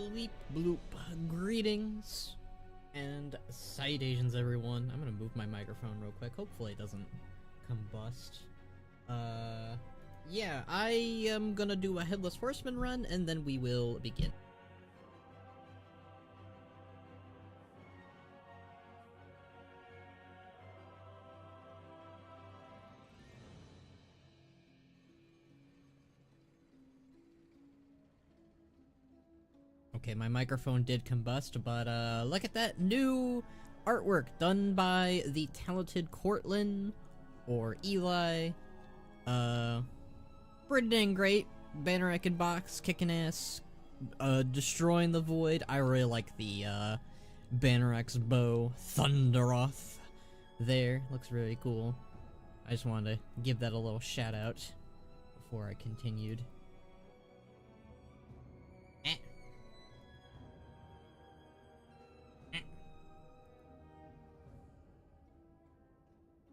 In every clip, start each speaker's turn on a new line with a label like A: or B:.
A: Bleep bloop. Greetings and salutations, everyone. I'm gonna move my microphone real quick. Hopefully it doesn't combust. Yeah, I am gonna do a Headless Horseman run, and then we will begin. Okay, my microphone did combust, but look at that new artwork done by the talented Cortland, or Eli. Pretty dang great. Bannerek in box, kicking ass, destroying the void. I really like the Bannerek's bow, Thunderoth. There, looks really cool. I just wanted to give that a little shout out before I continued.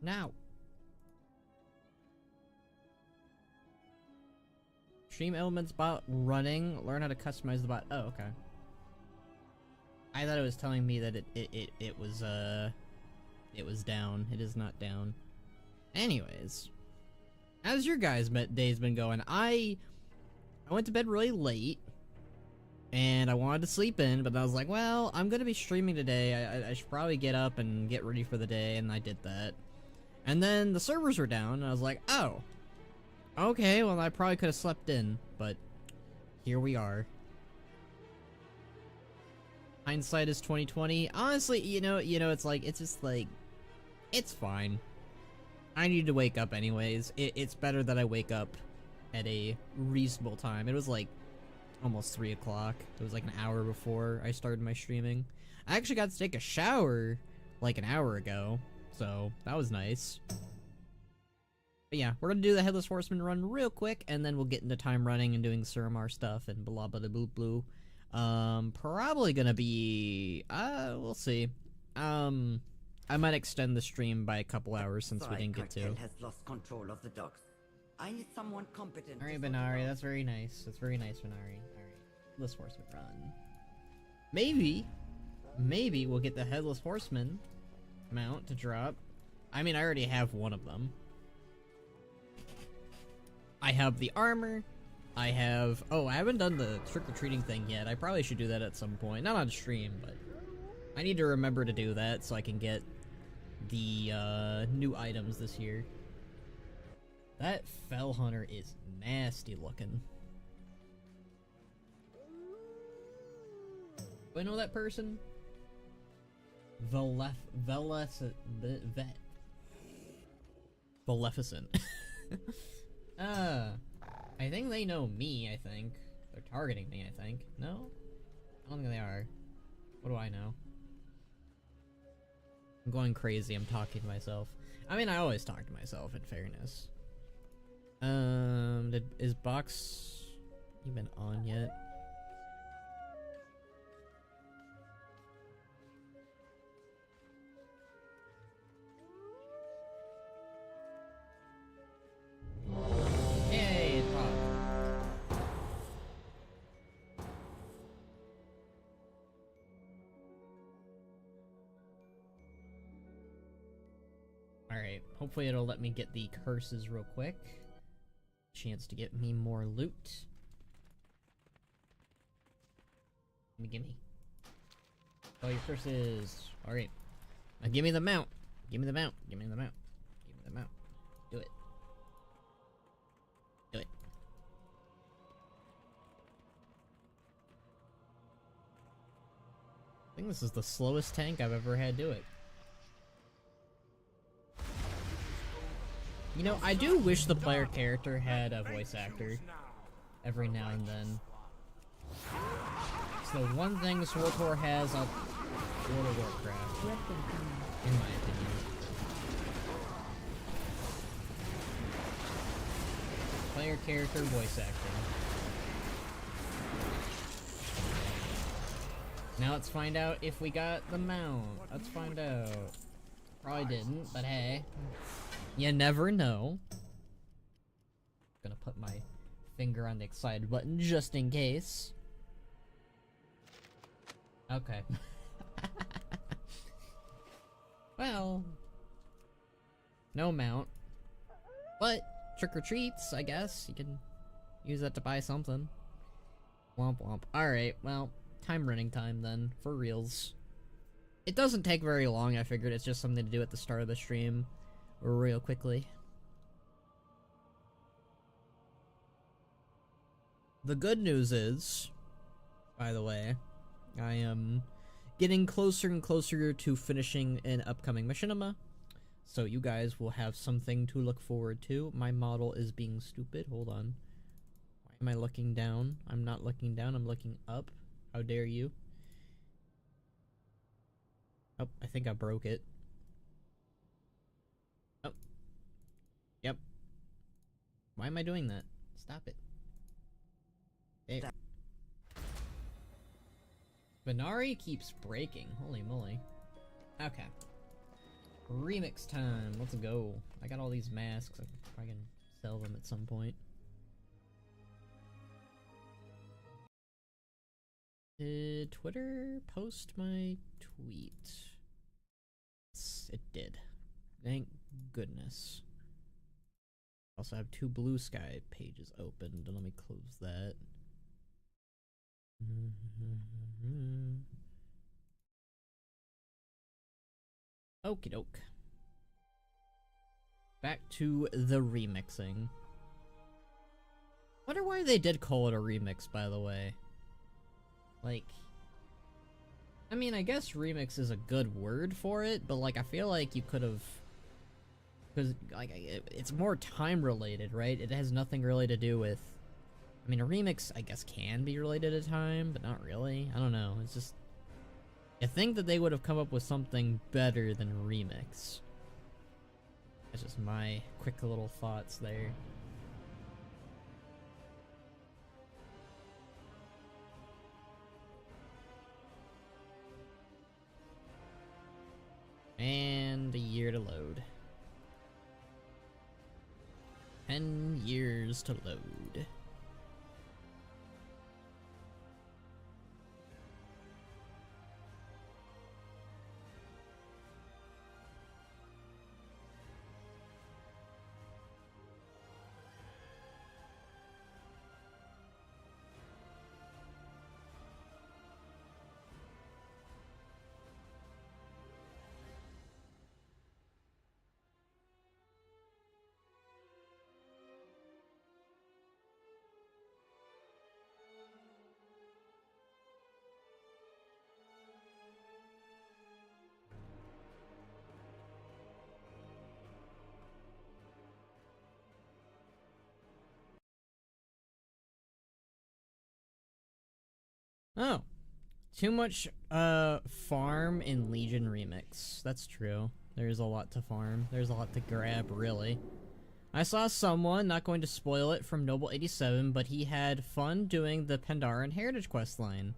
A: Now, stream elements bot running. Learn how to customize the bot. Oh, okay. I thought it was telling me that it was down. It is not down. Anyways, how's your guys' day's been going? I went to bed really late, and I wanted to sleep in, but I was like, well, I'm gonna be streaming today. I should probably get up and get ready for the day, and I did that. And then the servers were down, and I was like, oh, okay, well, I probably could have slept in, but here we are. Hindsight is 2020. Honestly, you know, it's like, it's just like, it's fine. I need to wake up anyways. It's better that I wake up at a reasonable time. It was like almost 3 o'clock. It was like an hour before I started my streaming. I actually got to take a shower like an hour ago. So, that was nice. But yeah, we're gonna do the Headless Horseman run real quick, and then we'll get into time running and doing Suramar stuff and blah blah blah blue. Probably gonna be, we'll see. I might extend the stream by a couple hours since we didn't get to.
B: Has lost control of the dogs. I need someone competent.
A: Alright, Benari, that's very nice. That's very nice, Benari. Alright, Headless Horseman run. Maybe we'll get the Headless Horseman mount to drop. I mean, I already have one of them. I have the armor. I have... Oh, I haven't done the trick-or-treating thing yet. I probably should do that at some point. Not on stream, but... I need to remember to do that so I can get the new items this year. That Fell Hunter is nasty looking. Do I know that person? Maleficent. I think they know me, I think. They're targeting me, I think. No? I don't think they are. What do I know? I'm going crazy, I'm talking to myself. I mean, I always talk to myself, in fairness. Is Box even on yet? Yay, it popped. Alright, hopefully it'll let me get the curses real quick. Chance to get me more loot. Gimme. Oh, your curses. Alright. Now give me the mount. Give me the mount. Give me the mount. Give me the mount. Do it. Do it. I think this is the slowest tank I've ever had do it. You know, I do wish the player character had a voice actor every now and then. It's the one thing SWTOR has on World of Warcraft, in my opinion. Player character voice acting. Now let's find out if we got the mount. Let's find out. Probably didn't, but hey. You never know. Gonna put my finger on the excited button just in case. Okay. Well, no mount. But trick or treats, I guess. You can use that to buy something. Womp womp. Alright, well, running time then, for reals. It doesn't take very long, I figured it's just something to do at the start of the stream real quickly. The good news is, by the way, I am getting closer and closer to finishing an upcoming machinima, so you guys will have something to look forward to. My model is being stupid. Hold on. Why am I looking down? I'm not looking down, I'm looking up. How dare you? Oh, I think I broke it. Oh. Yep. Why am I doing that? Stop it. There. Binari keeps breaking. Holy moly. Okay. Remix time. Let's go. I got all these masks. I probably can sell them at some point. Did Twitter post my tweet? Yes, it did. Thank goodness. Also have 2 Blue Sky pages opened. Let me close that. Okie doke. Back to the remixing. Wonder why they did call it a remix, by the way. Like, I mean, I guess remix is a good word for it, but like, I feel like you could have, because like, it's more time related, right? It has nothing really to do with, I mean, a remix, I guess, can be related to time, but not really. I don't know. It's just, I think that they would have come up with something better than remix. That's just my quick little thoughts there. And a year to load. 10 years to load. Oh. Too much, farm in Legion Remix. That's true. There's a lot to farm. There's a lot to grab, really. I saw someone, not going to spoil it, from Noble87, but he had fun doing the Pandaren Heritage quest line.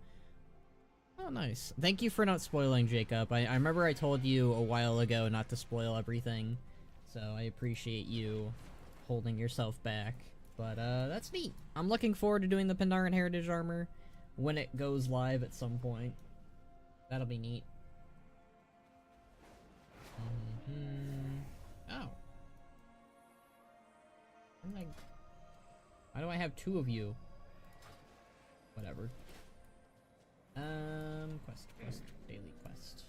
A: Oh, nice. Thank you for not spoiling, Jacob. I remember I told you a while ago not to spoil everything, so I appreciate you holding yourself back. But, that's neat. I'm looking forward to doing the Pandaren Heritage armor when it goes live at some point. That'll be neat. Oh. Why do I have 2 of you? Whatever. Quest, daily quest.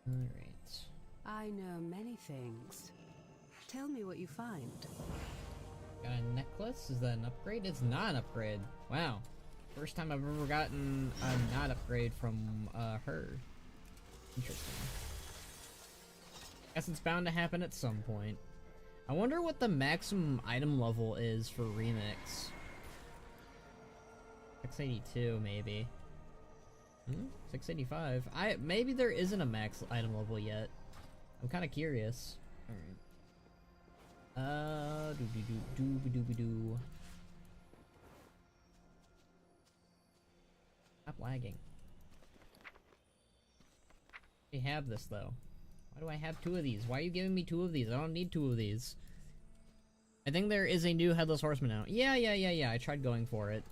A: Alright.
C: I know many things. Tell me what you find.
A: Got a necklace? Is that an upgrade? It's not an upgrade. Wow. First time I've ever gotten a not upgrade from her. Interesting. Guess it's bound to happen at some point. I wonder what the maximum item level is for Remix. 682 maybe. 685. Maybe there isn't a max item level yet. I'm kind of curious. Alright. Doo-doo-doo-doo-doo-doo. Stop lagging. I have this though. Why do I have 2 of these? Why are you giving me 2 of these? I don't need 2 of these. I think there is a new Headless Horseman now. Yeah. I tried going for it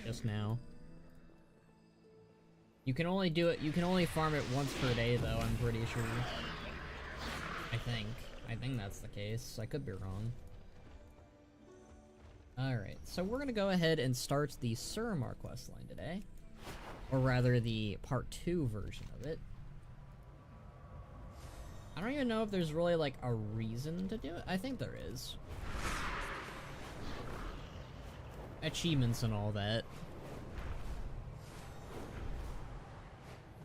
A: just now. You can only do it, you can only farm it once per day though, I'm pretty sure. I think that's the case. I could be wrong. Alright, so we're gonna go ahead and start the Suramar questline today. Or rather, the part 2 version of it. I don't even know if there's really, like, a reason to do it. I think there is. Achievements and all that.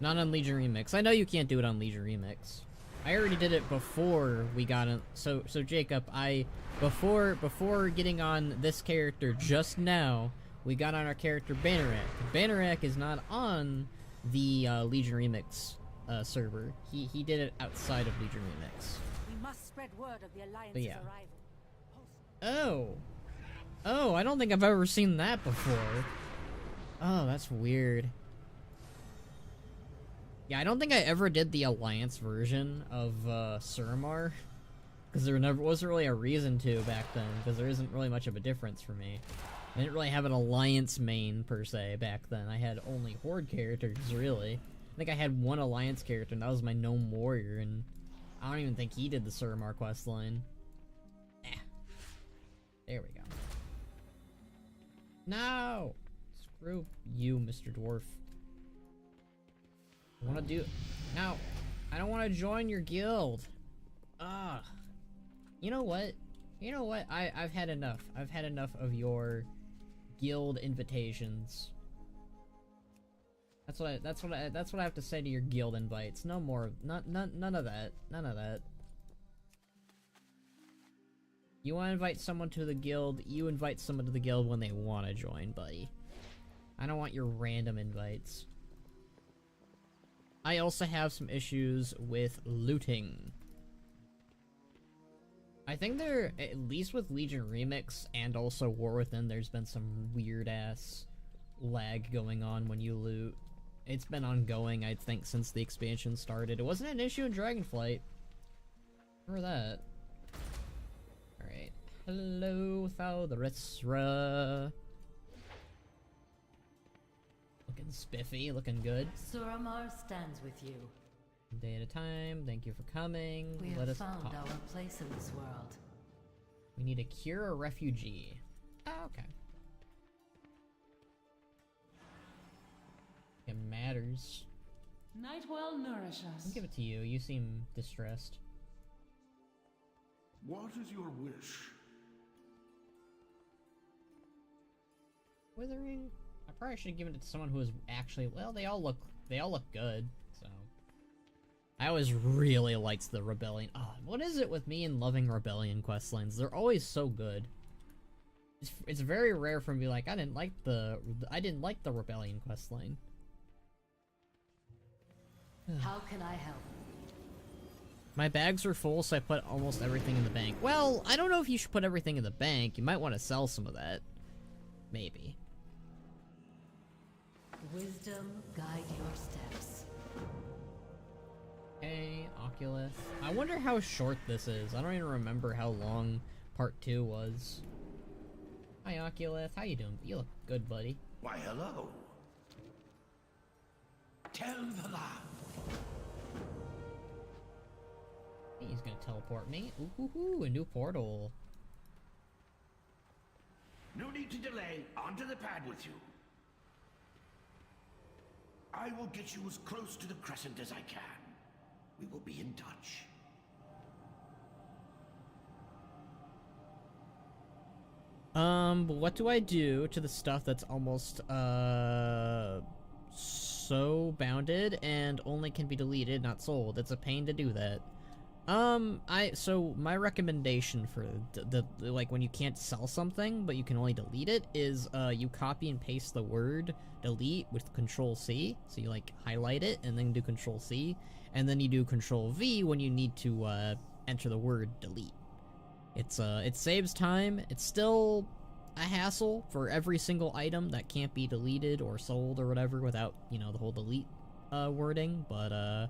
A: Not on Legion Remix. I know you can't do it on Legion Remix. I already did it before we got in. So Jacob, before getting on this character just now, we got on our character Bannerac. Bannerac is not on the Legion Remix server. He did it outside of Legion Remix.
C: We must spread word of the Alliance's
A: arrival. Oh, I don't think I've ever seen that before. Oh, that's weird. Yeah, I don't think I ever did the Alliance version of Suramar, because there never wasn't really a reason to back then, because there isn't really much of a difference for me. I didn't really have an Alliance main, per se, back then. I had only Horde characters, really. I think I had one Alliance character, and that was my Gnome Warrior, and I don't even think he did the Suramar questline. Eh. There we go. No! Screw you, Mr. Dwarf. I wanna do- No! I don't wanna join your guild! Ugh. You know what? You know what? I've had enough. I've had enough of your guild invitations. That's what I have to say to your guild invites. No more. None of that. None of that. You want to invite someone to the guild, you invite someone to the guild when they want to join, buddy. I don't want your random invites. I also have some issues with looting. I think there, at least with Legion Remix and also War Within, there's been some weird-ass lag going on when you loot. It's been ongoing, I think, since the expansion started. It wasn't an issue in Dragonflight. Remember that. Alright. Hello, Thautherisra. Looking spiffy, looking good.
D: Suramar stands with you.
A: Day at a time, thank you for coming.
D: We
A: Let
D: have
A: us
D: found
A: talk.
D: our place in this world.
A: We need to cure a refugee. Oh, okay. It matters.
D: Night well nourish us.
A: I'll give it to you. You seem distressed.
E: What is your wish?
A: Withering? I probably should have given it to someone who is actually, well, they all look good, so. I always really liked the Rebellion. Oh, what is it with me and loving Rebellion questlines? They're always so good. It's very rare for me to be like, I didn't like the Rebellion questline.
D: How can I help?
A: My bags are full, so I put almost everything in the bank. Well, I don't know if you should put everything in the bank. You might want to sell some of that. Maybe.
D: Wisdom guide your steps.
A: Okay, Oculus. I wonder how short this is. I don't even remember how long part 2 was. Hi, Oculus. How you doing? You look good, buddy.
E: Why, hello. Tell the lad.
A: He's gonna teleport me. Ooh, a new portal.
E: No need to delay. Onto the pad with you. I will get you as close to the crescent as I can. We will be in touch.
A: What do I do to the stuff that's almost, so bounded and only can be deleted, not sold? It's a pain to do that. So my recommendation for like when you can't sell something but you can only delete it is you copy and paste the word delete with Control C. So you like highlight it and then do Control C, and then you do Control V when you need to enter the word delete. It saves time. It's still a hassle for every single item that can't be deleted or sold or whatever without, you know, the whole delete wording, but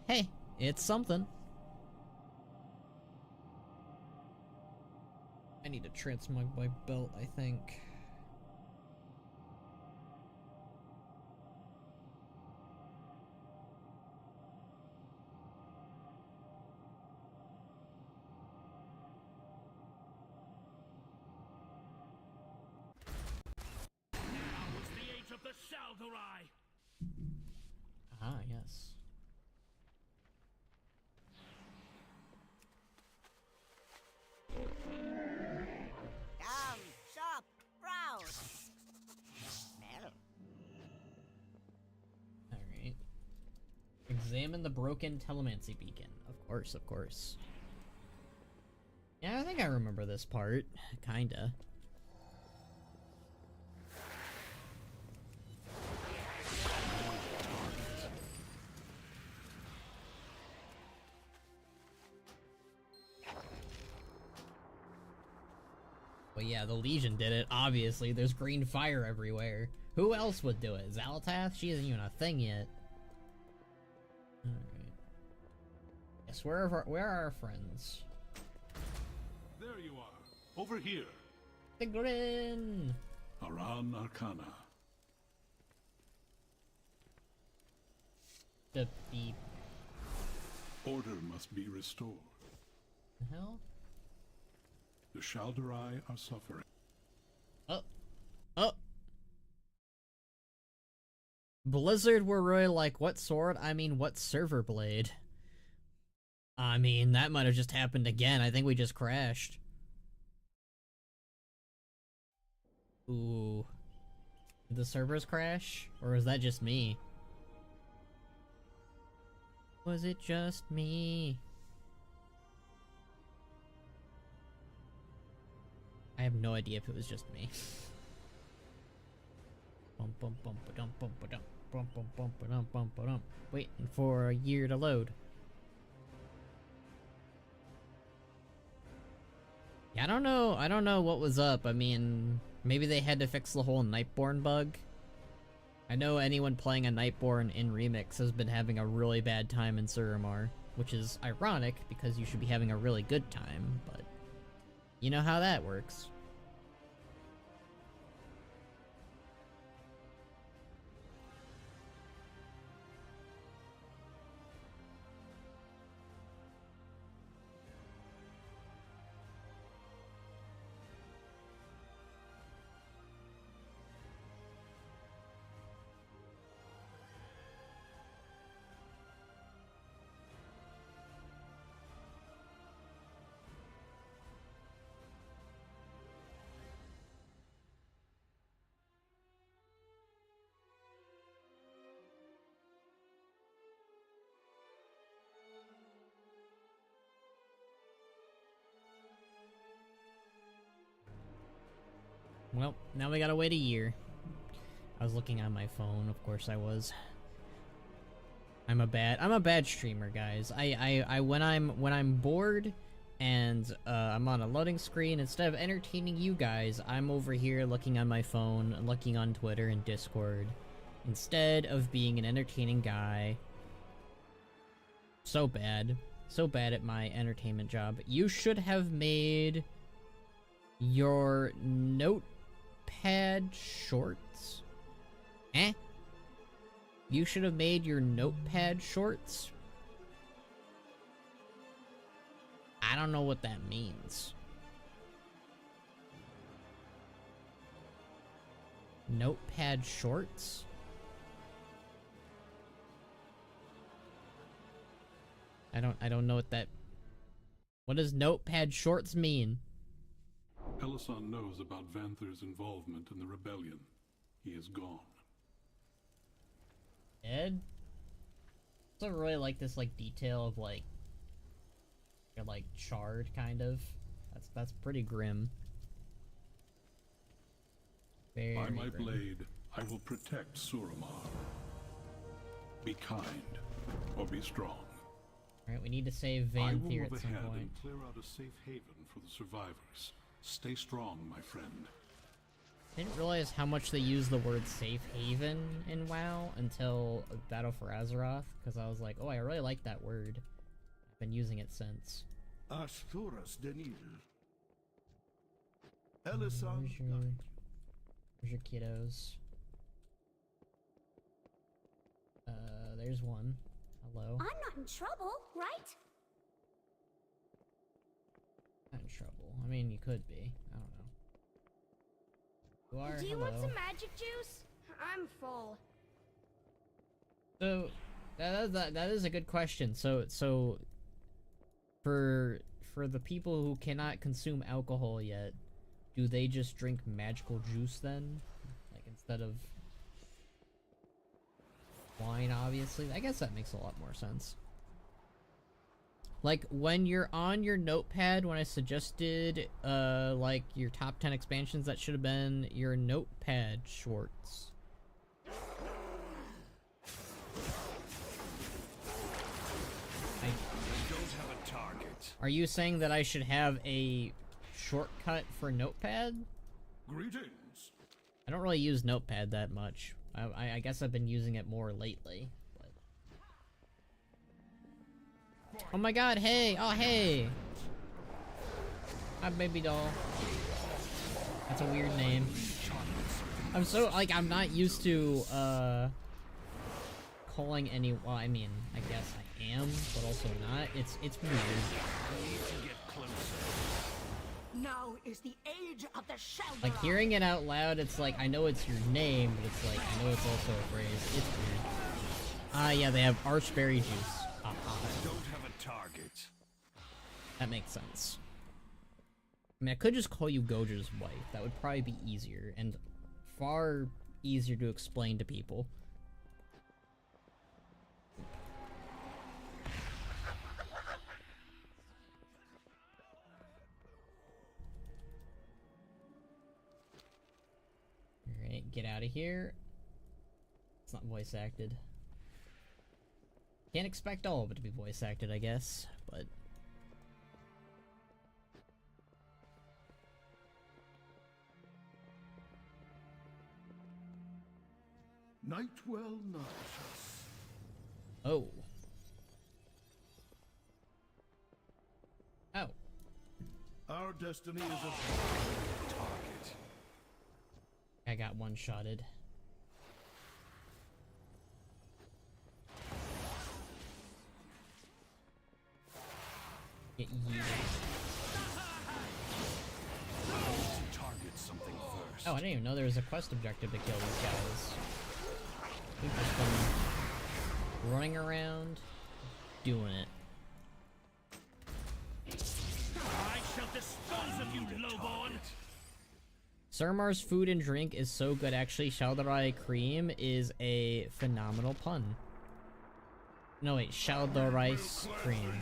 A: hey, it's something. I need to transmog my belt, I think.
E: Shaldorai!
A: Ah, yes.
F: Come, shop, browse. Smell.
A: Alright. Examine the broken telemancy beacon. Of course, of course. Yeah, I think I remember this part. Kinda. Well, yeah, the Legion did it. Obviously, there's green fire everywhere. Who else would do it? Xalatath? She isn't even a thing yet. Alright. Yes, where are our friends?
G: There you are. Over here.
A: The Grin!
G: Aran Arcana.
A: The
G: Order must be restored.
A: hell?
G: The Shaldorai are suffering.
A: Oh! Blizzard were really like, what sword? I mean, what server blade? I mean, that might have just happened again. I think we just crashed. Ooh. Did the servers crash? Or was that just me? Was it just me? I have no idea if it was just me. Bum bum bum ba-dum bum ba-dum bum bum bum ba-dum bum ba-dum. Waiting for a year to load. Yeah, I don't know what was up. I mean, maybe they had to fix the whole Nightborn bug. I know anyone playing a Nightborn in Remix has been having a really bad time in Suramar, which is ironic because you should be having a really good time, but you know how that works. Well, now we gotta wait a year. I was looking on my phone, of course I was. I'm a bad streamer, guys. When I'm bored and I'm on a loading screen, instead of entertaining you guys, I'm over here looking on my phone, looking on Twitter and Discord, instead of being an entertaining guy. So bad at my entertainment job. You should have made your notepad shorts. You should have made your notepad shorts. I don't know what that means. Notepad shorts? I don't know what that... What does notepad shorts mean?
G: Ellison knows about Vanther's involvement in the rebellion. He is gone.
A: Ed? I also really like this detail of you're charred kind of. That's pretty grim. Very
G: By my
A: grim.
G: blade, I will protect Suramar. Be kind, or be strong.
A: Alright, we need to save
G: I will
A: Vanther
G: move
A: at some
G: ahead
A: point.
G: and clear out a safe haven for the survivors. Stay strong, my friend.
A: I didn't realize how much they use the word safe haven in WoW until Battle for Azeroth, because I was like, oh, I really like that word. I've been using it since.
E: Asturas Denil. Ellison.
A: Where's your kiddos? There's one. Hello.
H: I'm not in trouble, right?
A: Not in trouble. I mean, you could be. I don't know. You are.
H: Do you
A: Hello.
H: want some magic juice? I'm full.
A: So that is a good question. So for the people who cannot consume alcohol yet, do they just drink magical juice then? Like instead of wine, obviously? I guess that makes a lot more sense. Like when you're on your notepad, when I suggested like your top 10 expansions, that should have been your notepad shorts. Are you saying that I should have a shortcut for Notepad?
G: Greetings.
A: I don't really use Notepad that much. I guess I've been using it more lately. But... Oh my god, hey! Oh, hey! Hi, baby doll. That's a weird name. I'm so, like, I'm not used to, calling any, well, I mean, I guess I am, but also not. It's weird.
F: Now is the age of the Shelter.
A: Like, hearing it out loud, it's like, I know it's your name, but it's like, I know it's also a phrase. It's weird. Ah, yeah, they have archberry juice.
E: I don't have a target.
A: That makes sense. I mean, I could just call you Goja's wife. That would probably be easier, and far easier to explain to people. Alright, get out of here. It's not voice acted. Can't expect all of it to be voice acted, I guess, but...
G: Nightwell nourishes us.
A: Oh. Oh.
G: Our destiny is a target.
A: I got one-shotted. Get yeeted.
E: Target something first.
A: Oh, I didn't even know there was a quest objective to kill these guys. We've just been running around, doing it.
E: I shall dispose of you, lowborn.
A: Suramar's food and drink is so good, actually. Shaldarai cream is a phenomenal pun. No, wait, Shaldarai cream.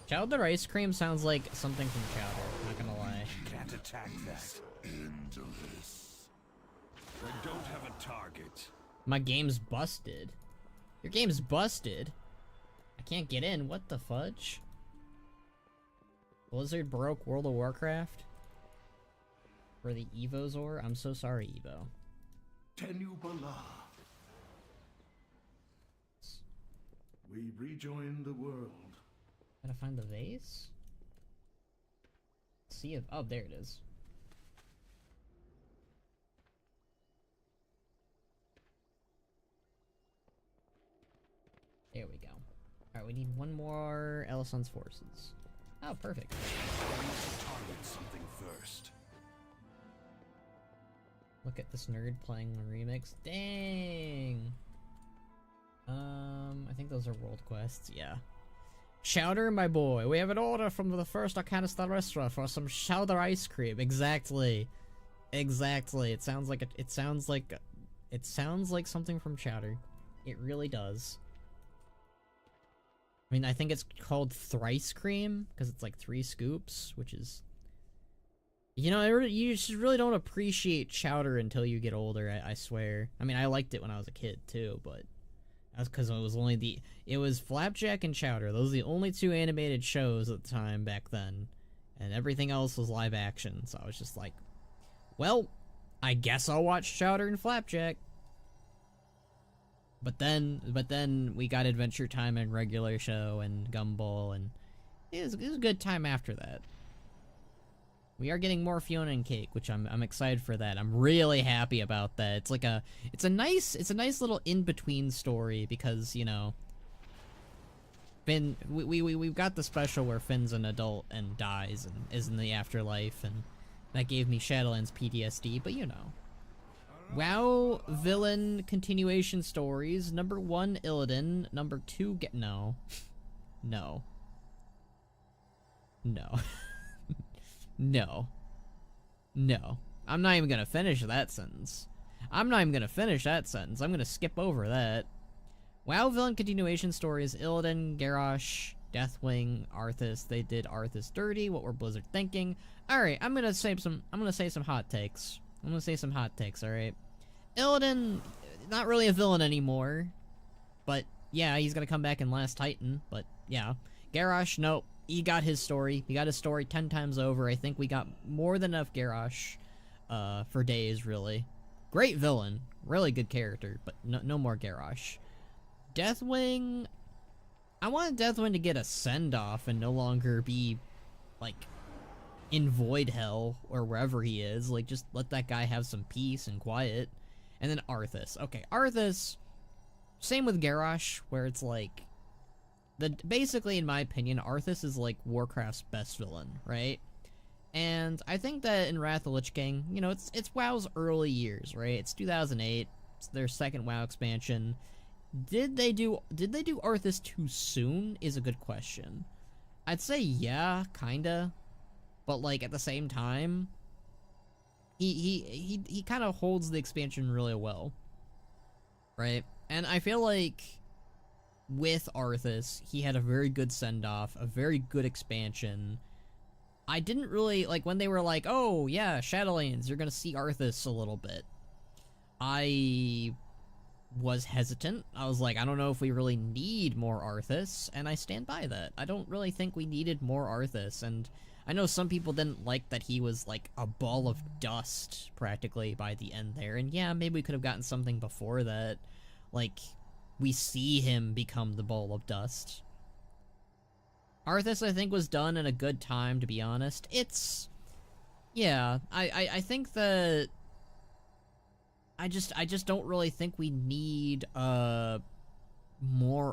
A: Shaldarai cream sounds like something from Chowder, not gonna lie.
E: Can't attack that. Endless. I don't have a target.
A: My game's busted. Your game's busted? I can't get in, what the fudge? Blizzard broke World of Warcraft? For the Evozor? I'm so sorry, Evo.
G: Tenubala. We rejoin the world.
A: Gotta find the vase? See if, oh, there it is. There we go. Alright, we need one more Elison's forces. Oh, perfect.
E: Target something first.
A: Look at this nerd playing the remix. Dang! I think those are world quests, yeah. Chowder, my boy, we have an order from the first Arcanista restaurant for some chowder ice cream. Exactly. Exactly. It sounds like it sounds like something from Chowder. It really does. I mean, I think it's called thrice cream because it's like 3 scoops, which is, you know, you just really don't appreciate Chowder until you get older. I swear. I mean, I liked it when I was a kid too, but that's because it was Flapjack and Chowder. Those are the only 2 animated shows at the time back then, and everything else was live action. So I was just like, well, I guess I'll watch Chowder and Flapjack. But then we got Adventure Time and regular show and Gumball, and it was a good time after that. We are getting more Fiona and Cake, which I'm excited for that. I'm really happy about that. It's a nice little in-between story because, you know, Finn, we've got the special where Finn's an adult and dies and is in the afterlife, and that gave me Shadowlands PTSD, but you know. WoW villain continuation stories. Number 1, Illidan. Number 2, no. No. No. No. No. I'm not even gonna finish that sentence. I'm gonna skip over that. WoW villain continuation stories. Illidan, Garrosh, Deathwing, Arthas. They did Arthas dirty. What were Blizzard thinking? Alright, I'm gonna say some hot takes. Alright. Illidan, not really a villain anymore. But, yeah, he's gonna come back in Last Titan. But, yeah. Garrosh, nope. He got his story. He got his story 10 times over. I think we got more than enough Garrosh for days, really. Great villain. Really good character. But no more Garrosh. Deathwing... I wanted Deathwing to get a send-off and no longer be, like, in Void Hell or wherever he is. Like, just let that guy have some peace and quiet. And then Arthas. Okay, Arthas... Same with Garrosh, where it's like... Basically, in my opinion, Arthas is like Warcraft's best villain, right? And I think that in Wrath of the Lich King, you know, it's WoW's early years, right? It's 2008. It's their second WoW expansion. Did they do Arthas too soon? Is a good question. I'd say yeah, kinda, but like at the same time, he kind of holds the expansion really well, right? And I feel like with Arthas, he had a very good send-off, a very good expansion. I didn't really, like, when they were like, oh, yeah, Shadowlands, you're gonna see Arthas a little bit. I was hesitant. I was like, I don't know if we really need more Arthas, and I stand by that. I don't really think we needed more Arthas, and I know some people didn't like that he was, like, a ball of dust, practically, by the end there, and yeah, maybe we could have gotten something before that. Like, we see him become the ball of dust. Arthas, I think, was done in a good time, to be honest. It's... yeah, I think that... I just don't really think we need, more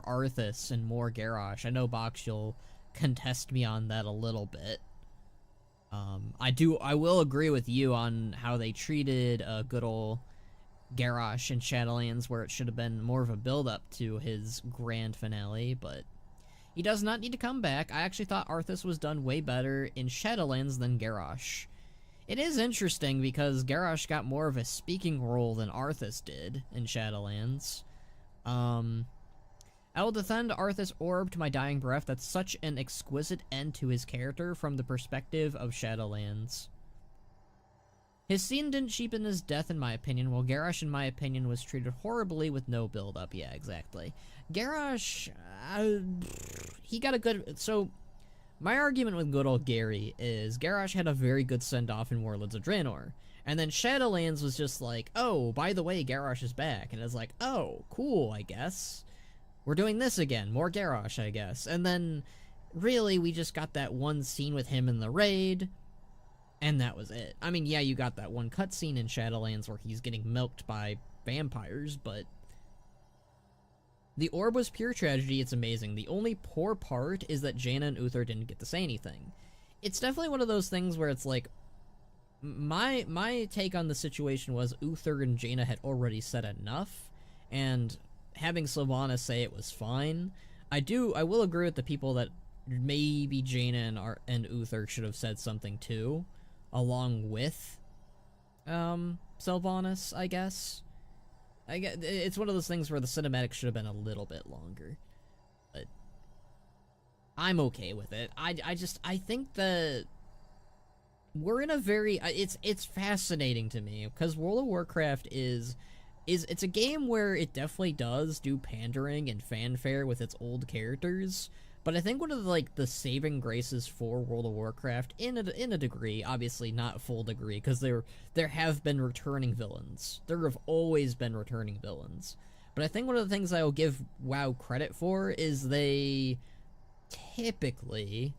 A: Arthas and more Garrosh. I know Box, you'll contest me on that a little bit. I will agree with you on how they treated, good ol' Garrosh in Shadowlands, where it should have been more of a build-up to his grand finale, but he does not need to come back. I actually thought Arthas was done way better in Shadowlands than Garrosh. It is interesting because Garrosh got more of a speaking role than Arthas did in Shadowlands. I will defend Arthas' orb to my dying breath. That's such an exquisite end to his character from the perspective of Shadowlands. His scene didn't cheapen his death, in my opinion, while Garrosh, in my opinion, was treated horribly with no build-up. Yeah, exactly. Garrosh, he got a good... So, my argument with good old Gary is Garrosh had a very good send-off in Warlords of Draenor. And then Shadowlands was just like, oh, by the way, Garrosh is back. And it's like, oh, cool, I guess. We're doing this again. More Garrosh, I guess. And then, really, we just got that one scene with him in the raid... and that was it. I mean, yeah, you got that one cutscene in Shadowlands where he's getting milked by vampires, but... the orb was pure tragedy, it's amazing. The only poor part is that Jaina and Uther didn't get to say anything. It's definitely one of those things where it's like... My take on the situation was Uther and Jaina had already said enough, and having Sylvanas say it was fine. I will agree with the people that maybe Jaina and Uther should have said something too. Along with, Sylvanas, I guess. It's one of those things where the cinematic should have been a little bit longer. But I'm okay with it. I think that we're in a very, it's fascinating to me, because World of Warcraft it's a game where it definitely does do pandering and fanfare with its old characters. But I think one of the saving graces for World of Warcraft, in a degree, obviously not full degree, because there have been returning villains. There have always been returning villains. But I think one of the things I will give WoW credit for is they typically,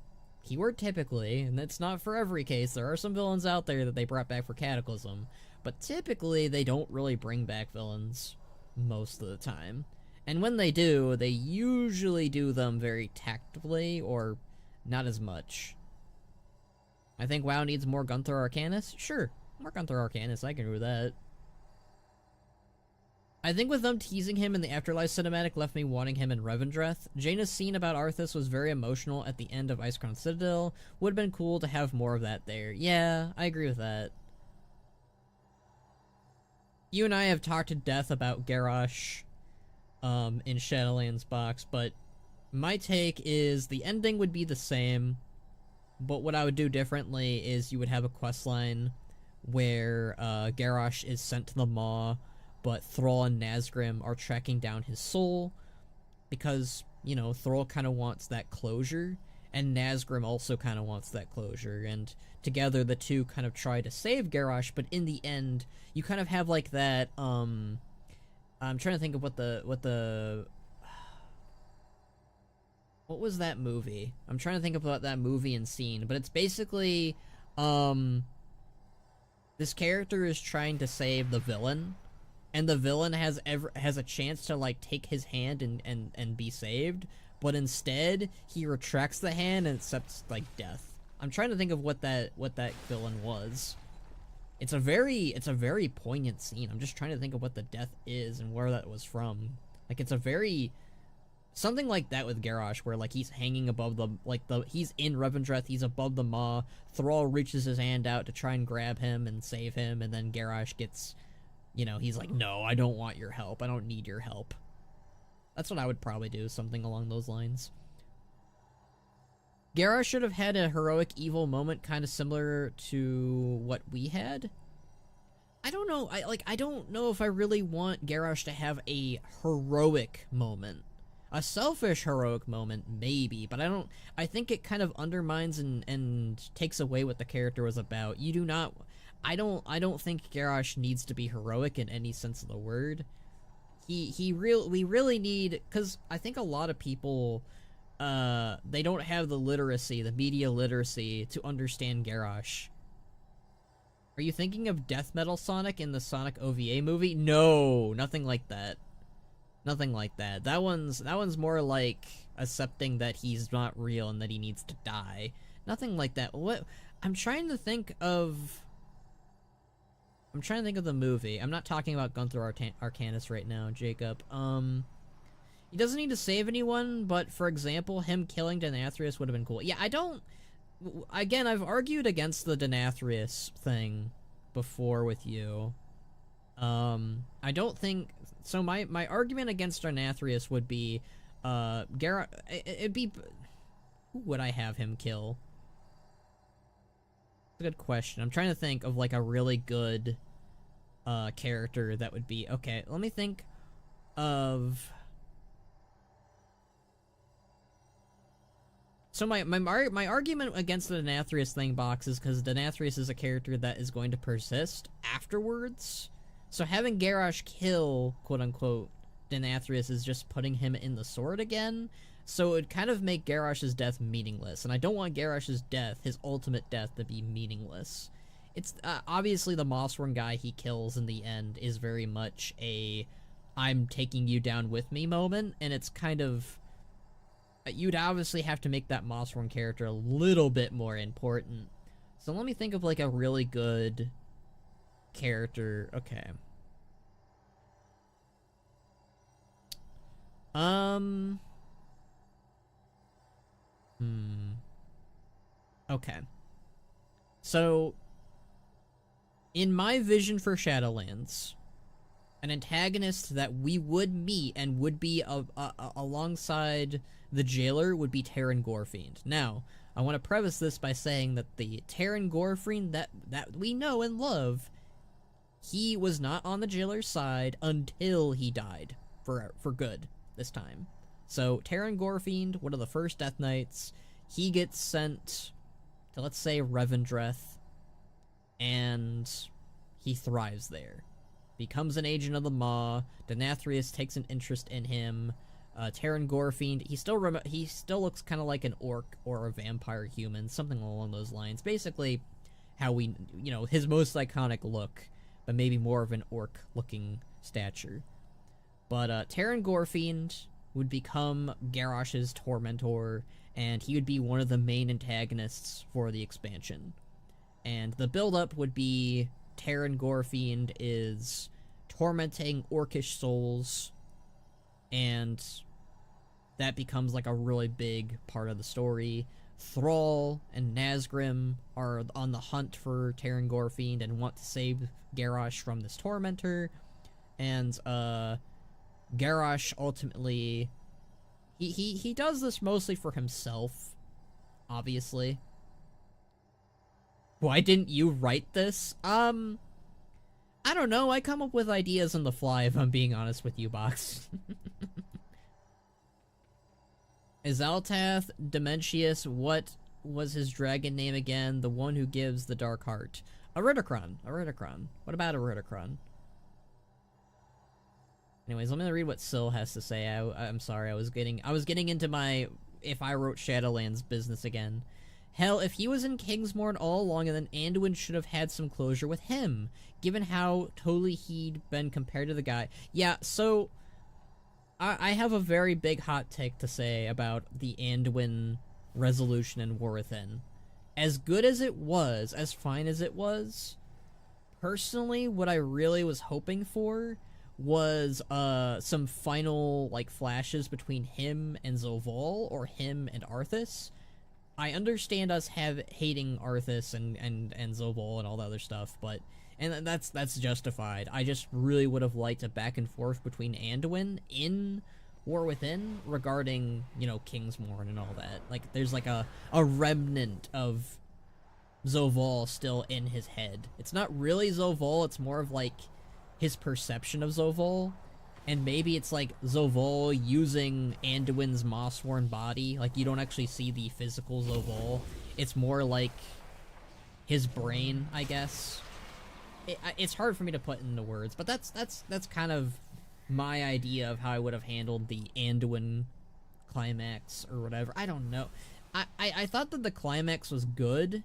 A: keyword typically, and it's not for every case, there are some villains out there that they brought back for Cataclysm, but typically they don't really bring back villains most of the time. And when they do, they usually do them very tactfully, or not as much. I think WoW needs more Gunther Arcanus? Sure, more Gunther Arcanus, I can do that. I think with them teasing him in the Afterlife cinematic left me wanting him in Revendreth. Jaina's scene about Arthas was very emotional at the end of Icecrown Citadel. Would have been cool to have more of that there. Yeah, I agree with that. You and I have talked to death about Garrosh in Shadowlands box, but my take is the ending would be the same, but what I would do differently is you would have a questline where Garrosh is sent to the Maw, but Thrall and Nazgrim are tracking down his soul, because, you know, Thrall kind of wants that closure, and Nazgrim also kind of wants that closure, and together the two kind of try to save Garrosh, but in the end, you kind of have like that, I'm trying to think of what was that movie? I'm trying to think about that movie and scene, but it's basically, this character is trying to save the villain, and the villain has a chance to like take his hand and be saved, but instead he retracts the hand and accepts like death. I'm trying to think of what that villain was. It's a very poignant scene. I'm just trying to think of what the death is and where that was from. Like, it's a very something like that with Garrosh, where like he's hanging above he's in Revendreth, he's above the Maw, Thrall reaches his hand out to try and grab him and save him, and then Garrosh gets, you know, he's like, no, I don't want your help, I don't need your help. That's what I would probably do, something along those lines. Garrosh should have had a heroic evil moment kind of similar to what we had. I don't know, I don't know if I really want Garrosh to have a heroic moment. A selfish heroic moment, maybe, but I think it kind of undermines and takes away what the character was about. I don't think Garrosh needs to be heroic in any sense of the word. We really need, because I think a lot of people, they don't have the literacy, the media literacy, to understand Garrosh. Are you thinking of Death Metal Sonic in the Sonic OVA movie? No, nothing like that. Nothing like that. That one's more like accepting that he's not real and that he needs to die. Nothing like that. What? I'm trying to think of the movie. I'm not talking about Gunther Arcanus right now, Jacob. He doesn't need to save anyone, but for example, him killing Denathrius would have been cool. Yeah, again, I've argued against the Denathrius thing before with you. I don't think so. My argument against Denathrius would be, it'd be, who would I have him kill? That's a good question. I'm trying to think of like a really good character that would be okay. Let me think of. So my argument against the Denathrius thing box is because Denathrius is a character that is going to persist afterwards. So having Garrosh kill, quote-unquote, Denathrius is just putting him in the sword again. So it would kind of make Garrosh's death meaningless. And I don't want Garrosh's death, his ultimate death, to be meaningless. It's, obviously the Mossworm guy he kills in the end is very much a I'm taking you down with me moment. And it's kind of, you'd obviously have to make that Mossworm character a little bit more important. So let me think of like a really good character. Okay. Okay. So, in my vision for Shadowlands, an antagonist that we would meet and would be alongside the Jailer would be Terran Gorefiend. Now, I want to preface this by saying that the Terran Gorefiend that we know and love, he was not on the Jailer's side until he died for good this time. So Terran Gorefiend, one of the first Death Knights, he gets sent to, let's say, Revendreth, and he thrives there. Becomes an agent of the Maw. Denathrius takes an interest in him. Terran Gorefiend, he still looks kind of like an orc or a vampire human, something along those lines. Basically, how we, his most iconic look, but maybe more of an orc-looking stature. But Terran Gorefiend would become Garrosh's Tormentor, and he would be one of the main antagonists for the expansion. And the build-up would be Terran Gorefiend is tormenting orcish souls, and that becomes like a really big part of the story. Thrall and Nazgrim are on the hunt for Terran Gorfiend and want to save Garrosh from this tormentor, and Garrosh ultimately he does this mostly for himself, obviously. Why didn't you write this? I don't know, I come up with ideas on the fly, if I'm being honest with you, Box. Azaltath Dementius, what was his dragon name again? The one who gives the dark heart. Aridocron. What about Aridocron? Anyways, I'm gonna read what Syl has to say. I'm sorry, I was getting into my if I wrote Shadowlands business again. Hell, if he was in Kingsmorn all along, and then Anduin should have had some closure with him, given how totally he'd been compared to the guy. Yeah, so I have a very big hot take to say about the Anduin resolution in War Within. As good as it was, as fine as it was, personally, what I really was hoping for was some final like flashes between him and Zoval, or him and Arthas. I understand us hating Arthas and Zoval and all the other stuff, but and that's justified. I just really would have liked a back and forth between Anduin in War Within regarding, you know, Kingsmorn and all that. Like, there's like a remnant of Zoval still in his head. It's not really Zoval, it's more of like his perception of Zoval. And maybe it's like Zoval using Anduin's Mossworn body. Like, you don't actually see the physical Zoval. It's more like his brain, I guess. It's hard for me to put into words, but that's kind of my idea of how I would have handled the Anduin climax or whatever. I don't know. I thought that the climax was good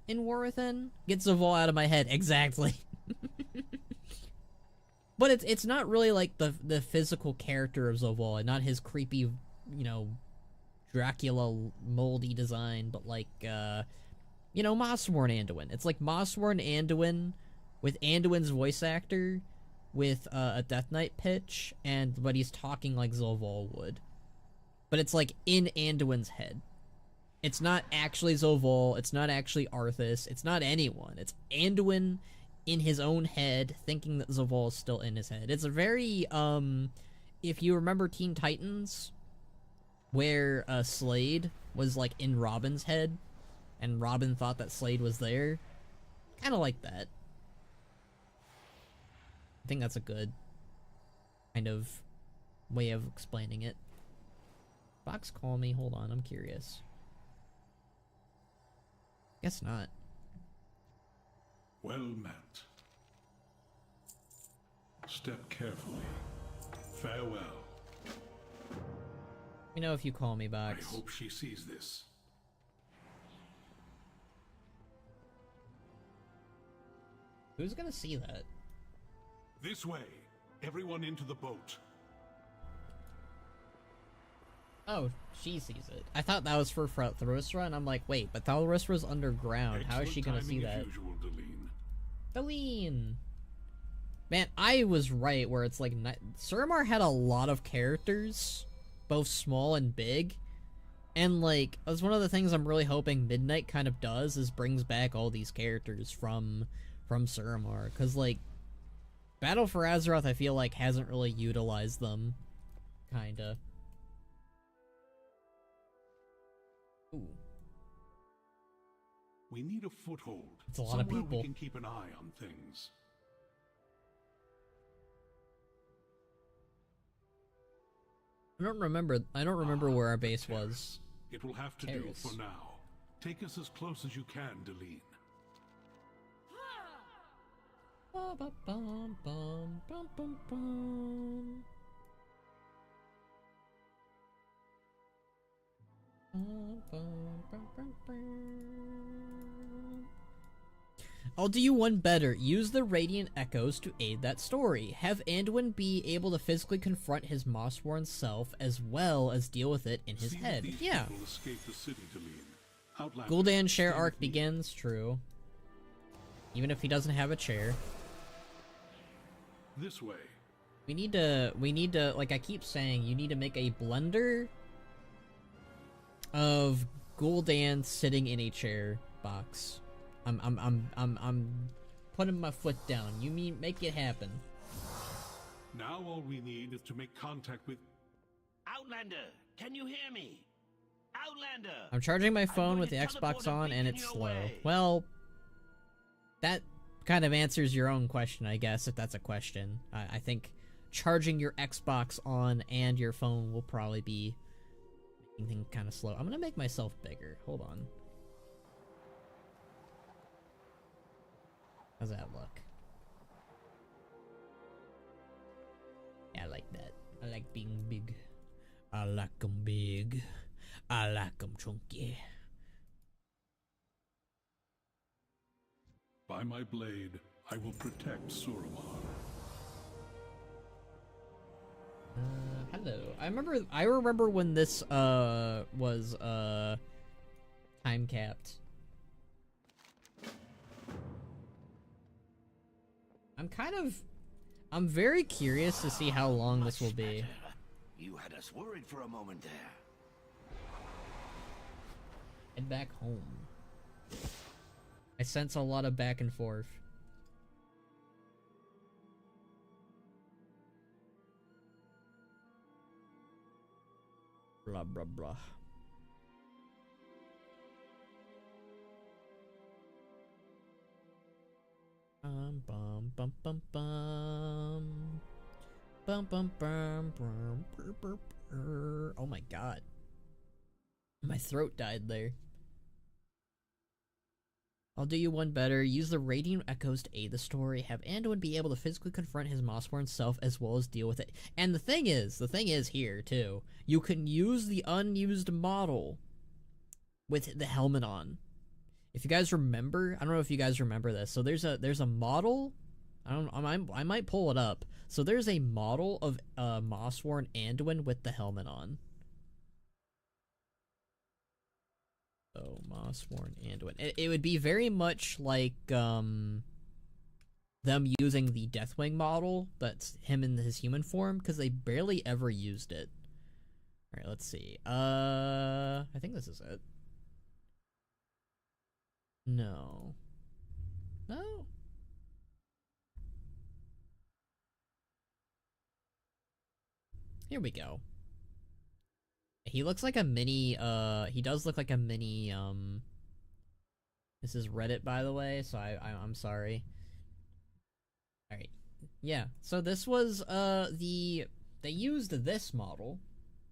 A: in War Within. Get Zoval out of my head. Exactly. But it's not really like the physical character of Zoval, and not his creepy, you know, Dracula moldy design, but like, you know, Mossworn Anduin. It's like Mossworn Anduin with Anduin's voice actor with a Death Knight pitch, but he's talking like Zoval would. But it's like in Anduin's head. It's not actually Zoval, it's not actually Arthas, it's not anyone. It's Anduin in his own head, thinking that Zoval is still in his head. It's a very, if you remember Teen Titans, where Slade was like in Robin's head, and Robin thought that Slade was there, kind of like that. I think that's a good kind of way of explaining it. Box, call me. Hold on, I'm curious. Guess not.
G: Well met. Step carefully. Farewell.
A: Let me know if you call me, Box.
G: I hope she sees this.
A: Who's gonna see that?
G: This way. Everyone into the boat.
A: Oh, she sees it. I thought that was for Thalrusra, and I'm like, wait, but Thalrusra's underground. How is she gonna see that? Deline! Man, I was right where it's like, Suramar had a lot of characters, both small and big, and like, that's one of the things I'm really hoping Midnight kind of does, is brings back all these characters from Suramar, because like, Battle for Azeroth, I feel like, hasn't really utilized them, kinda. Ooh.
G: We need a foothold.
A: It's a lot of people.
G: We can keep an eye on things.
A: I don't remember where our base was.
G: It will have to do for now. Take us as close as you can, Deline.
A: I'll do you one better. Use the Radiant Echoes to aid that story. Have Anduin be able to physically confront his Mossworn self, as well as deal with it in his head. Yeah. Gul'dan share arc begins, true. Even if he doesn't have a chair.
G: This way.
A: We need to, like I keep saying, you need to make a blender of Gul'dan sitting in a chair box. I'm putting my foot down. You mean make it happen.
G: Now all we need is to make contact with...
E: Outlander, can you hear me? Outlander!
A: I'm charging my phone
E: going
A: with
E: to
A: the Xbox
E: teleport a
A: on and
E: beacon
A: it's
E: your
A: slow.
E: way.
A: Well, that kind of answers your own question, I guess, if that's a question. I think charging your Xbox on and your phone will probably be making things kind of slow. I'm gonna make myself bigger. Hold on. How's that look? Yeah, I like that. I like being big. I like 'em big. I like 'em chunky.
G: By my blade, I will protect Suramar.
A: Hello. I remember when this was time capped. I'm very curious to see how long this will be.
E: Better. You had us worried for a moment there.
A: Head back home. I sense a lot of back and forth. Blah blah blah. Bum bum bum bum bum. Bum bum bum bum. Brr, brr, brr. Oh my god. My throat died there. I'll do you one better. Use the radiant echoes to aid the story. Have Anduin be able to physically confront his Mossborn self as well as deal with it. And the thing is here too, you can use the unused model with the helmet on. If you guys remember, I don't know if you guys remember this. So there's a model. I might pull it up. So there's a model of Mossborn Anduin with the helmet on. Oh, Mossborn Anduin. It would be very much like them using the Deathwing model. That's him in his human form, because they barely ever used it. All right, let's see. I think this is it. No. No. Here we go. He looks like a mini, he does look like a mini, this is Reddit, by the way, so I'm sorry. Alright. Yeah, so this was, they used this model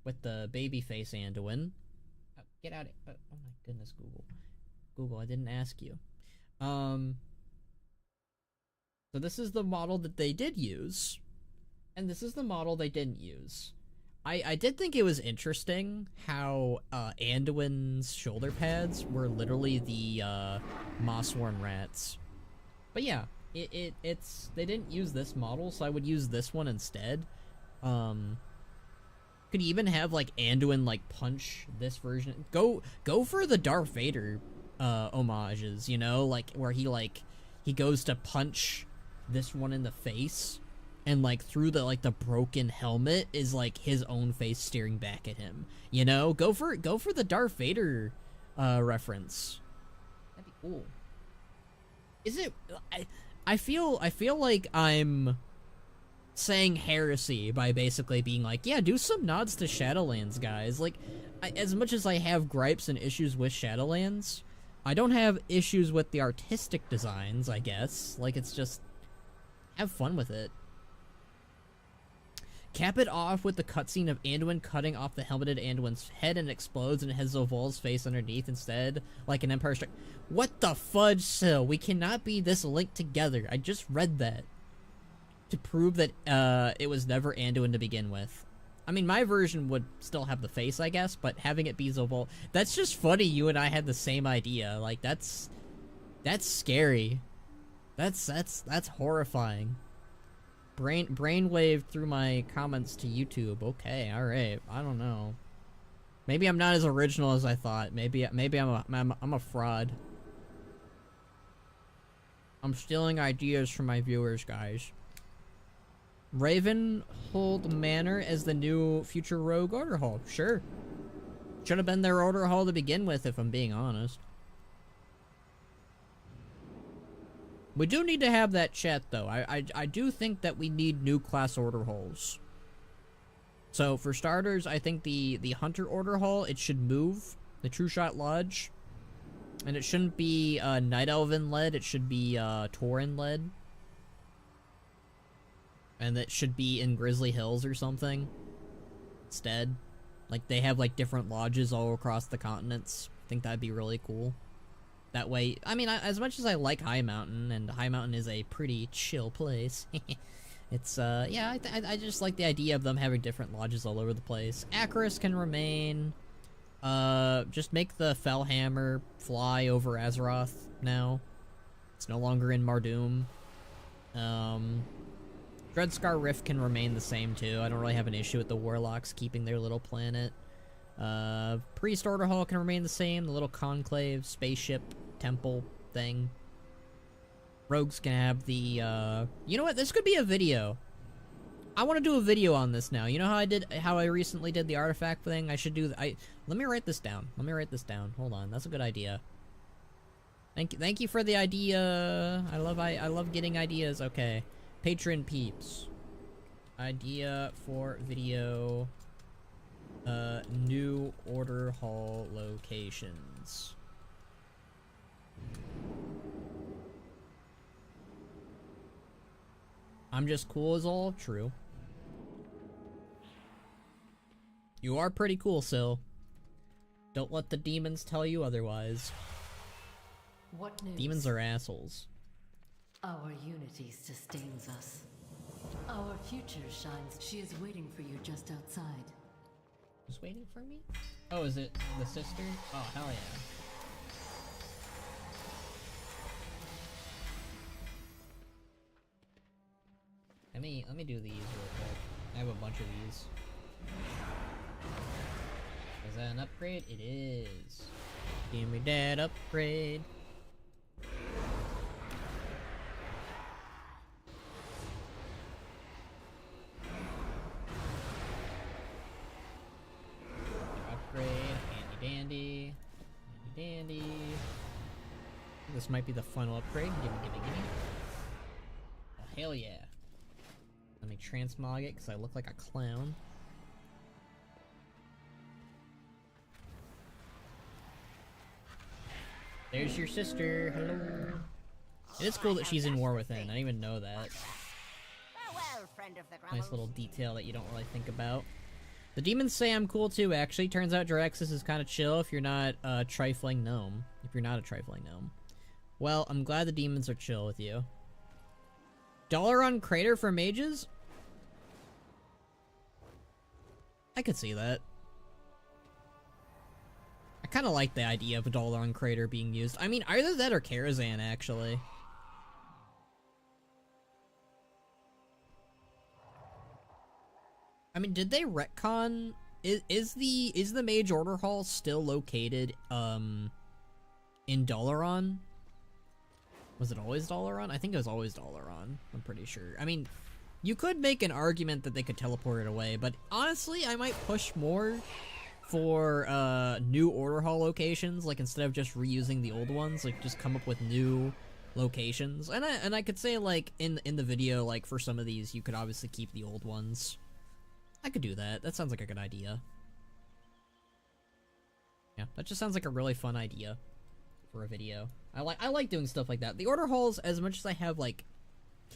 A: with the babyface Anduin. Oh, get out of it. Oh my goodness, Google. Google, I didn't ask you. So this is the model that they did use, and this is the model they didn't use. I did think it was interesting how Anduin's shoulder pads were literally the Mossworn rats. But yeah, it's they didn't use this model, so I would use this one instead. Could even have like Anduin like punch this version. Go for the Darth Vader homages, you know, like where he goes to punch this one in the face. And, like, through the broken helmet is, like, his own face staring back at him. You know? Go for the Darth Vader, reference. That'd be cool. Is it... I feel like I'm saying heresy by basically being like, yeah, do some nods to Shadowlands, guys. Like, as much as I have gripes and issues with Shadowlands, I don't have issues with the artistic designs, I guess. Like, it's just... have fun with it. Cap it off with the cutscene of Anduin cutting off the helmeted Anduin's head and explodes and it has Zovol's face underneath instead, like an Empire Strike. What the fudge, Sil? We cannot be this linked together. I just read that. To prove that it was never Anduin to begin with. I mean, my version would still have the face, I guess, but having it be Zovol... That's just funny you and I had the same idea. Like, that's scary. That's horrifying. Brainwave through my comments to YouTube. Okay, alright. I don't know. Maybe I'm not as original as I thought. Maybe I'm a fraud. I'm stealing ideas from my viewers, guys. Ravenhold Manor as the new future Rogue Order Hall. Sure. Should have been their Order Hall to begin with, if I'm being honest. We do need to have that chat, though. I do think that we need new class Order Halls. So, for starters, I think the Hunter Order Hall, it should move. The True Shot Lodge. And it shouldn't be Night Elven led, it should be Tauren led. And it should be in Grizzly Hills or something instead. Like, they have like different lodges all across the continents. I think that'd be really cool. That way, I mean, as much as I like High Mountain, and High Mountain is a pretty chill place, it's, yeah, I just like the idea of them having different lodges all over the place. Acheris can remain. Just make the Fellhammer fly over Azeroth now. It's no longer in Mardoom. Dreadscar Rift can remain the same too. I don't really have an issue with the Warlocks keeping their little planet. Priest Order Hall can remain the same. The little conclave, spaceship, temple thing. Rogues can have the, you know what? This could be a video. I want to do a video on this now. You know how I recently did the artifact thing? I should do let me write this down. Let me write this down. Hold on. That's a good idea. Thank you for the idea. I love getting ideas. Okay. Patron peeps. Idea for video. New Order Hall locations. I'm just cool as all. True. You are pretty cool, Syl. Don't let the demons tell you otherwise.
D: What news?
A: Demons are assholes.
D: Our unity sustains us. Our future shines. She is waiting for you just outside.
A: Just waiting for me? Oh, is it the sister? Oh, hell yeah. Let me do these real quick. I have a bunch of these. Is that an upgrade? It is. Give me that upgrade. Upgrade, handy dandy. Handy dandy. This might be the final upgrade. Gimme. Oh, hell yeah. Let me transmog it because I look like a clown. There's your sister. Hello. It is cool that she's in War Within. I didn't even know that.
F: Farewell, friend of the
A: Nice little detail that you don't really think about. The demons say I'm cool too, actually. Turns out Draxus is kind of chill if you're not a trifling gnome. If you're not a trifling gnome. Well, I'm glad the demons are chill with you. Dalaran Crater for mages? I could see that. I kind of like the idea of a Dalaran Crater being used. I mean, either that or Karazhan, actually. I mean, did they retcon? Is the Mage Order Hall still located in Dalaran? Was it always Dalaran? I think it was always Dalaran. I'm pretty sure. I mean, you could make an argument that they could teleport it away, but honestly, I might push more for new Order Hall locations. Like, instead of just reusing the old ones, like just come up with new locations. And I could say, like, in the video, like for some of these, you could obviously keep the old ones. I could do that. That sounds like a good idea. Yeah, that just sounds like a really fun idea for a video. I like doing stuff like that. The Order Halls, as much as I have like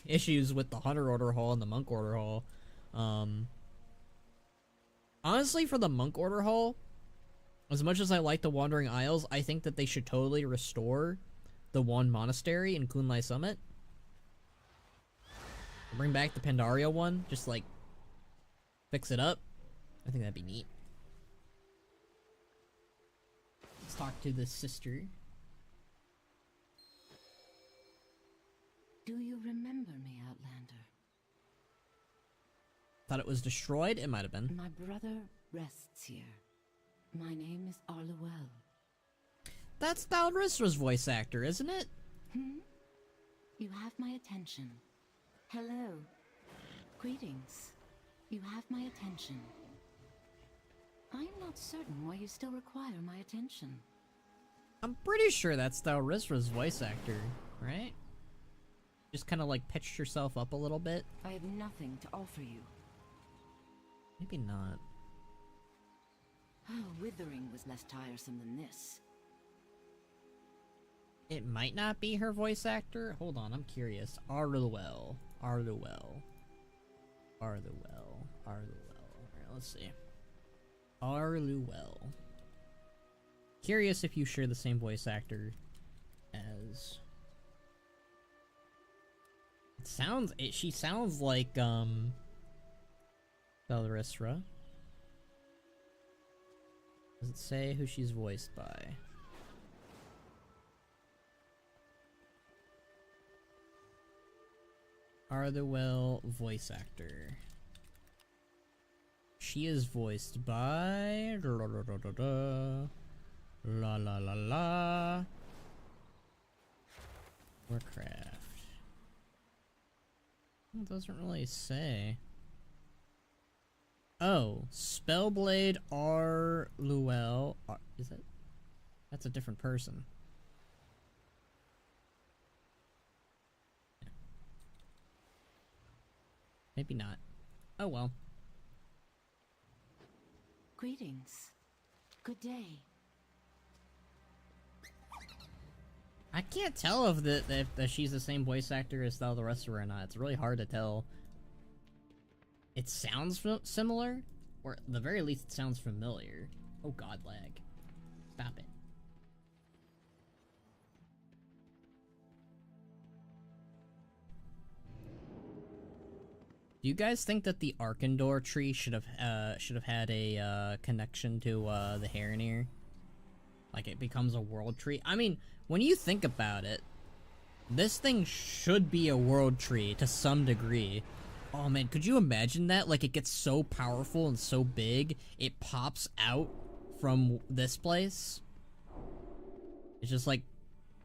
A: issues with the Hunter Order Hall and the Monk Order Hall, honestly, for the Monk Order Hall, as much as I like the Wandering Isles, I think that they should totally restore the one monastery in Kunlai Summit. Bring back the Pandaria one, just like fix it up. I think that'd be neat. Let's talk to the sister.
D: Do you remember me, Outlander?
A: Thought it was destroyed? It might have been.
D: My brother rests here. My name is Arluel.
A: That's Dalristra's voice actor, isn't it?
D: You have my attention. Hello. Greetings. You have my attention. I am not certain why you still require my attention.
A: I'm pretty sure that's Thalrisra's voice actor, right? Just kind of like pitched yourself up a little bit.
D: I have nothing to offer you.
A: Maybe not.
D: Oh, withering was less tiresome than this.
A: It might not be her voice actor. Hold on, I'm curious. Arluel. Arluel. Arluel. Arluel. Alright, let's see. Arluel. Curious if you share the same voice actor as... She sounds like, Thalrisra. Does it say who she's voiced by? Arluel voice actor. She is voiced by... La la la la. Warcraft. It doesn't really say. Oh, Spellblade Arluel. Is it? That's a different person. Yeah. Maybe not. Oh well.
D: Greetings. Good day.
A: I can't tell if she's the same voice actor as Thalrisra or not. It's really hard to tell. It sounds similar, or at the very least it sounds familiar. Oh god, lag. Stop it. Do you guys think that the Arkandor tree should have had a connection to the Heronir? Like it becomes a world tree? I mean, when you think about it, this thing should be a world tree to some degree. Oh man, could you imagine that? Like it gets so powerful and so big, it pops out from this place. It just like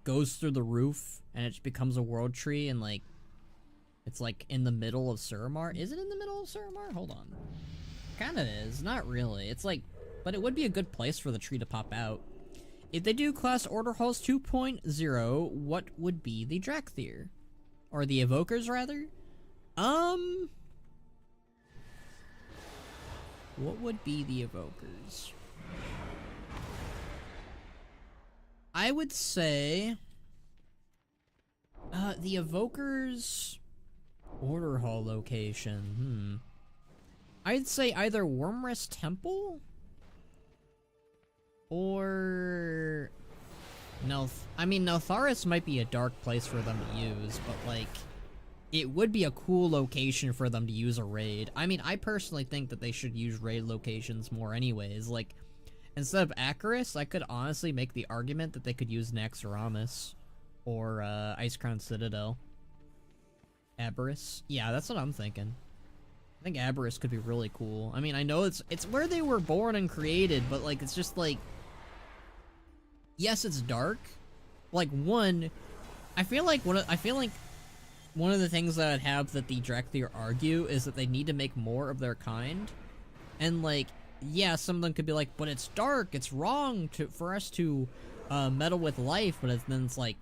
A: goes through the roof and it just becomes a world tree, and like it's like in the middle of Suramar. Is it in the middle of Suramar? Hold on. Kinda is, not really. It's like, but it would be a good place for the tree to pop out. If they do Class Order Halls 2.0, what would be the Drakthir? Or the Evokers, rather? What would be the Evokers? I would say... the Evokers... Order Hall location, I'd say either Wormrest Temple... Or... I mean, Neltharis might be a dark place for them to use, but, like, it would be a cool location for them to use a raid. I mean, I personally think that they should use raid locations more anyways. Like, instead of Acheris, I could honestly make the argument that they could use Naxxramas or, Icecrown Citadel. Aberrus? Yeah, that's what I'm thinking. I think Aberrus could be really cool. I mean, I know it's where they were born and created, but, like, it's just, like... Yes, it's dark. Like, I feel like one of the things that I'd have that the Drakthir argue is that they need to make more of their kind. And, like, yeah, some of them could be like, but it's dark, it's wrong for us to meddle with life, but then it's like,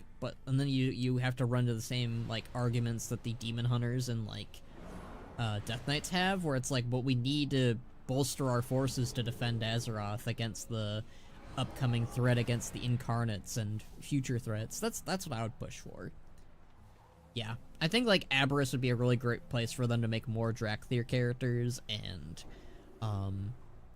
A: and then you have to run to the same, like, arguments that the Demon Hunters and, like, Death Knights have, where it's like, but we need to bolster our forces to defend Azeroth against the upcoming threat against the Incarnates and future threats. That's what I would push for. Yeah, I think like Aberrus would be a really great place for them to make more Drakthir characters, and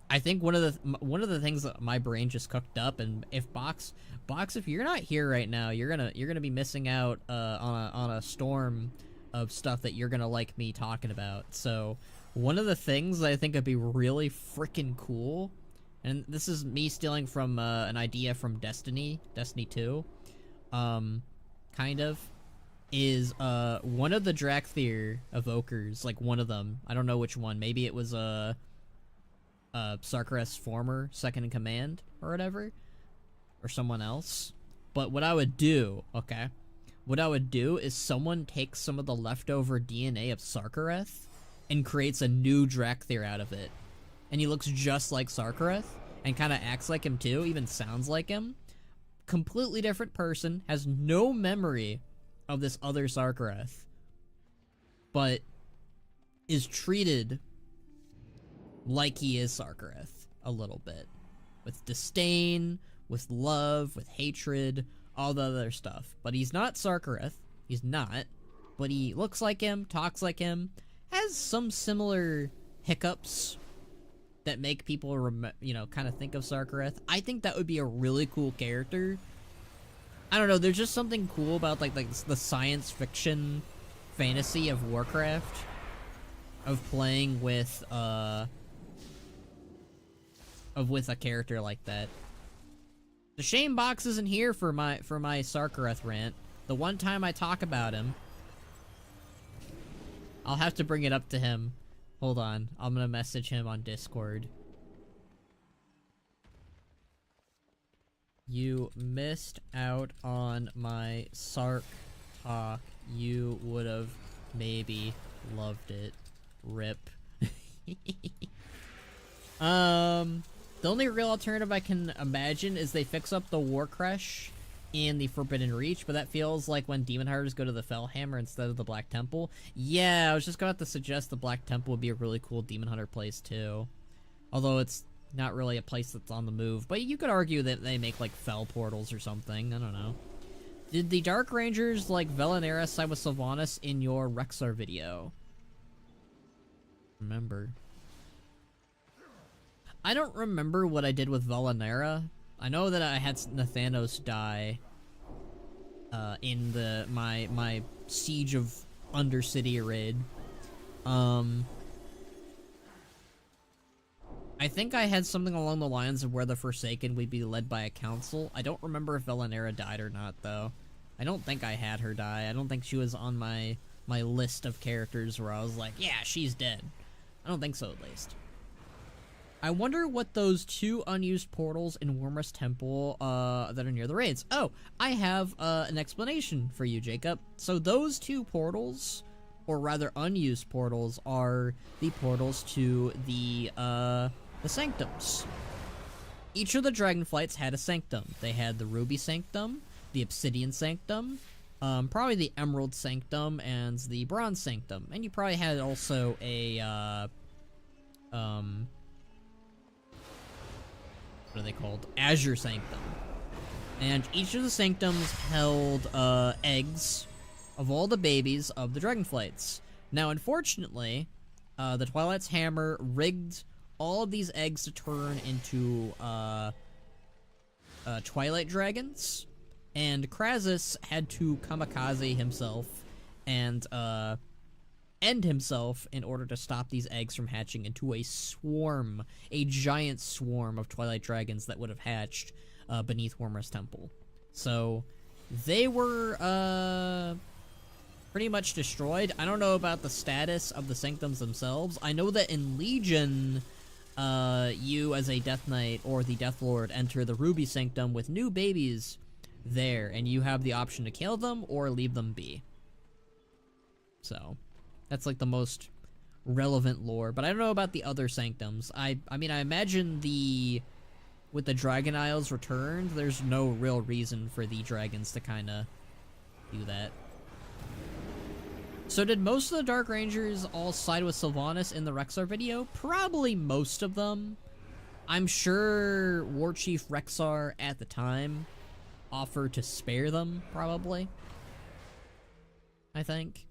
A: I think one of the things that my brain just cooked up, and if Box, if you're not here right now, you're gonna be missing out on a storm of stuff that you're gonna like me talking about. So one of the things that I think would be really freaking cool, and this is me stealing from an idea from Destiny 2, kind of, is one of the Drakthir evokers, like one of them, I don't know which one, maybe it was Sarkareth's former second in command or whatever, or someone else. But what I would do, is someone takes some of the leftover DNA of Sarkareth and creates a new Drakthir out of it. And he looks just like Sarkareth, and kind of acts like him too, even sounds like him. Completely different person, has no memory of this other Sarkareth, but is treated like he is Sarkareth a little bit. With disdain, with love, with hatred, all the other stuff. But he's not Sarkareth. He's not. But he looks like him, talks like him, has some similar hiccups that make people, kind of think of Sarkareth. I think that would be a really cool character. I don't know, there's just something cool about, like the science fiction fantasy of Warcraft. Of playing with a character like that. The shame box isn't here for my Sarkareth rant. The one time I talk about him, I'll have to bring it up to him. Hold on, I'm gonna message him on Discord. You missed out on my Sark talk. You would've maybe loved it. Rip. The only real alternative I can imagine is they fix up the War Crush in the Forbidden Reach, but that feels like when Demon Hunters go to the Fellhammer instead of the Black Temple. Yeah, I was just going to suggest the Black Temple would be a really cool Demon Hunter place too. Although it's not really a place that's on the move, but you could argue that they make like Fell portals or something, I don't know. Did the Dark Rangers like Velanera side with Sylvanas in your Rexar video? Remember. I don't remember what I did with Velanera. I know that I had Nathanos die in my Siege of Undercity raid. I think I had something along the lines of where the Forsaken would be led by a council. I don't remember if Velanera died or not, though. I don't think I had her die. I don't think she was on my list of characters where I was like, yeah, she's dead. I don't think so, at least. I wonder what those 2 unused portals in Wormrest Temple that are near the raids. Oh, I have an explanation for you, Jacob. So those 2 portals, or rather unused portals, are the portals to the Sanctums. Each of the Dragonflights had a Sanctum. They had the Ruby Sanctum, the Obsidian Sanctum, probably the Emerald Sanctum, and the Bronze Sanctum. And you probably had also a, what are they called? Azure Sanctum. And each of the Sanctums held, eggs of all the babies of the Dragonflights. Now, unfortunately, the Twilight's Hammer rigged all of these eggs to turn into, Twilight Dragons, and Krasus had to kamikaze himself and, end himself in order to stop these eggs from hatching into a swarm, a giant swarm of Twilight Dragons that would have hatched beneath Wormrest Temple. So they were pretty much destroyed. I don't know about the status of the Sanctums themselves. I know that in Legion, you as a Death Knight or the Death Lord enter the Ruby Sanctum with new babies there, and you have the option to kill them or leave them be. So that's like the most relevant lore, but I don't know about the other Sanctums. I mean, I imagine with the Dragon Isles returned, there's no real reason for the dragons to kind of do that. So did most of the Dark Rangers all side with Sylvanas in the Rexar video? Probably most of them. I'm sure War Chief Rexar at the time offered to spare them, probably. I think.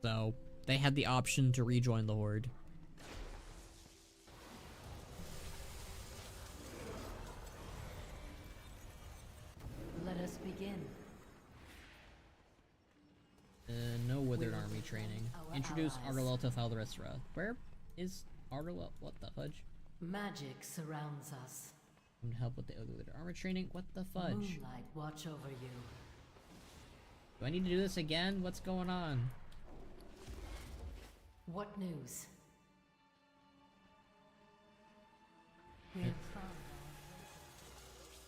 A: So, they had the option to rejoin the Horde.
D: Let us begin.
A: No Withered Army training. Introduce Argalel to Thaldresra. Where is Argalel? What the fudge?
D: Magic surrounds us.
A: I'm gonna help with the Withered Armor training? What the fudge?
D: Moonlight watch over you.
A: Do I need to do this again? What's going on?
D: What news?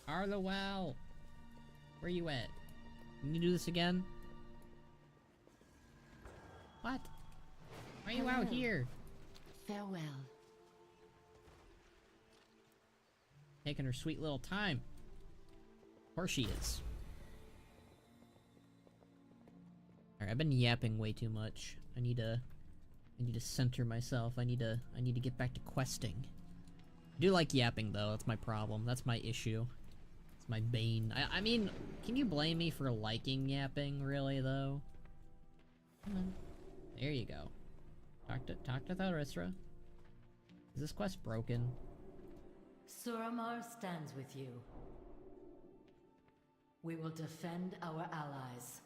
A: Arlewell! Where you at? You need to do this again? What? Why are you out here?
D: Farewell.
A: Taking her sweet little time. Of course she is. Alright, I've been yapping way too much. I need to center myself. I need to get back to questing. I do like yapping though, that's my problem. That's my issue. It's my bane. I mean, can you blame me for liking yapping, really, though? Come on. There you go. Talk to Thalristra. Is this quest broken?
D: Suramar stands with you. We will defend our allies.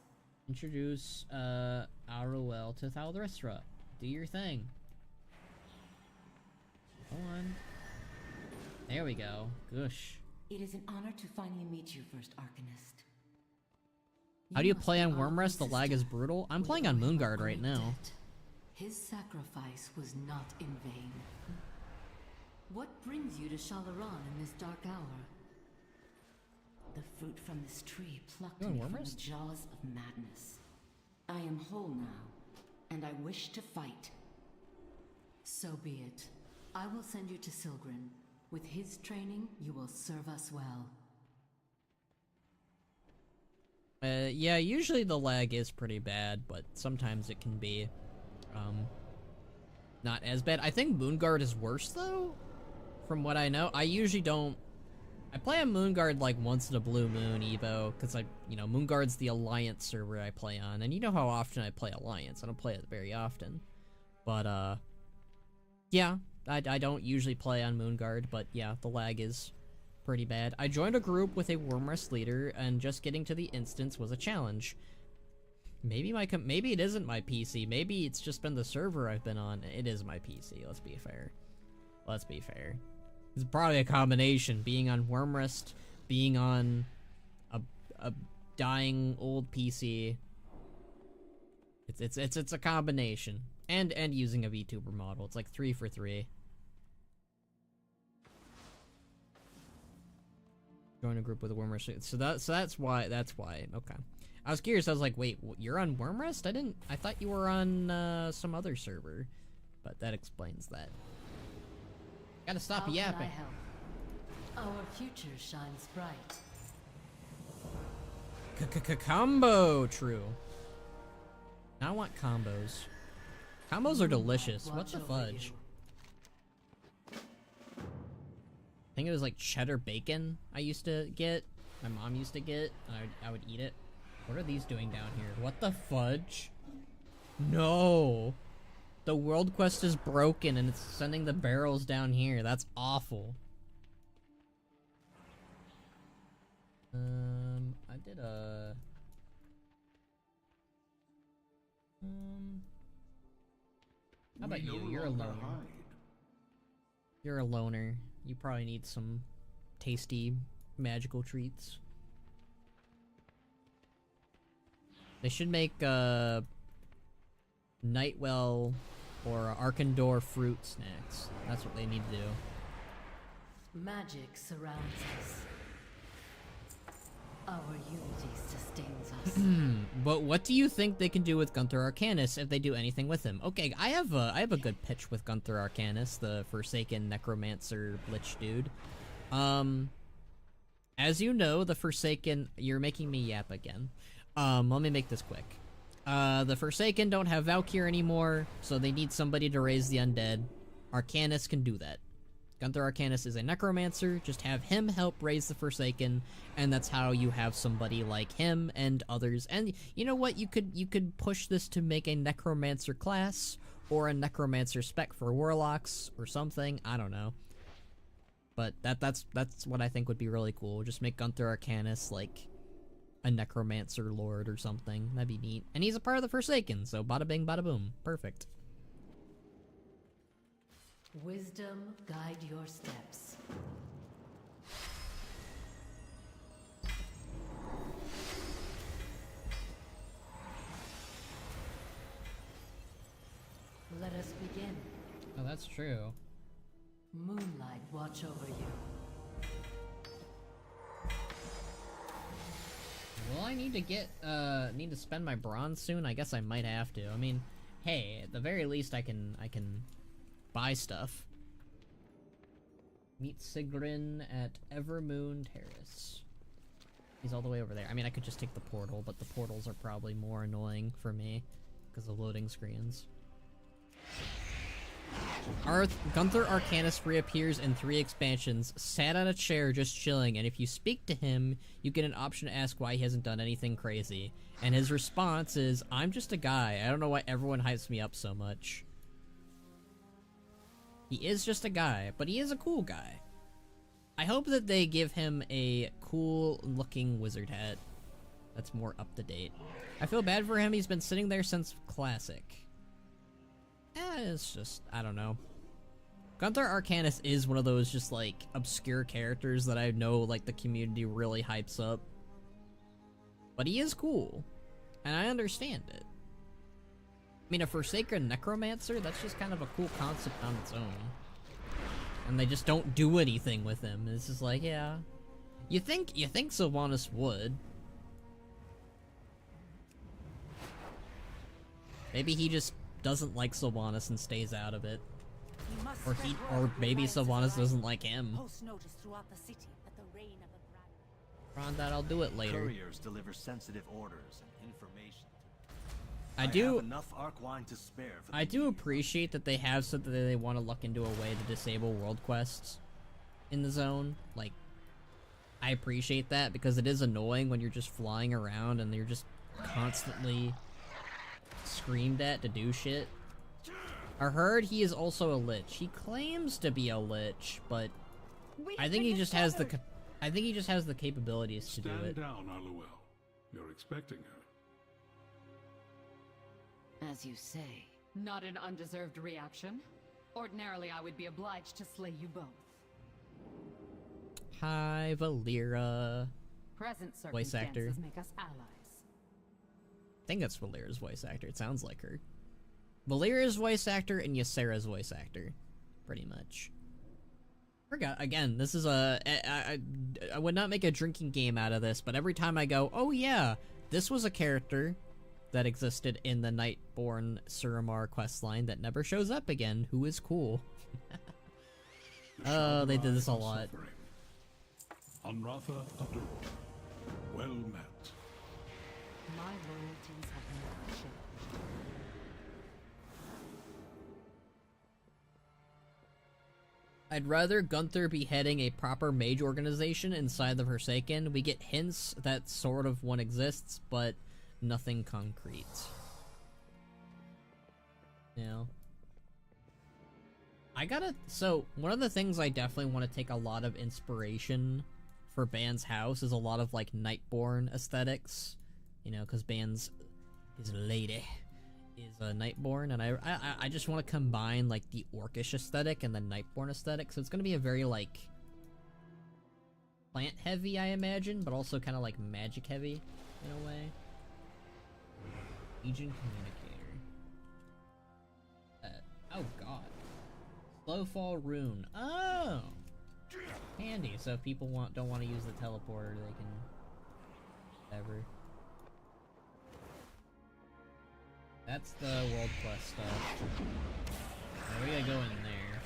A: Introduce, Aruel to Thalristra. Do your thing. Go on. There we go. Goosh.
D: It is an honor to finally meet you, First Arcanist.
A: How do you play on Wormrest? The lag is brutal. I'm playing on Moonguard right now.
D: His sacrifice was not in vain. What brings you to Shalaran in this dark hour? The fruit from this tree plucked
A: You're on
D: me from the
A: Wormrest?
D: jaws of madness. I am whole now, and I wish to fight. So be it. I will send you to Silgrin. With his training, you will serve us well.
A: Yeah, usually the lag is pretty bad, but sometimes it can be, not as bad. I think Moonguard is worse, though, from what I know. I usually don't... I play on Moonguard, like, once in a blue moon, Evo, because, Moonguard's the Alliance server I play on, and you know how often I play Alliance. I don't play it very often. But, yeah, I don't usually play on Moonguard, but yeah, the lag is pretty bad. I joined a group with a Wormrest leader, and just getting to the instance was a challenge. Maybe maybe it isn't my PC. Maybe it's just been the server I've been on. It is my PC. Let's be fair. Let's be fair. It's probably a combination. Being on Wormrest, being on a dying old PC. It's a combination. And using a VTuber model. It's like 3 for 3. Join a group with a Wormrest. So that's why. Okay. I was curious. I was like, wait, you're on Wormrest? I thought you were on some other server. But that explains that. Gotta stop
D: How
A: yapping.
D: can I help? Our future shines bright.
A: Combo, true. Now I want combos. Combos are delicious. What
D: Watch
A: the
D: over
A: fudge?
D: you.
A: I think it was like cheddar bacon I used to get. My mom used to get. And I would eat it. What are these doing down here? What the fudge? No. The world quest is broken and it's sending the barrels down here. That's awful. I did a... How about you? You're a loner. You're a loner. You probably need some tasty magical treats. They should make Nightwell or Arkandor fruit snacks. That's what they need to do.
D: Magic surrounds us. Our unity sustains us.
A: But what do you think they can do with Gunther Arcanus if they do anything with him? Okay, I have a good pitch with Gunther Arcanus, the Forsaken Necromancer Lich dude. As you know, the Forsaken... You're making me yap again. Let me make this quick. The Forsaken don't have Valkyr anymore, so they need somebody to raise the undead. Arcanus can do that. Gunther Arcanus is a necromancer, just have him help raise the Forsaken, and that's how you have somebody like him and others. And you know what? You could push this to make a necromancer class, or a necromancer spec for warlocks, or something. I don't know. But that's what I think would be really cool. Just make Gunther Arcanus like a necromancer lord or something. That'd be neat. And he's a part of the Forsaken, so bada bing, bada boom. Perfect.
D: Wisdom guide your steps. Let us begin.
A: Oh, that's true.
D: Moonlight watch over you.
A: Will I need to get, need to spend my bronze soon? I guess I might have to. I mean, hey, at the very least I can buy stuff. Meet Sigrun at Evermoon Terrace. He's all the way over there. I mean, I could just take the portal, but the portals are probably more annoying for me because of loading screens. Gunther Arcanus reappears in 3 expansions, sat on a chair just chilling, and if you speak to him, you get an option to ask why he hasn't done anything crazy. And his response is, I'm just a guy. I don't know why everyone hypes me up so much. He is just a guy, but he is a cool guy. I hope that they give him a cool-looking wizard hat that's more up-to-date. I feel bad for him. He's been sitting there since Classic. It's just, I don't know. Gunther Arcanus is one of those just, like, obscure characters that I know, like, the community really hypes up. But he is cool. And I understand it. I mean, a Forsaken Necromancer, that's just kind of a cool concept on its own. And they just don't do anything with him. It's just like, yeah. You think Sylvanas would. Maybe he just doesn't like Sylvanas and stays out of it. Or maybe Sylvanas doesn't like him. Rhonda, I'll do it later.
I: Couriers deliver sensitive orders and information.
A: I
I: have enough arc wine to spare for
A: I do appreciate that they have said that they want to look into a way to disable world quests in the zone. Like, I appreciate that because it is annoying when you're just flying around and you're just constantly screamed at to do shit. I heard he is also a lich. He claims to be a lich, but I think he just has the capabilities to do it.
G: Stand down, Arluel. You're expecting her.
D: As you say.
J: Not an undeserved reaction. Ordinarily, I would be obliged to slay you both.
A: Hi, Valera.
J: Present
A: Voice actor.
J: circumstances make us allies.
A: I think that's Valera's voice actor. It sounds like her. Valera's voice actor and Ysera's voice actor. Pretty much. Forgot, again, this is I would not make a drinking game out of this, but every time I go, oh yeah, this was a character that existed in the Nightborn Suramar questline that never shows up again, who is cool. Oh, they did this a lot.
G: Anratha Ador. Well met.
J: My loyalties have never changed.
A: I'd rather Gunther be heading a proper mage organization inside the Forsaken. We get hints that sort of one exists, but nothing concrete. Yeah. So, one of the things I definitely want to take a lot of inspiration for Ban's house is a lot of, like, Nightborn aesthetics. You know, because Ban's, his lady, is a Nightborn, and I just want to combine, like, the Orcish aesthetic and the Nightborn aesthetic, so it's going to be a very, like, plant-heavy, I imagine, but also kind of, like, magic-heavy, in a way. Legion Communicator. Oh god. Slowfall Rune. Oh! Handy, so if people don't want to use the teleporter, they can... whatever. That's the world quest stuff. Now we gotta go in there.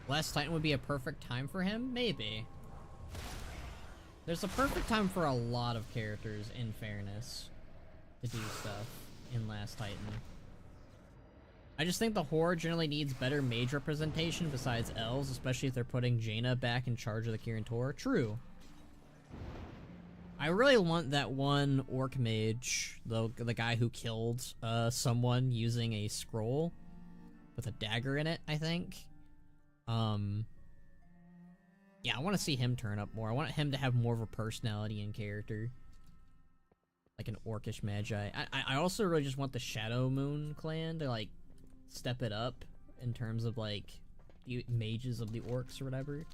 A: Last Titan would be a perfect time for him? Maybe. There's a perfect time for a lot of characters, in fairness, to do stuff in Last Titan. I just think the Horde generally needs better mage representation besides elves, especially if they're putting Jaina back in charge of the Kirin Tor. True. I really want that one orc mage, the guy who killed someone using a scroll with a dagger in it, I think. Yeah, I want to see him turn up more. I want him to have more of a personality and character. Like an orcish magi. I also really just want the Shadow Moon clan to, like, step it up in terms of, like, the mages of the orcs or whatever.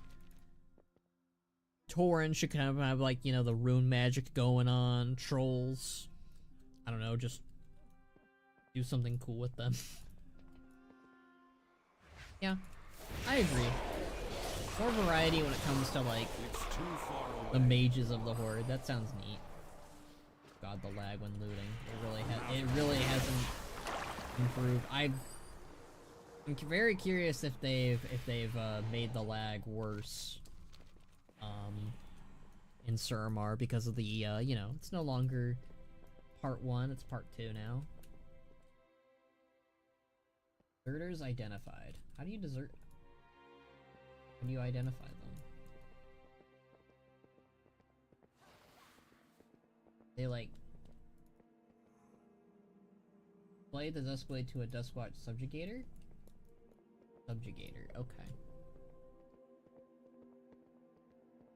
A: Tauren should kind of have, like, you know, the rune magic going on. Trolls. I don't know, just do something cool with them. Yeah, I agree. More variety when it comes to, like, the mages of the Horde. That sounds neat. God, the lag when looting. It really hasn't improved. I'm very curious if they've made the lag worse in Suramar because of the you know, it's no longer part 1, it's part 2 now. Deserters identified. How do you desert? How do you identify them? They like play the Duskblade to a Duskwatch subjugator? Subjugator, okay.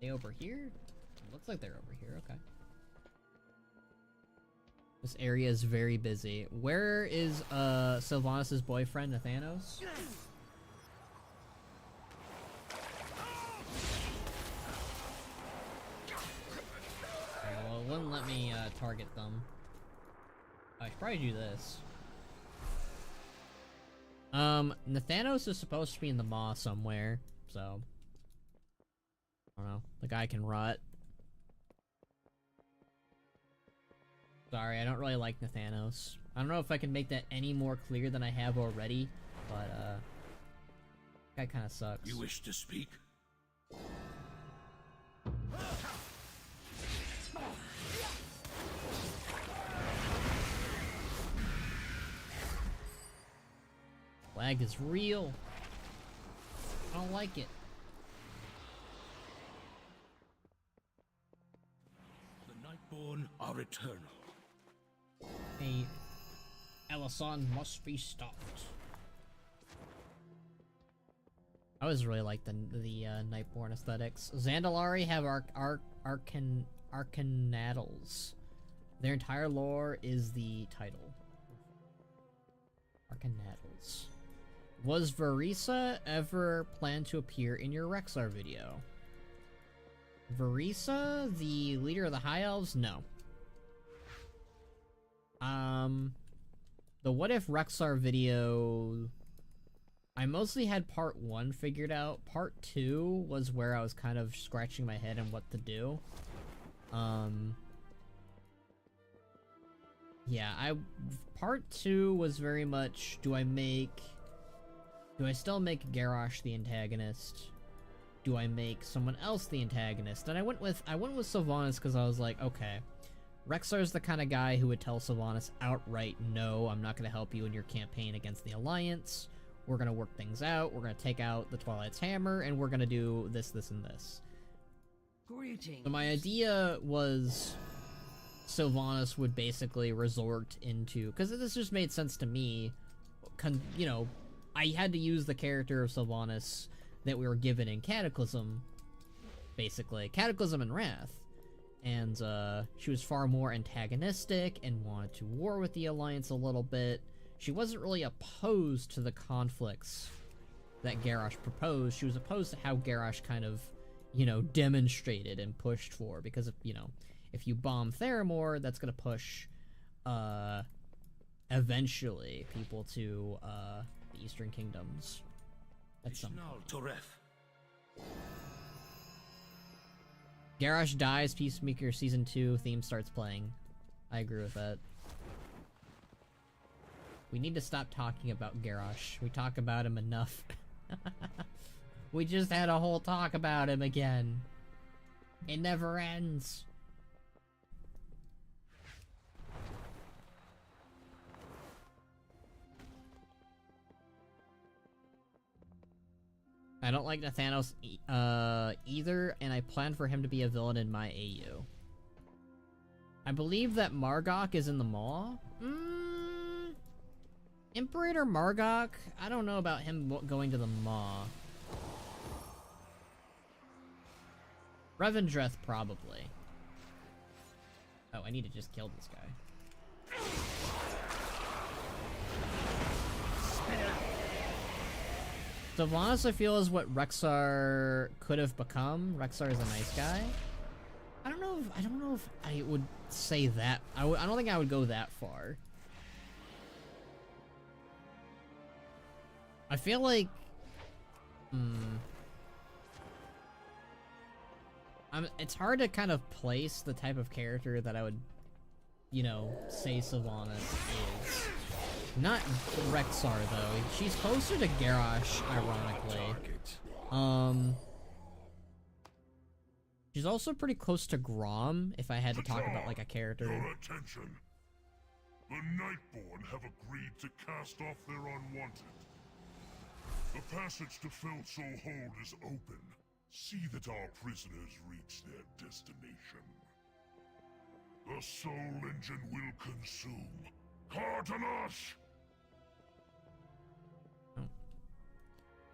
A: They over here? It looks like they're over here, okay. This area is very busy. Where is Sylvanas' boyfriend, Nathanos? Well, it wouldn't let me target them. I should probably do this. Nathanos is supposed to be in the maw somewhere, so I don't know. The guy can rot. Sorry, I don't really like Nathanos. I don't know if I can make that any more clear than I have already, but guy kind of sucks.
E: You wish to speak?
A: Lag is real. I don't like it.
E: The Nightborn are eternal.
A: Hey, Elasan must be stopped. I always really like the Nightborn aesthetics. Zandalari have Arcanatals. Their entire lore is the title. Arcanatals. Was Verisa ever planned to appear in your Rexar video? Verisa, the leader of the High Elves? No. The What If Rexar video, I mostly had part 1 figured out. Part 2 was where I was kind of scratching my head on what to do. Yeah, part 2 was very much, do I still make Garrosh the antagonist? Do I make someone else the antagonist? And I went with Sylvanas because I was like, okay, Rexar's the kind of guy who would tell Sylvanas outright, no, I'm not going to help you in your campaign against the Alliance. We're going to work things out. We're going to take out the Twilight's Hammer, and we're going to do this, this, and this.
F: Greetings.
A: So my idea was Sylvanas would basically resort into, because this just made sense to me, you know, I had to use the character of Sylvanas that we were given in Cataclysm, basically. Cataclysm and Wrath. And, she was far more antagonistic and wanted to war with the Alliance a little bit. She wasn't really opposed to the conflicts that Garrosh proposed. She was opposed to how Garrosh kind of, you know, demonstrated and pushed for. Because, you know, if you bomb Theramore, that's gonna push, eventually, people to, the Eastern Kingdoms. At some point. Garrosh dies, Peacemaker Season 2 theme starts playing. I agree with that. We need to stop talking about Garrosh. We talk about him enough. We just had a whole talk about him again. It never ends. I don't like Nathanos either, and I plan for him to be a villain in my AU. I believe that Margok is in the Maw? Imperator Margok? I don't know about him going to the Maw. Revendreth, probably. Oh, I need to just kill this guy. Sylvanas, I feel, is what Rexar could have become. Rexar is a nice guy. I don't know if I would say that. I don't think I would go that far. I feel like, it's hard to kind of place the type of character that I would you know, say Sylvanas is. Not Rexar, though. She's closer to Garrosh, ironically. She's also pretty close to Grom, if I had to talk about, like, a character.
G: Your attention. The Nightborn have agreed to cast off their unwanted. The passage to Felsoul Hold is open. See that our prisoners reach their destination. The Soul Engine will consume Cartonash!
A: I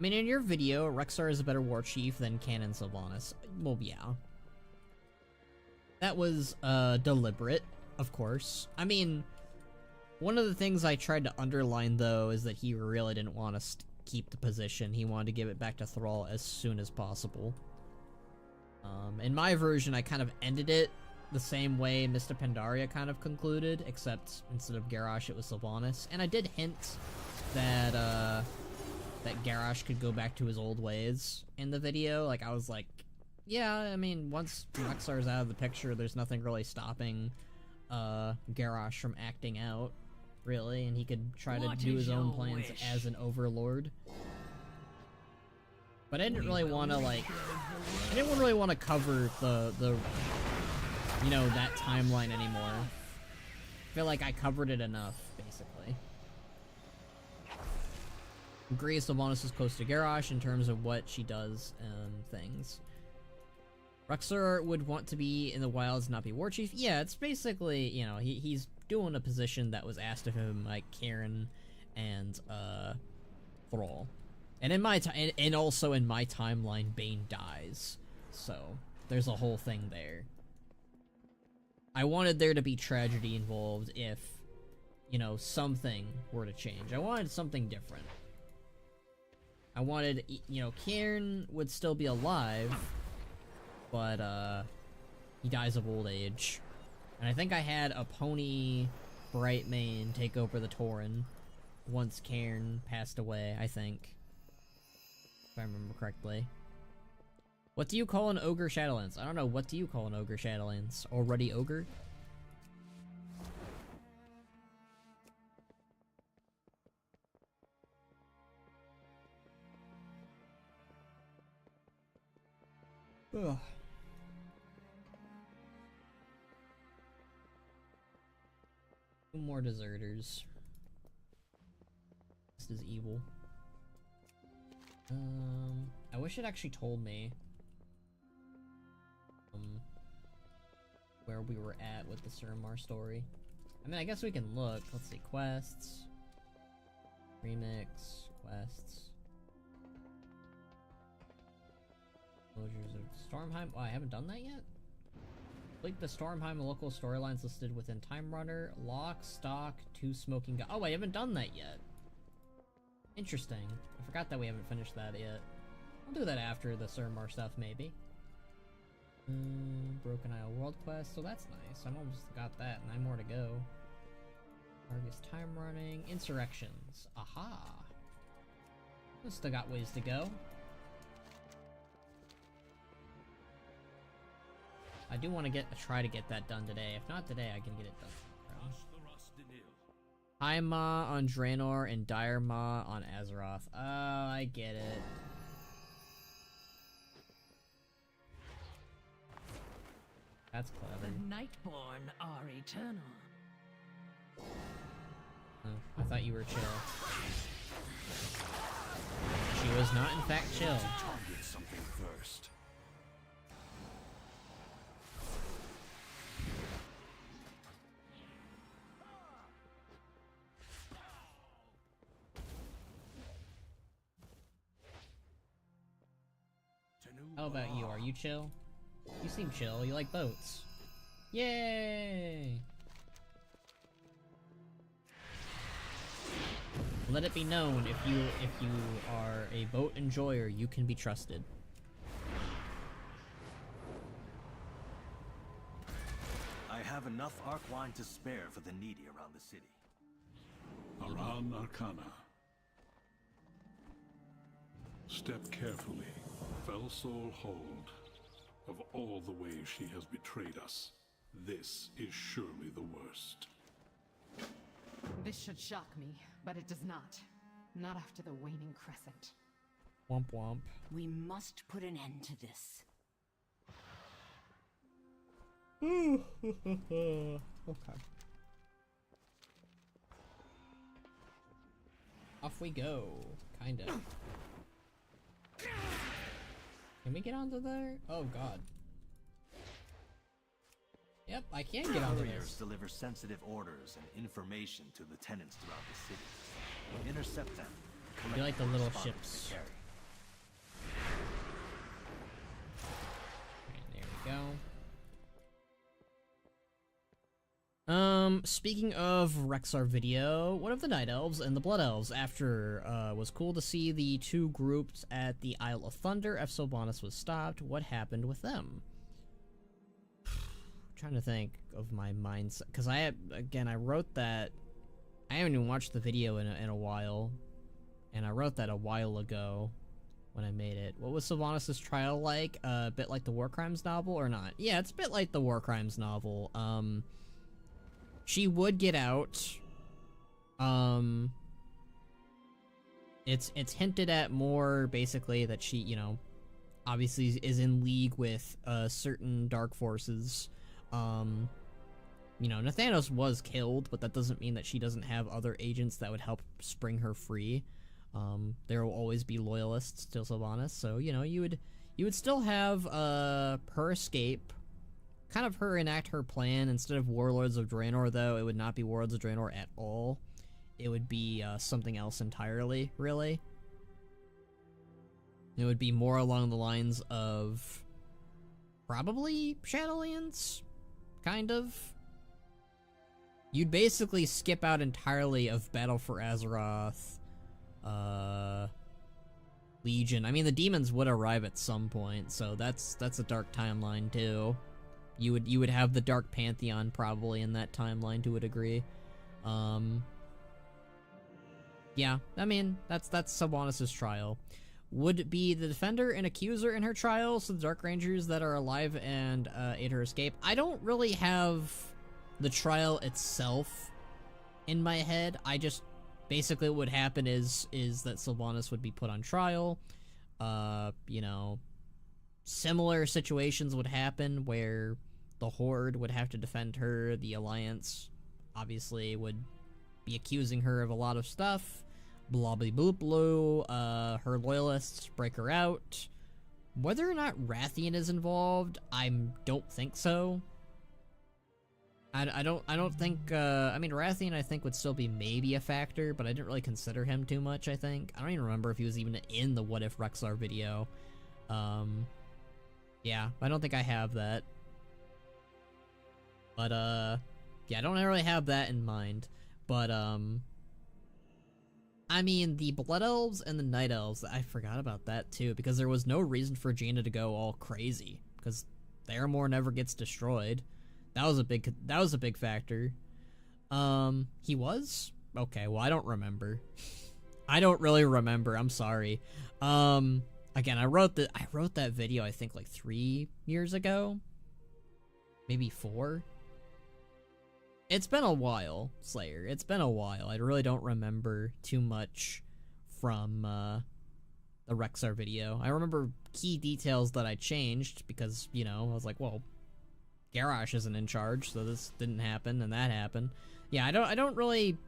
A: mean, in your video, Rexar is a better war chief than Canon Sylvanas. Well, yeah. That was, deliberate, of course. I mean, one of the things I tried to underline, though, is that he really didn't want to keep the position. He wanted to give it back to Thrall as soon as possible. In my version, I kind of ended it the same way Mr. Pandaria kind of concluded, except instead of Garrosh, it was Sylvanas. And I did hint that, that Garrosh could go back to his old ways in the video. Like, I was like, yeah, I mean, once Rexar's out of the picture, there's nothing really stopping, Garrosh from acting out, really, and he could try to do his own plans as an overlord. But I didn't really want to, like, I didn't really want to cover the, you know, that timeline anymore. I feel like I covered it enough, basically. Agree Sylvanas is close to Garrosh in terms of what she does and things. Rexar would want to be in the wilds, not be war chief. Yeah, it's basically, you know, he's doing a position that was asked of him, like Karen and Thrall. And in my and also in my timeline, Bane dies. So there's a whole thing there. I wanted there to be tragedy involved if, you know, something were to change. I wanted something different. I wanted, you know, Cairn would still be alive, but, he dies of old age. And I think I had a pony Brightmane take over the Tauren once Cairn passed away, I think. If I remember correctly. What do you call an ogre Shadowlands? I don't know, what do you call an ogre Shadowlands? Already ogre? Ugh. Two more deserters. This is evil. I wish it actually told me where we were at with the Suramar story. I mean, I guess we can look. Let's see, quests, remix, quests, closures of Stormheim. Oh, I haven't done that yet. Complete the Stormheim local storylines listed within Time Runner. Lock, stock, two smoking gun. Oh, I haven't done that yet. Interesting. I forgot that we haven't finished that yet. I'll do that after the Suramar stuff, maybe. Broken Isle World Quest, so that's nice. I almost got that, 9 more to go. Argus Time Running. Insurrections. Aha! Still got ways to go. I do want to try to get that done today. If not today, I can get it done. High Ma on Draenor and Dire Ma on Azeroth. Oh, I get it. That's clever.
F: The Nightborn are eternal.
A: Oh, I thought you were chill. She was not, in fact, chill.
E: Target something first.
A: How about you? Are you chill? You seem chill. You like boats. Yay! Let it be known, if you are a boat enjoyer, you can be trusted.
I: I have enough arc wine to spare for the needy around the city.
G: Aran Arcana. Step carefully. Felsoul Hold. Of all the ways she has betrayed us,
K: This is surely the worst.
J: This should shock me, but it does not. Not after the waning crescent.
A: Womp womp.
F: We must put an end to this.
A: Okay. Off we go. Kinda. Can we get onto there? Oh god. Yep, I can get onto
I: Couriers
A: this.
I: deliver sensitive orders and information to the tenants throughout the city. Intercept them.
A: I feel like the little
I: Respond
A: ships.
I: to carry.
A: There we go. Speaking of Rexar video, one of the Night Elves and the Blood Elves after, was cool to see the two groups at the Isle of Thunder after Sylvanas was stopped. What happened with them? Trying to think of my mindset, because I wrote that, I haven't even watched the video in a while, and I wrote that a while ago when I made it. What was Sylvanas' trial like? A bit like the War Crimes novel or not? Yeah, it's a bit like the War Crimes novel. She would get out. It's hinted at more basically that she, you know, obviously is in league with certain dark forces. You know, Nathanos was killed, but that doesn't mean that she doesn't have other agents that would help spring her free. There will always be loyalists to Sylvanas, so you know, you would still have her escape, kind of her enact her plan. Instead of Warlords of Draenor, though, it would not be Warlords of Draenor at all. It would be something else entirely, really. It would be more along the lines of probably Shadowlands, kind of. You'd basically skip out entirely of Battle for Azeroth, Legion. I mean, the demons would arrive at some point, so that's a dark timeline too. You would have the Dark Pantheon probably in that timeline to a degree. Yeah, I mean, that's Sylvanas' trial. Would be the Defender and Accuser in her trial, so the Dark Rangers that are alive and aid her escape. I don't really have the trial itself in my head. I just basically what would happen is that Sylvanas would be put on trial. You know, similar situations would happen where the Horde would have to defend her. The Alliance obviously would be accusing her of a lot of stuff. Blah blah bloop blue. Her loyalists break her out. Whether or not Rathian is involved, I don't think so. I don't think, I mean, Rathian I think would still be maybe a factor, but I didn't really consider him too much, I think. I don't even remember if he was even in the What If Rexar video. Yeah, I don't think I have that. But, yeah, I don't really have that in mind. But, I mean, the Blood Elves and the Night Elves, I forgot about that too, because there was no reason for Jaina to go all crazy, because Theramore never gets destroyed. That was a big factor. He was? Okay, well, I don't remember. I don't really remember, I'm sorry. Again, I wrote that video, I think, like 3 years ago? Maybe 4? It's been a while, Slayer. It's been a while. I really don't remember too much from, the Rexar video. I remember key details that I changed, because, you know, I was like, well, Garrosh isn't in charge, so this didn't happen, and that happened. Yeah, I don't really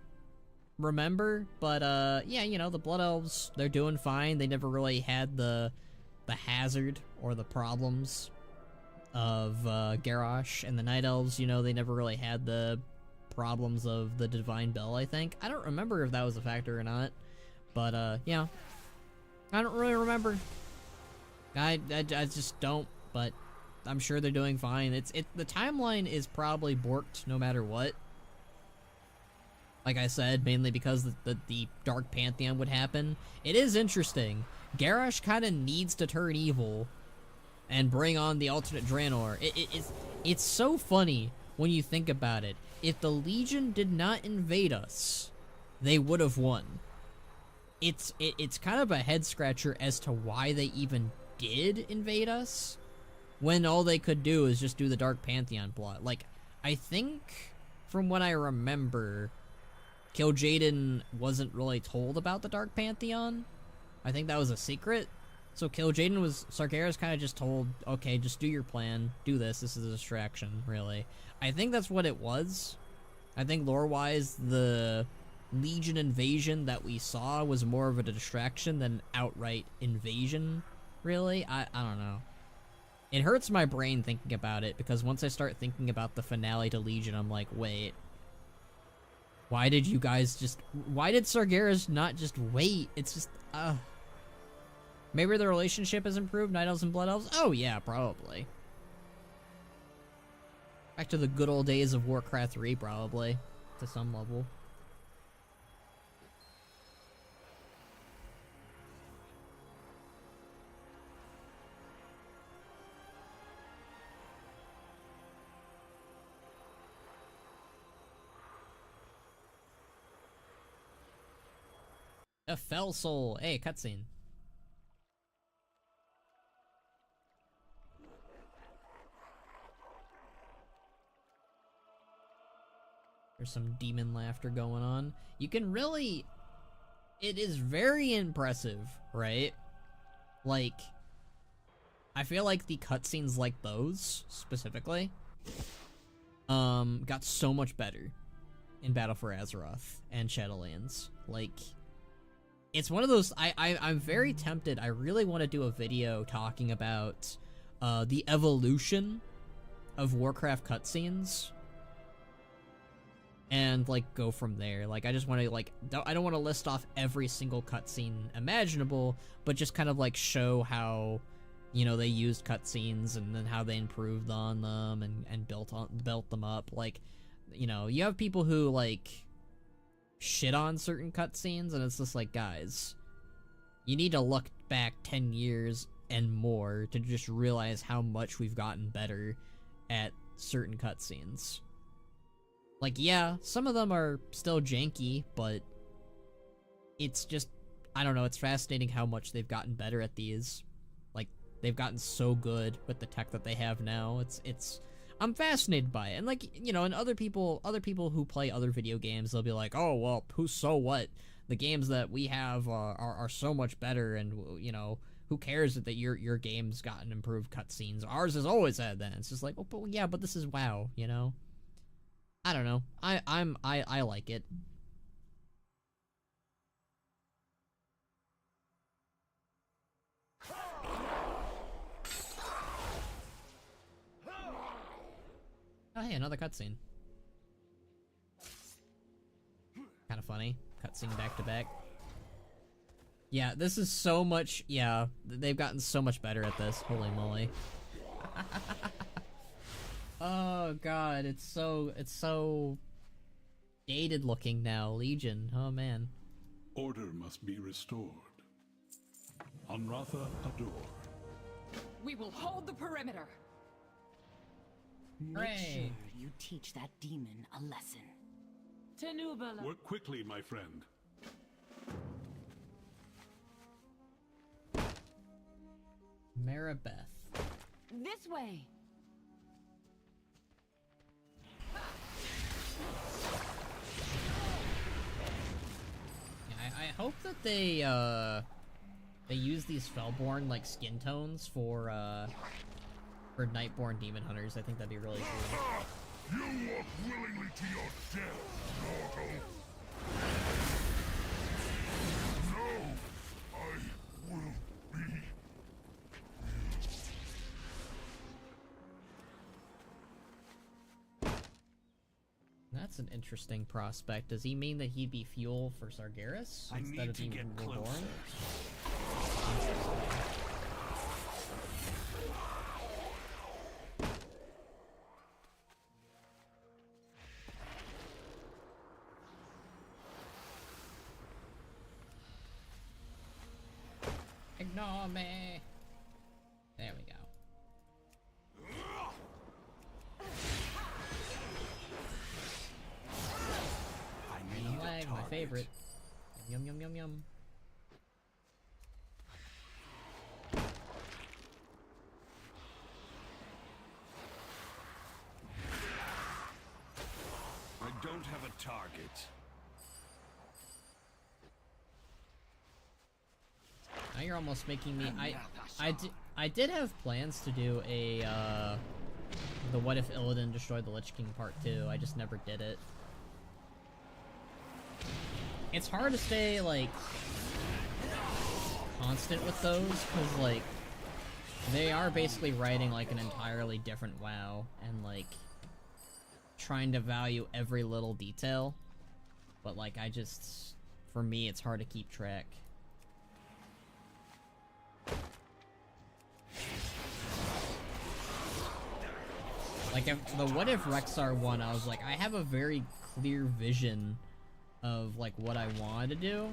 A: remember, but, yeah, you know, the Blood Elves, they're doing fine. They never really had the hazard or the problems of, Garrosh, and the Night Elves, you know, they never really had the problems of the Divine Bell, I think. I don't remember if that was a factor or not, but, yeah. I don't really remember. I just don't, but I'm sure they're doing fine. The timeline is probably borked no matter what. Like I said, mainly because the Dark Pantheon would happen. It is interesting. Garrosh kind of needs to turn evil and bring on the alternate Draenor. It's so funny when you think about it. If the Legion did not invade us, they would have won. It's kind of a head scratcher as to why they even did invade us, when all they could do is just do the Dark Pantheon plot. Like, I think, from what I remember, Kil'jaeden wasn't really told about the Dark Pantheon. I think that was a secret. So Kil'jaeden was... Sargeras kind of just told, okay, just do your plan. Do this. This is a distraction, really. I think that's what it was. I think lore-wise, the Legion invasion that we saw was more of a distraction than outright invasion, really. I don't know. It hurts my brain thinking about it, because once I start thinking about the finale to Legion, I'm like, wait. Why did you guys just... Why did Sargeras not just wait? It's just... Maybe the relationship has improved, Night Elves and Blood Elves? Oh yeah, probably. Back to the good old days of Warcraft 3, probably. To some level. A Fell Soul. Hey, cutscene. There's some demon laughter going on. You can really... It is very impressive, right? Like, I feel like the cutscenes like those, specifically, got so much better in Battle for Azeroth and Shadowlands. Like... It's one of those, I'm very tempted. I really want to do a video talking about the evolution of Warcraft cutscenes. And, like, go from there. Like, I just want to, like, I don't want to list off every single cutscene imaginable, but just kind of, like, show how, you know, they used cutscenes and then how they improved on them and built them up. Like, you know, you have people who, like... shit on certain cutscenes, and it's just like, guys, you need to look back 10 years and more to just realize how much we've gotten better at certain cutscenes. Like, yeah, some of them are still janky, but it's just, I don't know, it's fascinating how much they've gotten better at these. Like, they've gotten so good with the tech that they have now. It's I'm fascinated by it. And, like, you know, and other people who play other video games, they'll be like, oh, well, so what? The games that we have are so much better, and, you know, who cares that your game's gotten improved cutscenes? Ours has always had that. It's just like, oh, but yeah, but this is WoW, you know? I don't know. I like it. Oh, hey, another cutscene. Kind of funny. Cutscene back to back. Yeah, this is so much... Yeah, they've gotten so much better at this. Holy moly. Oh, God. It's so... dated looking now. Legion. Oh, man.
K: Order must be restored. Anratha Ador.
J: We will hold the perimeter.
F: Make sure you teach that demon a lesson. Tenubala.
K: Work quickly, my friend.
A: Maribeth.
F: This way.
A: Yeah, I hope that they use these Fellborn, like, skin tones for Nightborn Demon Hunters. I think that'd be really cool.
G: You walk willingly to your death, mortal! No! I will be...
A: That's an interesting prospect. Does he mean that he'd be fuel for Sargeras instead of being reborn? Ignore me. There we go. Random lag, my favorite. Yum yum yum yum.
E: target.
A: Now you're almost making me. I did have plans to do a the What If Illidan Destroyed the Lich King Part 2. I just never did it. It's hard to stay like constant with those because like they are basically writing like an entirely different WoW and like trying to value every little detail. But like for me it's hard to keep track. Like, if the What If Rexar one, I was like, I have a very clear vision of, like, what I wanted to do.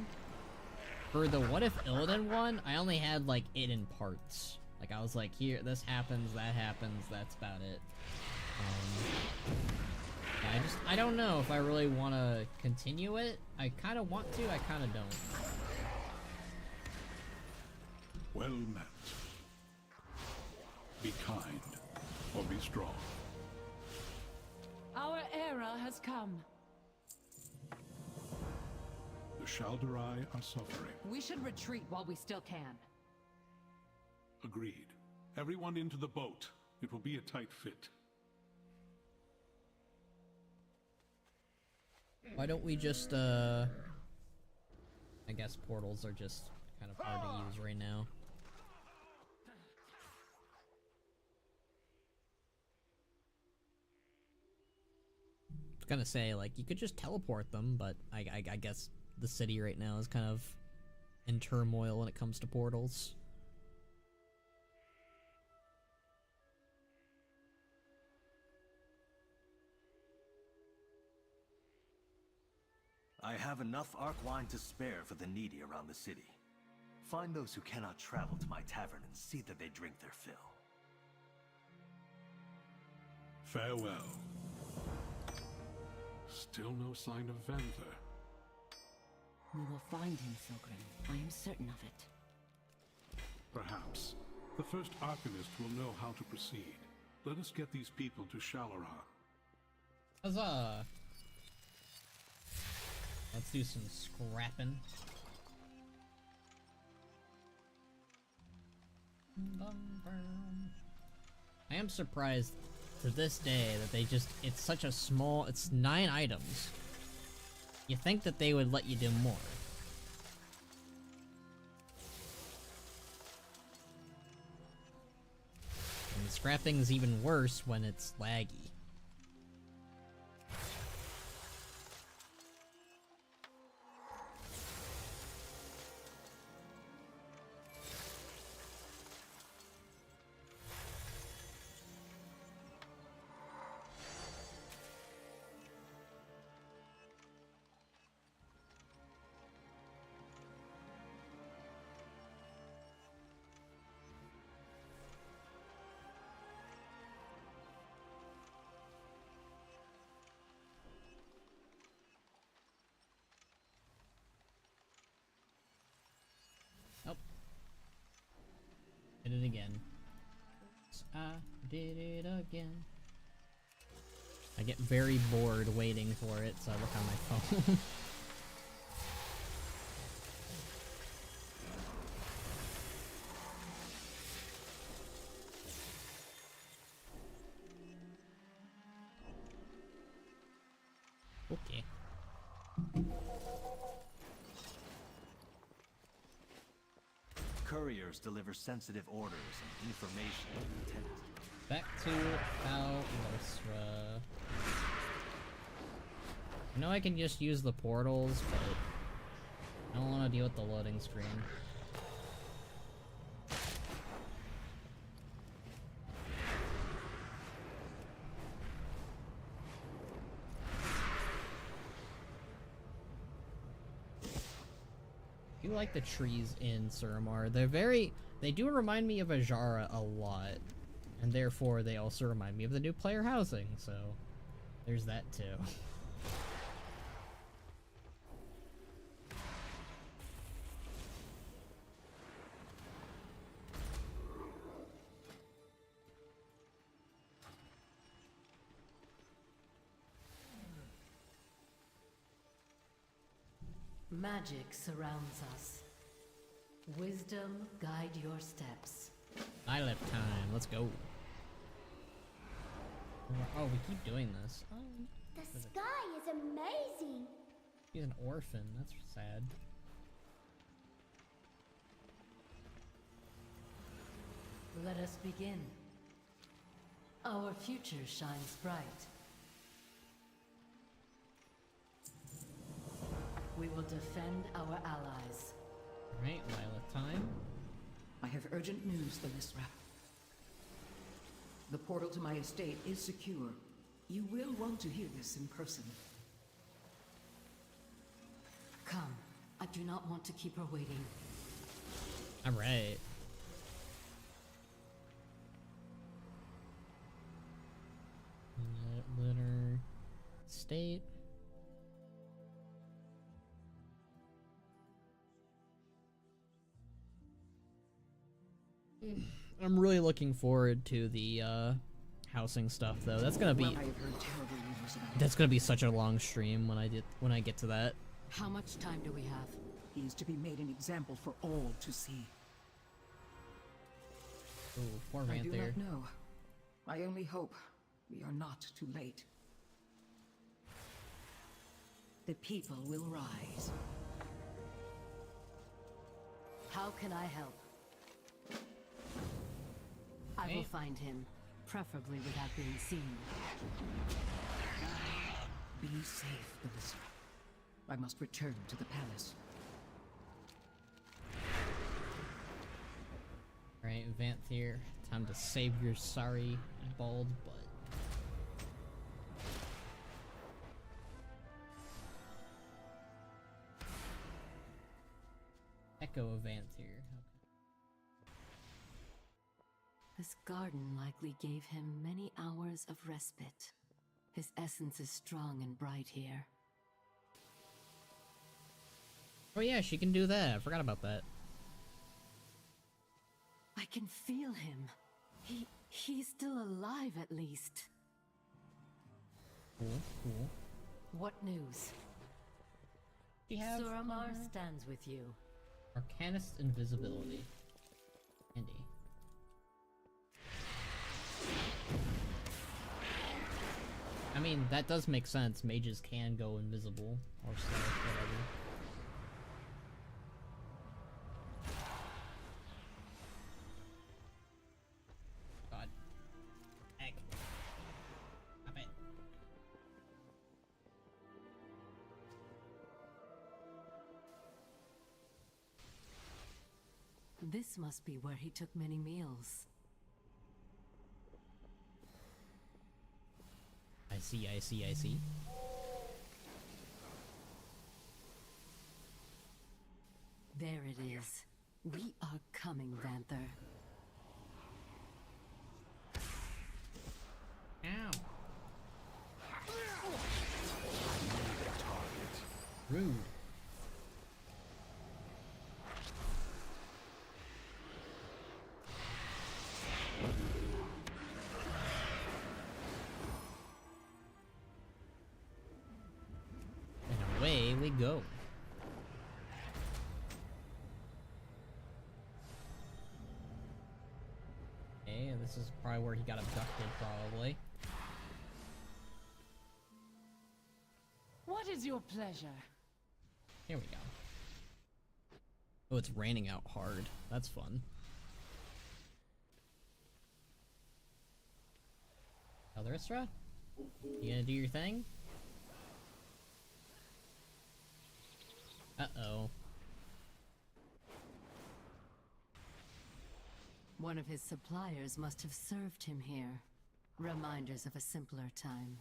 A: For the What If Illidan one, I only had, like, it in parts. Like, I was like, here, this happens, that happens, that's about it. Yeah, I don't know if I really want to continue it. I kind of want to, I kind of don't.
K: Well met. Be kind, or be strong.
F: Our era has come.
K: The Shal'Darai are suffering.
J: We should retreat while we still can.
K: Agreed. Everyone into the boat. It will be a tight fit.
A: Why don't we just, I guess portals are just kind of hard to use right now. I was gonna say, like, you could just teleport them, but I guess the city right now is kind of in turmoil when it comes to portals.
I: I have enough arc wine to spare for the needy around the city. Find those who cannot travel to my tavern and see that they drink their fill.
K: Farewell. Still no sign of Vanther.
F: We will find him, Silgrim. I am certain of it.
K: Perhaps. The first Arcanist will know how to proceed. Let us get these people to Shal'Darai.
A: Huzzah! Let's do some scrapping. I am surprised to this day that they just, it's such a small, it's 9 items. You think that they would let you do more. And scrapping is even worse when it's laggy. Did it again. I did it again. I get very bored waiting for it, so I look on my phone. Okay.
I: Couriers deliver sensitive orders and information to the tenant.
A: Back to Al-Nosra. I know I can just use the portals, but I don't want to deal with the loading screen. I do like the trees in Suramar. They do remind me of Ajara a lot. And therefore, they also remind me of the new player housing, so there's that too.
D: Magic surrounds us. Wisdom guide your steps.
A: I left time. Let's go. Oh, we keep doing this. Oh,
H: The sky is amazing.
A: he's an orphan. That's sad.
D: Let us begin. Our future shines bright. We will defend our allies.
A: Right, Lilith time.
L: I have urgent news, Elisra. The portal to my estate is secure. You will want to hear this in person.
D: Come, I do not want to keep her waiting.
A: I'm right. Litter state. I'm really looking forward to the housing stuff though. That's gonna be such a long stream when I get to that.
D: How much time do we have?
L: He is to be made an example for all to see.
A: Oh, poor
L: I do
A: Vanther.
L: not know. I only hope we are not too late. The people will rise.
D: How can I help? I will find him, preferably without being seen.
L: Be safe, Elisra. I must return to the palace.
A: Alright, Vanther, time to save your sorry bald butt. Echo of Vanther.
D: This garden likely gave him many hours of respite. His essence is strong and bright here.
A: Oh yeah, she can do that. I forgot about that.
D: I can feel him. He's still alive at least.
A: Cool, cool.
D: What news? Suramar stands with you.
A: Arcanist invisibility. Handy. I mean, that does make sense. Mages can go invisible or stealth, whatever. God. Heck. Stop it.
D: This must be where he took many meals.
A: I see, I see, I see.
D: There it is. We are coming, Vanther.
A: Ow. Rude. And away we go. Okay, this is probably where he got abducted, probably.
J: What is your pleasure?
A: Here we go. Oh, it's raining out hard. That's fun. Elisra? You gonna do your thing? Uh-oh.
D: One of his suppliers must have served him here. Reminders of a simpler time.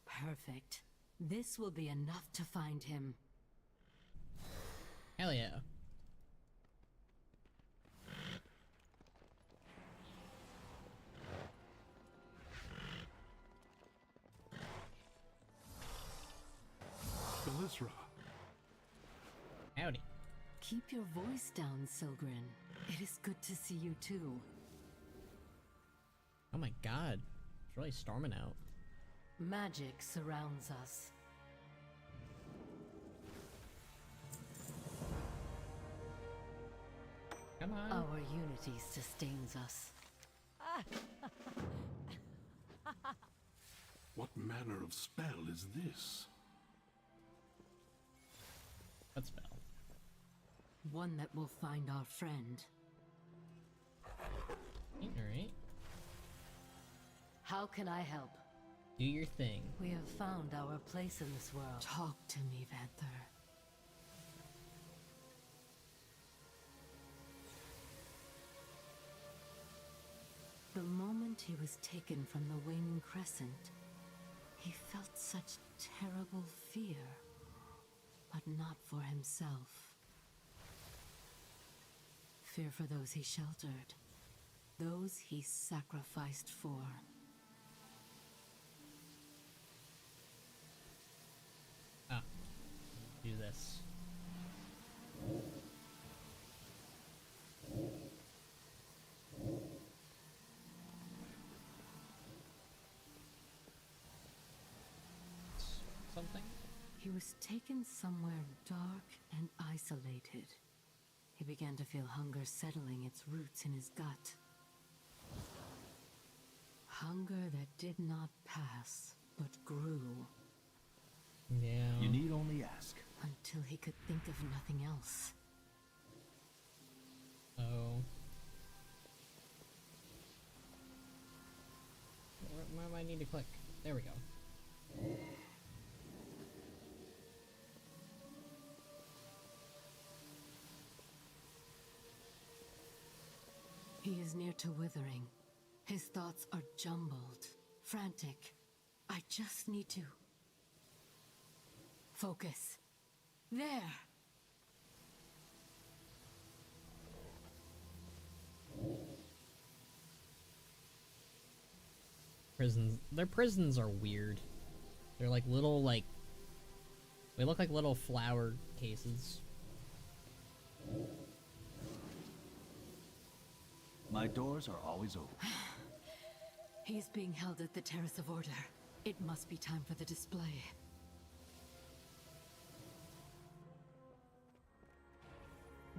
D: Perfect. This will be enough to find him.
A: Hell yeah.
K: Elisra.
A: Howdy.
D: Keep your voice down, Silgrin. It is good to see you too.
A: Oh my god. It's really storming out.
D: Magic surrounds us.
A: Come on.
D: Our unity sustains us.
K: What manner of spell is this?
A: What spell?
D: One that will find our friend.
A: Alright.
D: How can I help?
A: Do your thing.
D: We have found our place in this world. Talk to me, Vanther. The moment he was taken from the Waning Crescent, he felt such terrible fear, but not for himself. Fear for those he sheltered, those he sacrificed for.
A: Ah, do this. Something?
D: He was taken somewhere dark and isolated. He began to feel hunger settling its roots in his gut. Hunger that did not pass, but grew.
A: Yeah.
I: You need only ask.
D: Until he could think of nothing else.
A: Oh. Where do I need to click? There we go.
D: He is near to withering. His thoughts are jumbled, frantic. I just need to... focus. There!
A: Their prisons are weird. They're like little, they look like little flower cases.
I: My doors are always open.
D: He's being held at the Terrace of Order. It must be time for the display.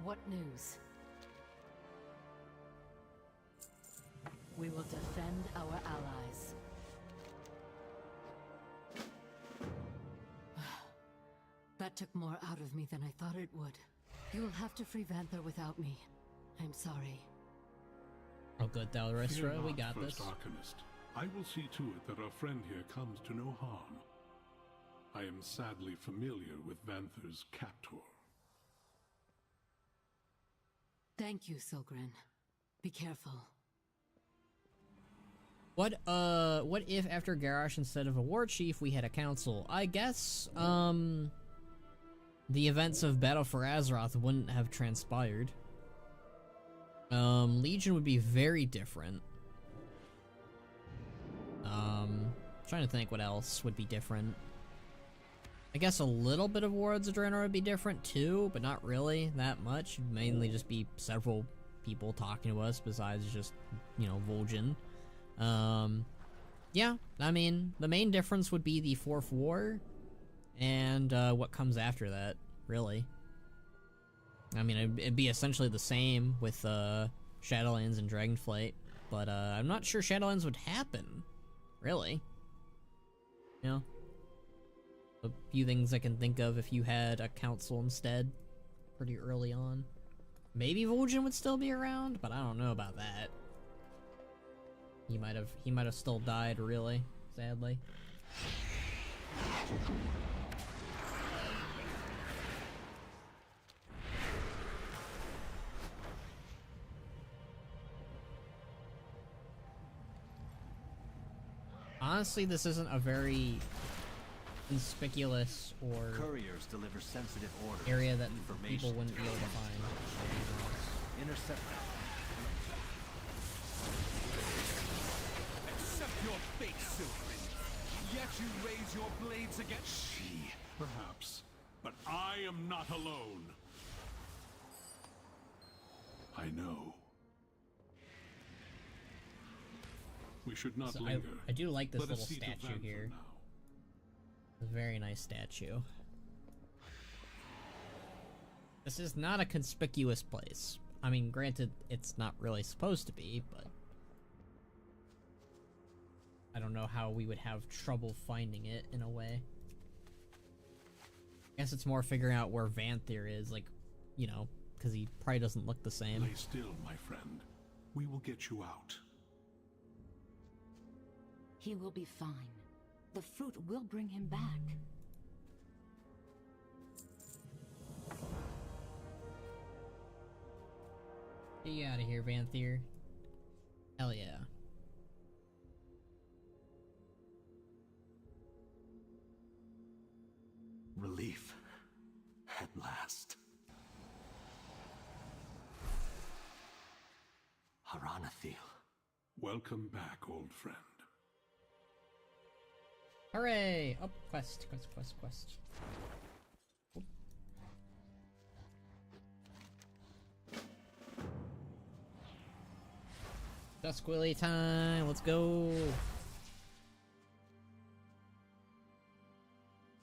D: What news? We will defend our allies. That took more out of me than I thought it would. You will have to free Vanther without me. I'm sorry.
A: Oh good, Dalrestra, we got
K: First
A: this.
K: Arcanist. I will see to it that our friend here comes to no harm. I am sadly familiar with Vanther's captor.
D: Thank you, Silgrin. Be careful.
A: What if after Garrosh instead of a war chief we had a council? I guess, the events of Battle for Azeroth wouldn't have transpired. Legion would be very different. Trying to think what else would be different. I guess a little bit of Wards of Draenor would be different too, but not really that much. It'd mainly just be several people talking to us besides just, you know, Vol'jin. Yeah, I mean, the main difference would be the Fourth War and what comes after that, really. I mean, it'd be essentially the same with Shadowlands and Dragonflight, but I'm not sure Shadowlands would happen, really. You know? A few things I can think of if you had a council instead, pretty early on. Maybe Vol'jin would still be around, but I don't know about that. He might have still died, really, sadly. Honestly, this isn't a very conspicuous or
I: Couriers deliver sensitive orders.
A: area that
I: Information
A: people wouldn't be able to find.
I: Intercept that.
M: Accept your fate, Silgrin. Yet you raise your blades against
K: She, perhaps, but I am not alone. I know. We should not
A: So
K: linger.
A: I do like this
K: Let us
A: little
K: see to
A: statue
K: Vanther
A: here.
K: now.
A: A very nice statue. This is not a conspicuous place. I mean, granted, it's not really supposed to be, but I don't know how we would have trouble finding it in a way. I guess it's more figuring out where Vanthyr is, like, you know, because he probably doesn't look the same.
K: Lay still, my friend. We will get you out.
F: He will be fine. The fruit will bring him back.
A: Get you out of here, Vanthyr. Hell yeah.
I: Relief. At last. Haranathiel.
K: Welcome back, old friend.
A: Hooray! Oh, quest. Oop. Duskwilly time, let's go!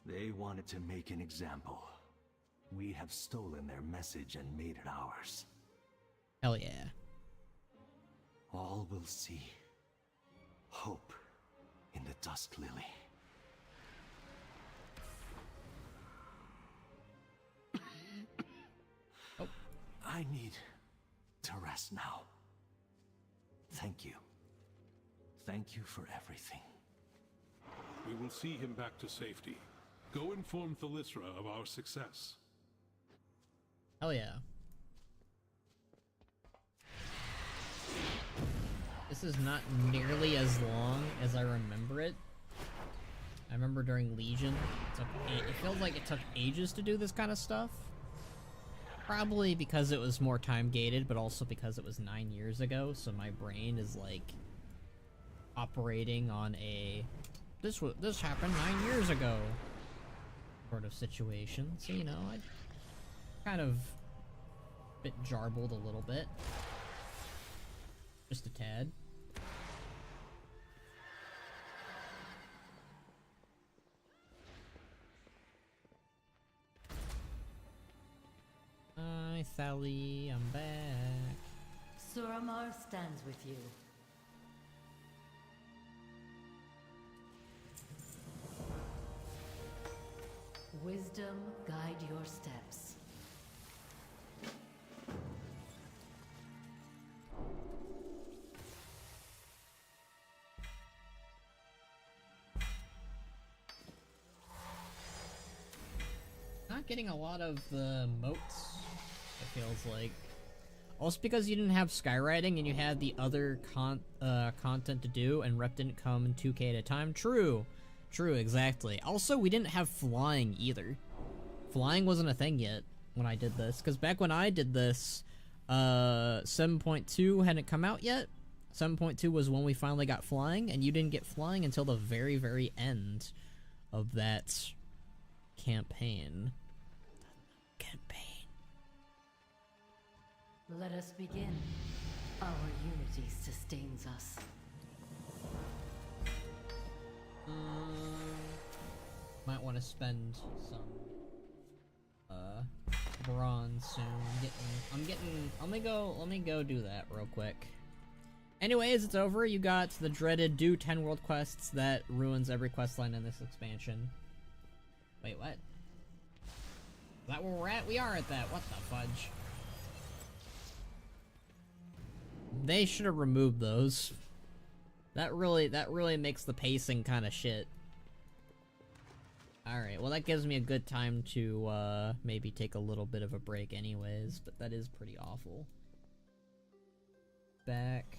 I: They wanted to make an example. We have stolen their message and made it ours.
A: Hell yeah.
I: All will see hope in the Dusk Lily.
A: Oh.
I: I need to rest now. Thank you. Thank you for everything.
K: We will see him back to safety. Go inform Thalysra of our success.
A: Hell yeah. This is not nearly as long as I remember it. I remember during Legion, it feels like it took ages to do this kind of stuff. Probably because it was more time gated, but also because it was 9 years ago, so my brain is like operating on a this happened 9 years ago sort of situation. So you know, I kind of bit jarbled a little bit. Just a tad. Hi, Sally, I'm back.
D: Suramar stands with you. Wisdom guide your steps.
A: Not getting a lot of the moats, it feels like. Also because you didn't have skywriting and you had the other content to do, and rep didn't come in 2K at a time. True, exactly. Also, we didn't have flying either. Flying wasn't a thing yet when I did this, because back when I did this, 7.2 hadn't come out yet. 7.2 was when we finally got flying, and you didn't get flying until the very, very end of that campaign.
D: Let us begin. Our unity sustains us.
A: Might want to spend some bronze soon. Let me go do that real quick. Anyways, it's over. You got the dreaded do 10 world quests that ruins every questline in this expansion. Wait, what? Is that where we're at? We are at that. What the fudge? They should have removed those. That really makes the pacing kind of shit. Alright, well that gives me a good time to maybe take a little bit of a break anyways, but that is pretty awful. Back.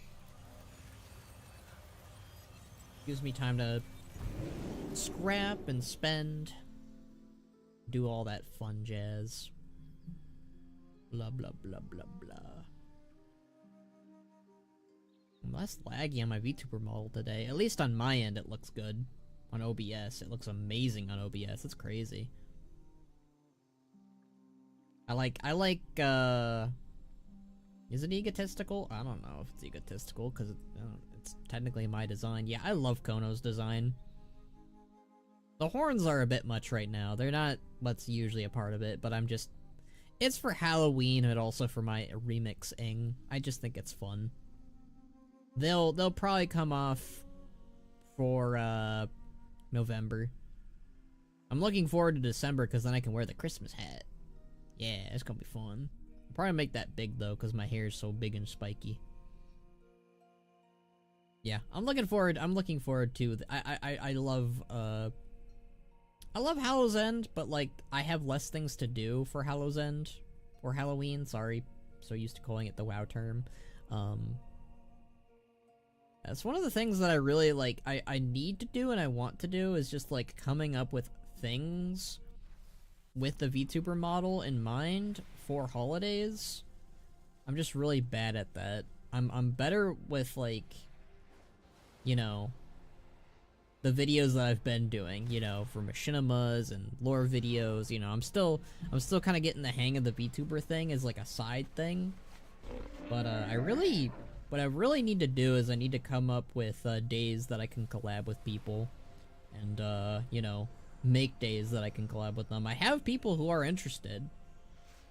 A: Gives me time to scrap and spend. Do all that fun jazz. Blah blah blah blah blah. I'm less laggy on my Vtuber model today. At least on my end it looks good. On OBS. It looks amazing on OBS. It's crazy. I like, is it egotistical? I don't know if it's egotistical, because it's technically my design. Yeah, I love Khono's design. The horns are a bit much right now. They're not what's usually a part of it, but I'm just... It's for Halloween and also for my remixing. I just think it's fun. They'll probably come off for, November. I'm looking forward to December because then I can wear the Christmas hat. Yeah, it's gonna be fun. I'll probably make that big though because my hair is so big and spiky. Yeah, I'm looking forward to I love Hallows End, but like I have less things to do for Hallows End or Halloween, sorry. So used to calling it the WoW term. That's one of the things that I really like I need to do and I want to do is just like coming up with things with the VTuber model in mind for holidays. I'm just really bad at that. I'm better with like, you know, the videos that I've been doing, you know, for machinimas and lore videos, you know, I'm still kind of getting the hang of the VTuber thing as like a side thing. But what I really need to do is I need to come up with days that I can collab with people and you know, make days that I can collab with them. I have people who are interested.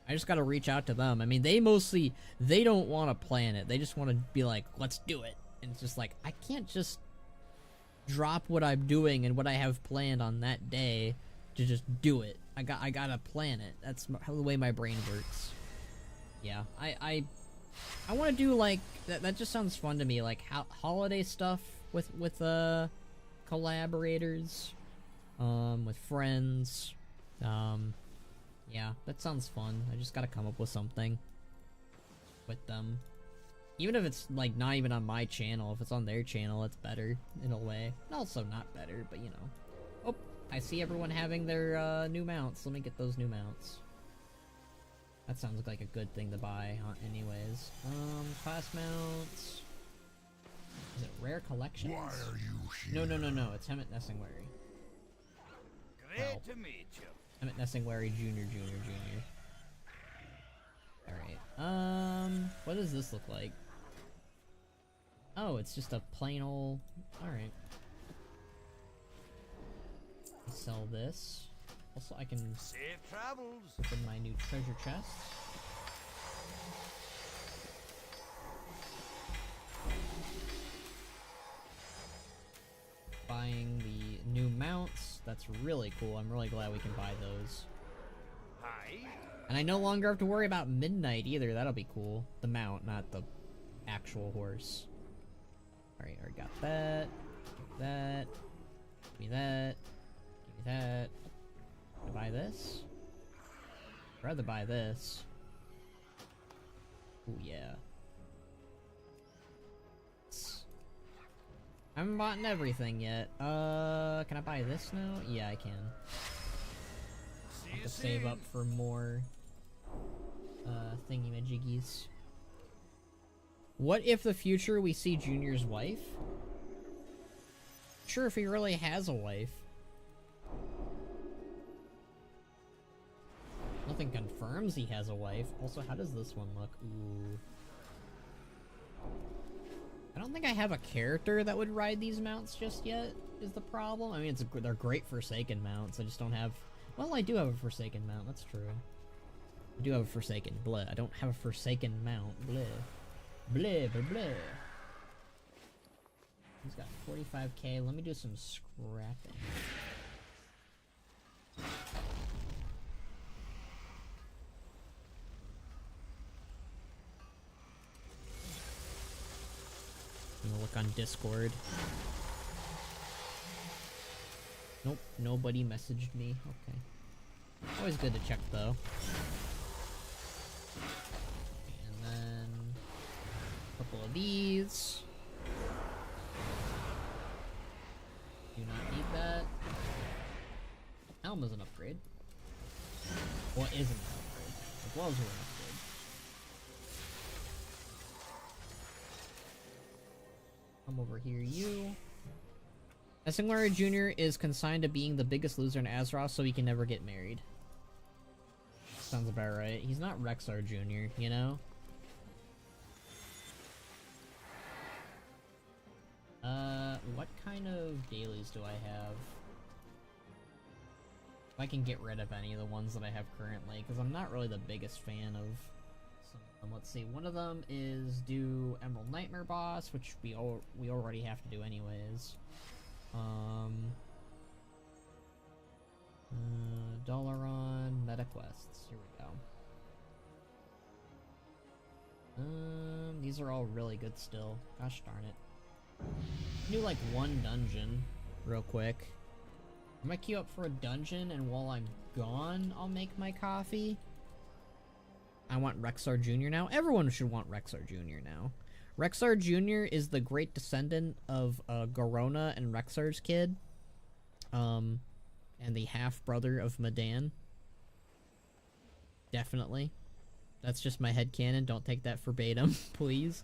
A: I just gotta reach out to them. I mean, they don't want to plan it. They just want to be like, let's do it. And it's just like, I can't just drop what I'm doing and what I have planned on that day to just do it. I gotta plan it. That's the way my brain works. Yeah, I want to do like that just sounds fun to me, like holiday stuff with collaborators, with friends. Yeah, that sounds fun. I just gotta come up with something with them. Even if it's like not even on my channel, if it's on their channel, it's better in a way. And also not better, but you know. Oh, I see everyone having their new mounts. Let me get those new mounts. That sounds like a good thing to buy, anyways. Class mounts. Is it rare collections?
G: Why are you here?
A: No. It's Hemmet Nessingwary.
E: Great to meet you.
A: Hemmet Nessingwary Jr. Alright. What does this look like? Oh, it's just a plain old... Alright. Sell this. Also, I can
E: Safe travels.
A: open my new treasure chest. Buying the new mounts. That's really cool. I'm really glad we can buy those.
E: Hi.
A: And I no longer have to worry about midnight either. That'll be cool. The mount, not the actual horse. Alright, already got that. That. Give me that. Give me that. Can I buy this? I'd rather buy this. Ooh, yeah. I haven't bought everything yet. Can I buy this now? Yeah, I can. I have to save up for more, thingy-majiggies. What if the future we see Junior's wife? Sure, if he really has a wife. Nothing confirms he has a wife. Also, how does this one look? Ooh. I don't think I have a character that would ride these mounts just yet, is the problem. I mean, they're great Forsaken mounts. I just don't have... Well, I do have a Forsaken mount, that's true. I do have a Forsaken, bleh. I don't have a Forsaken mount, bleh. Bleh, bleh, bleh. He's got 45k. Let me do some scrapping. I'm gonna look on Discord. Nope, nobody messaged me. Okay. Always good to check though. And then a couple of these. Do not need that. Helm is an upgrade. What isn't an upgrade? The gloves were an upgrade. Come over here, you. Nessingwary Jr. is consigned to being the biggest loser in Azeroth, so he can never get married. Sounds about right. He's not Rexar Jr., you know? What kind of dailies do I have? If I can get rid of any of the ones that I have currently, because I'm not really the biggest fan of some of them. Let's see, one of them is do Emerald Nightmare boss, which we already have to do anyways. Dolaron, meta quests, here we go. These are all really good still. Gosh darn it. Do like one dungeon, real quick. I'm gonna queue up for a dungeon, and while I'm gone, I'll make my coffee. I want Rexar Jr. now. Everyone should want Rexar Jr. now. Rexar Jr. is the great descendant of Garona and Rexar's kid. And the half-brother of Madan. Definitely. That's just my headcanon. Don't take that verbatim, please.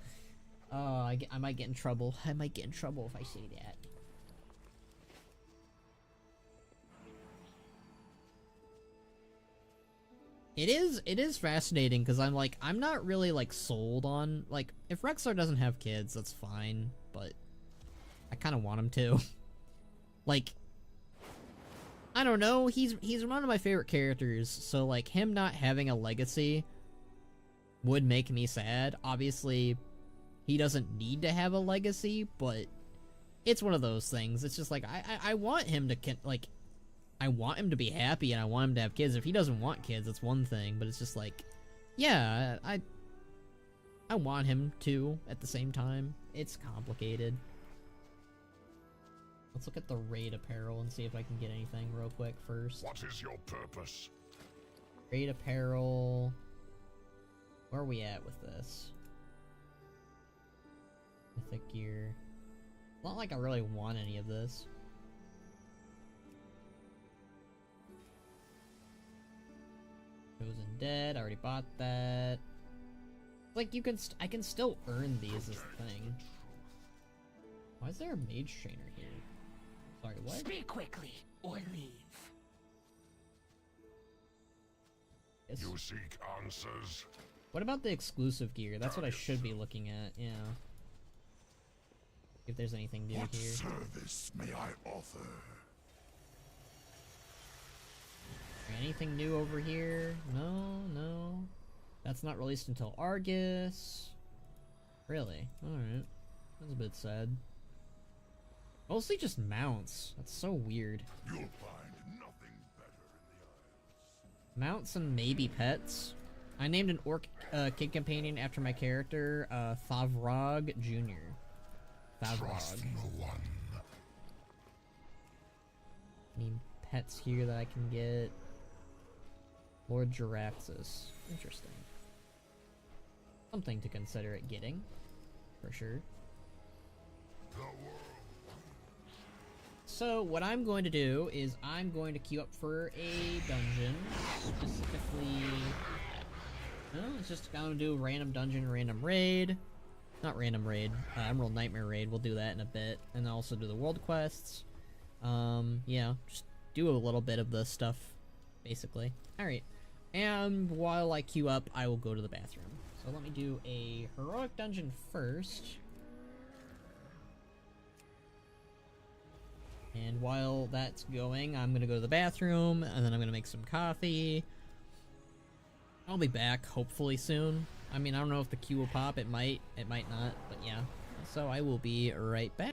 A: I might get in trouble. I might get in trouble if I say that. It is fascinating, because I'm not really, like, sold on, like, if Rexar doesn't have kids, that's fine, but I kind of want him to. Like, I don't know, he's one of my favorite characters, so, like, him not having a legacy would make me sad. Obviously, he doesn't need to have a legacy, but it's one of those things. It's just, like, I want him to, like, I want him to be happy, and I want him to have kids. If he doesn't want kids, that's one thing, but it's just like, yeah, I want him to, at the same time. It's complicated. Let's look at the raid apparel and see if I can get anything real quick first.
G: What is your purpose?
A: Raid apparel. Where are we at with this? Mythic gear. It's not like I really want any of this. Chosen Dead, I already bought that. Like, you can I can still earn these as a thing. Why is there a mage trainer here? Sorry, what?
E: Speak quickly, or leave.
A: Yes.
G: You seek answers?
A: What about the exclusive gear? That's what I should be looking at, yeah. If there's anything new
G: What
A: here.
G: service may I offer?
A: Anything new over here? No. That's not released until Argus. Really? Alright. That's a bit sad. Mostly just mounts. That's so weird.
G: You'll find nothing better in the Isles.
A: Mounts and maybe pets. I named an orc kid companion after my character, Thavrog Jr.
G: Trust no one.
A: Any pets here that I can get? Lord Jaraxxus. Interesting. Something to consider it getting, for sure. So, what I'm going to do is I'm going to queue up for a dungeon. Specifically... No, it's just going to do random dungeon, random raid. Not random raid, Emerald Nightmare raid. We'll do that in a bit. And also do the world quests. Yeah, just do a little bit of the stuff, basically. Alright. And while I queue up, I will go to the bathroom. So let me do a heroic dungeon first. And while that's going, I'm gonna go to the bathroom, and then I'm gonna make some coffee. I'll be back, hopefully soon. I mean, I don't know if the queue will pop, it might not, but yeah. So I will be right back.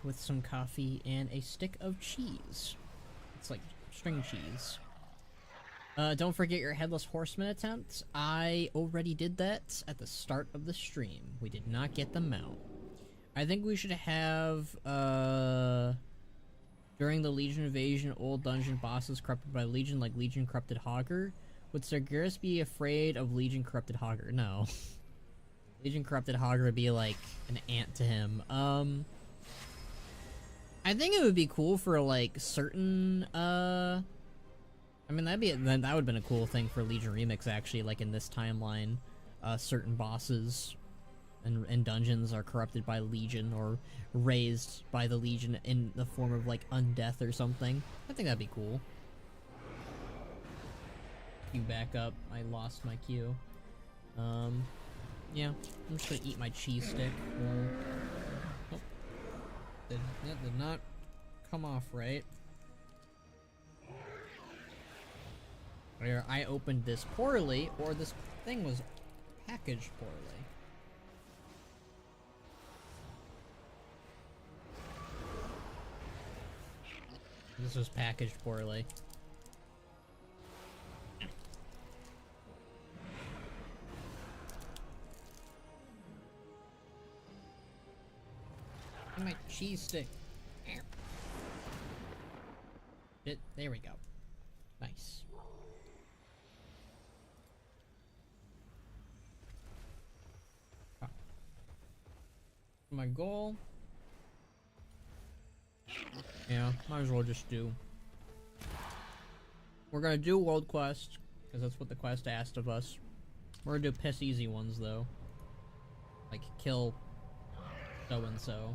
A: with some coffee and a stick of cheese. It's like string cheese. Don't forget your Headless Horseman attempt. I already did that at the start of the stream. We did not get the mount. I think we should have, during the Legion invasion, old dungeon bosses corrupted by Legion, like Legion Corrupted Hogger. Would Sargeras be afraid of Legion Corrupted Hogger? No. Legion Corrupted Hogger would be like an ant to him. I think it would be cool for like certain, I mean, that would have been a cool thing for Legion Remix, actually, like in this timeline. Certain bosses and dungeons are corrupted by Legion or raised by the Legion in the form of, like, undeath or something. I think that'd be cool. Queue back up. I lost my queue. Yeah. I'm just gonna eat my cheese stick. Oh. That did not come off right. Either I opened this poorly, or this thing was packaged poorly. This was packaged poorly. And my cheese stick. There we go. Nice. My goal. Yeah, might as well just do. We're gonna do World Quest, because that's what the quest asked of us. We're gonna do piss easy ones, though. Like, kill so-and-so.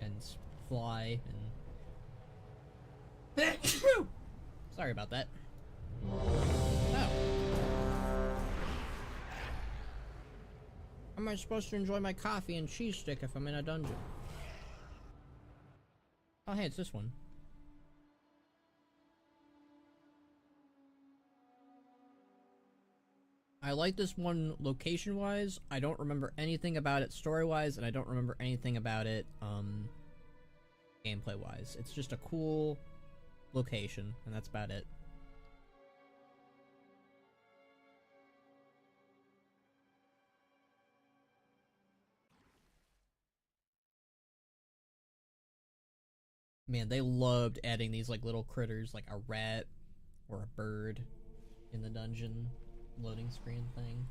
A: And fly, and... Sorry about that. Oh. How am I supposed to enjoy my coffee and cheese stick if I'm in a dungeon? Oh, hey, it's this one. I like this one location-wise. I don't remember anything about it story-wise, and I don't remember anything about it, gameplay-wise. It's just a cool location, and that's about it. Man, they loved adding these, like, little critters, like a rat or a bird in the dungeon loading screen thing.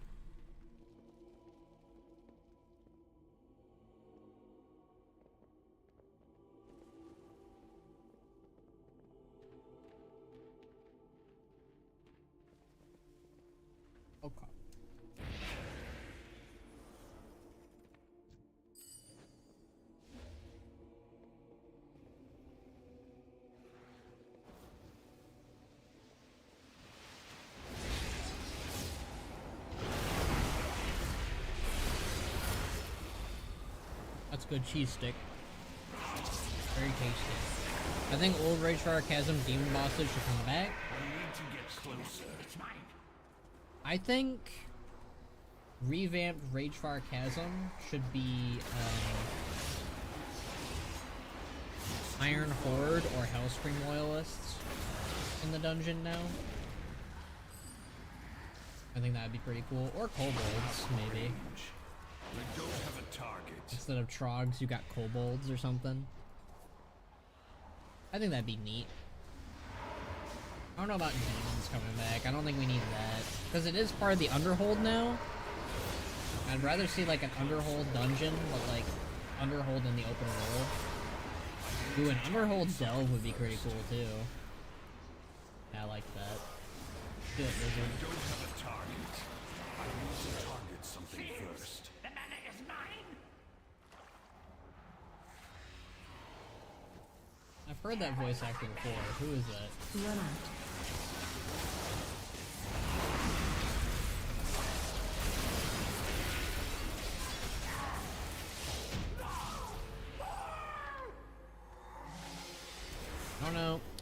A: Okay. That's good cheese stick. Very tasty. I think old Ragefire Chasm demon bosses should come back.
E: We need to get closer. It's mine.
A: I think revamped Ragefire Chasm should be Iron Horde or Hellspring Loyalists in the dungeon now. I think that'd be pretty cool. Or Kobolds, maybe.
E: We don't have a target.
A: Instead of Trogs, you got Kobolds or something. I think that'd be neat. I don't know about demons coming back. I don't think we need that. Because it is part of the Underhold now. I'd rather see like an Underhold dungeon, but like Underhold in the open world. Ooh, an Underhold delve would be pretty cool too. Yeah, I like that. Do it, Lizard.
E: We don't have a target. I need to target something first. The mana is mine.
A: I've heard that voice actor before. Who is that?
D: Run out.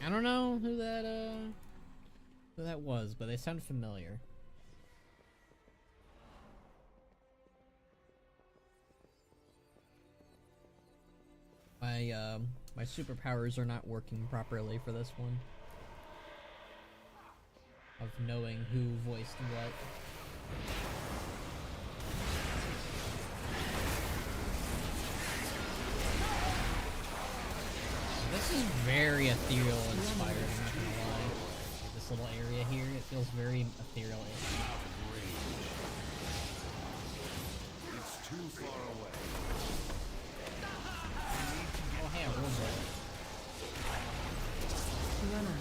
A: I don't know who that was, but they sound familiar. My superpowers are not working properly for this one. Of knowing who voiced what. This is very ethereal inspired, I'm not gonna lie. Like this little area here, it feels very ethereal-ish.
E: It's too far away.
A: Oh hey, I rolled it.
C: Run out.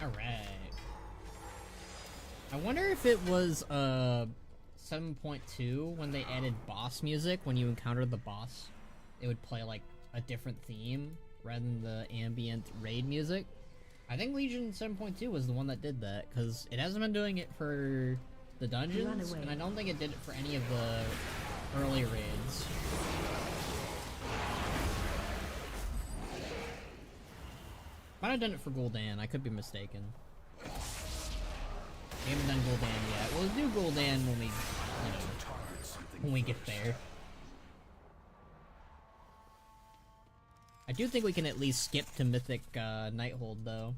A: Alright. I wonder if it was 7.2 when they added boss music. When you encountered the boss, it would play like a different theme rather than the ambient raid music. I think Legion 7.2 was the one that did that, because it hasn't been doing it for the dungeons, and I don't think it did it for any of the early raids. Might have done it for Gul'dan, I could be mistaken. We haven't done Gul'dan yet. We'll do Gul'dan when we, you know, when we get there. I do think we can at least skip to Mythic Nighthold, though.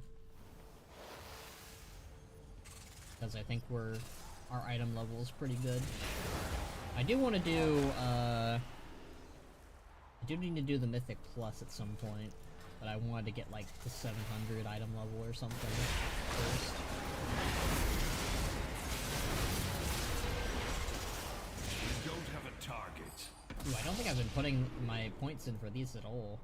A: Because I think our item level is pretty good. I do want to do, I do need to do the Mythic Plus at some point. But I wanted to get, like, the 700 item level or something first.
E: We don't have a target.
A: Ooh, I don't think I've been putting my points in for these at all.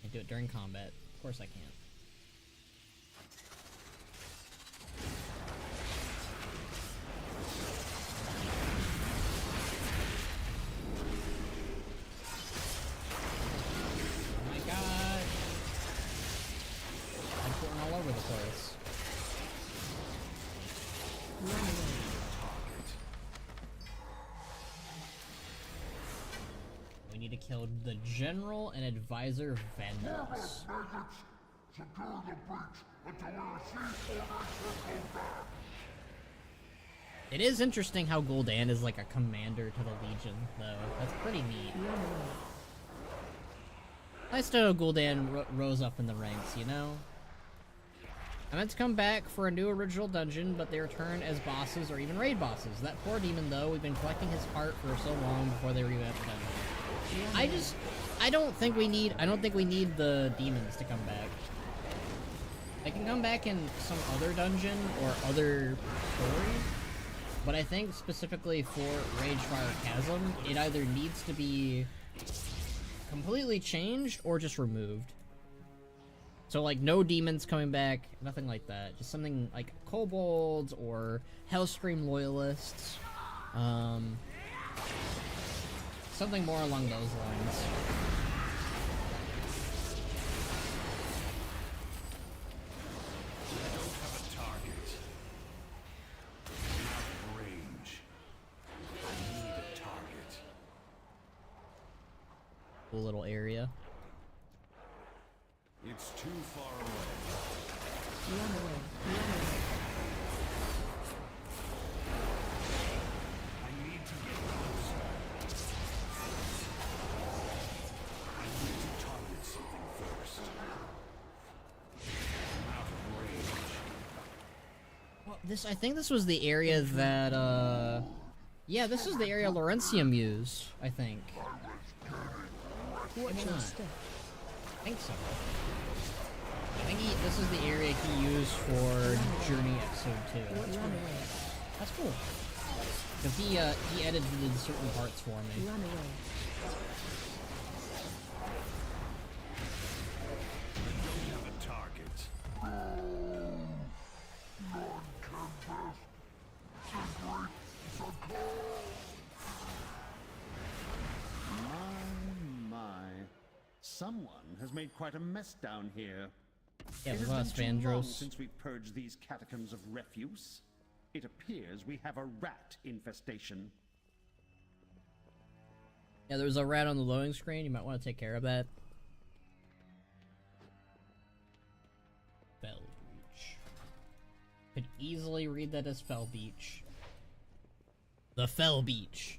A: I do it during combat. Of course I can't. Oh my god! I'm putting all over the place. We need to kill the General and Advisor Vandals. It is interesting how Gul'dan is like a commander to the Legion, though. That's pretty neat. Nice to know Gul'dan rose up in the ranks, you know? I meant to come back for a new original dungeon, but they return as bosses or even raid bosses. That poor demon, though, we've been collecting his heart for so long before they revamped the dungeon. I don't think we need the demons to come back. They can come back in some other dungeon or other story, but I think specifically for Ragefire Chasm, it either needs to be completely changed or just removed. So, like, no demons coming back, nothing like that. Just something like kobolds or Hellscream loyalists. Something more along those lines.
E: We don't have a target. Out of range. I need a target.
A: Cool little area.
E: It's too far away.
C: Run away. Run away.
E: I need to get closer. I need to target something first. I'm out of range.
A: Well, I think this was the area that, yeah, this is the area Laurentium used, I think. Maybe not. I think so. I think this is the area he used for Journey Episode 2. That's cool. That's cool. Because he edited certain parts for me.
C: Run away.
E: We don't have a target.
N: My. Someone has made quite a mess down here.
A: Yeah,
N: It
A: we
N: has
A: lost
N: been too long
A: Vandross.
N: since we purged these catacombs of refuse. It appears we have a rat infestation.
A: Yeah, there's a rat on the loading screen. You might want to take care of that. Fell Beach. Could easily read that as Fell Beach. The Fell Beach.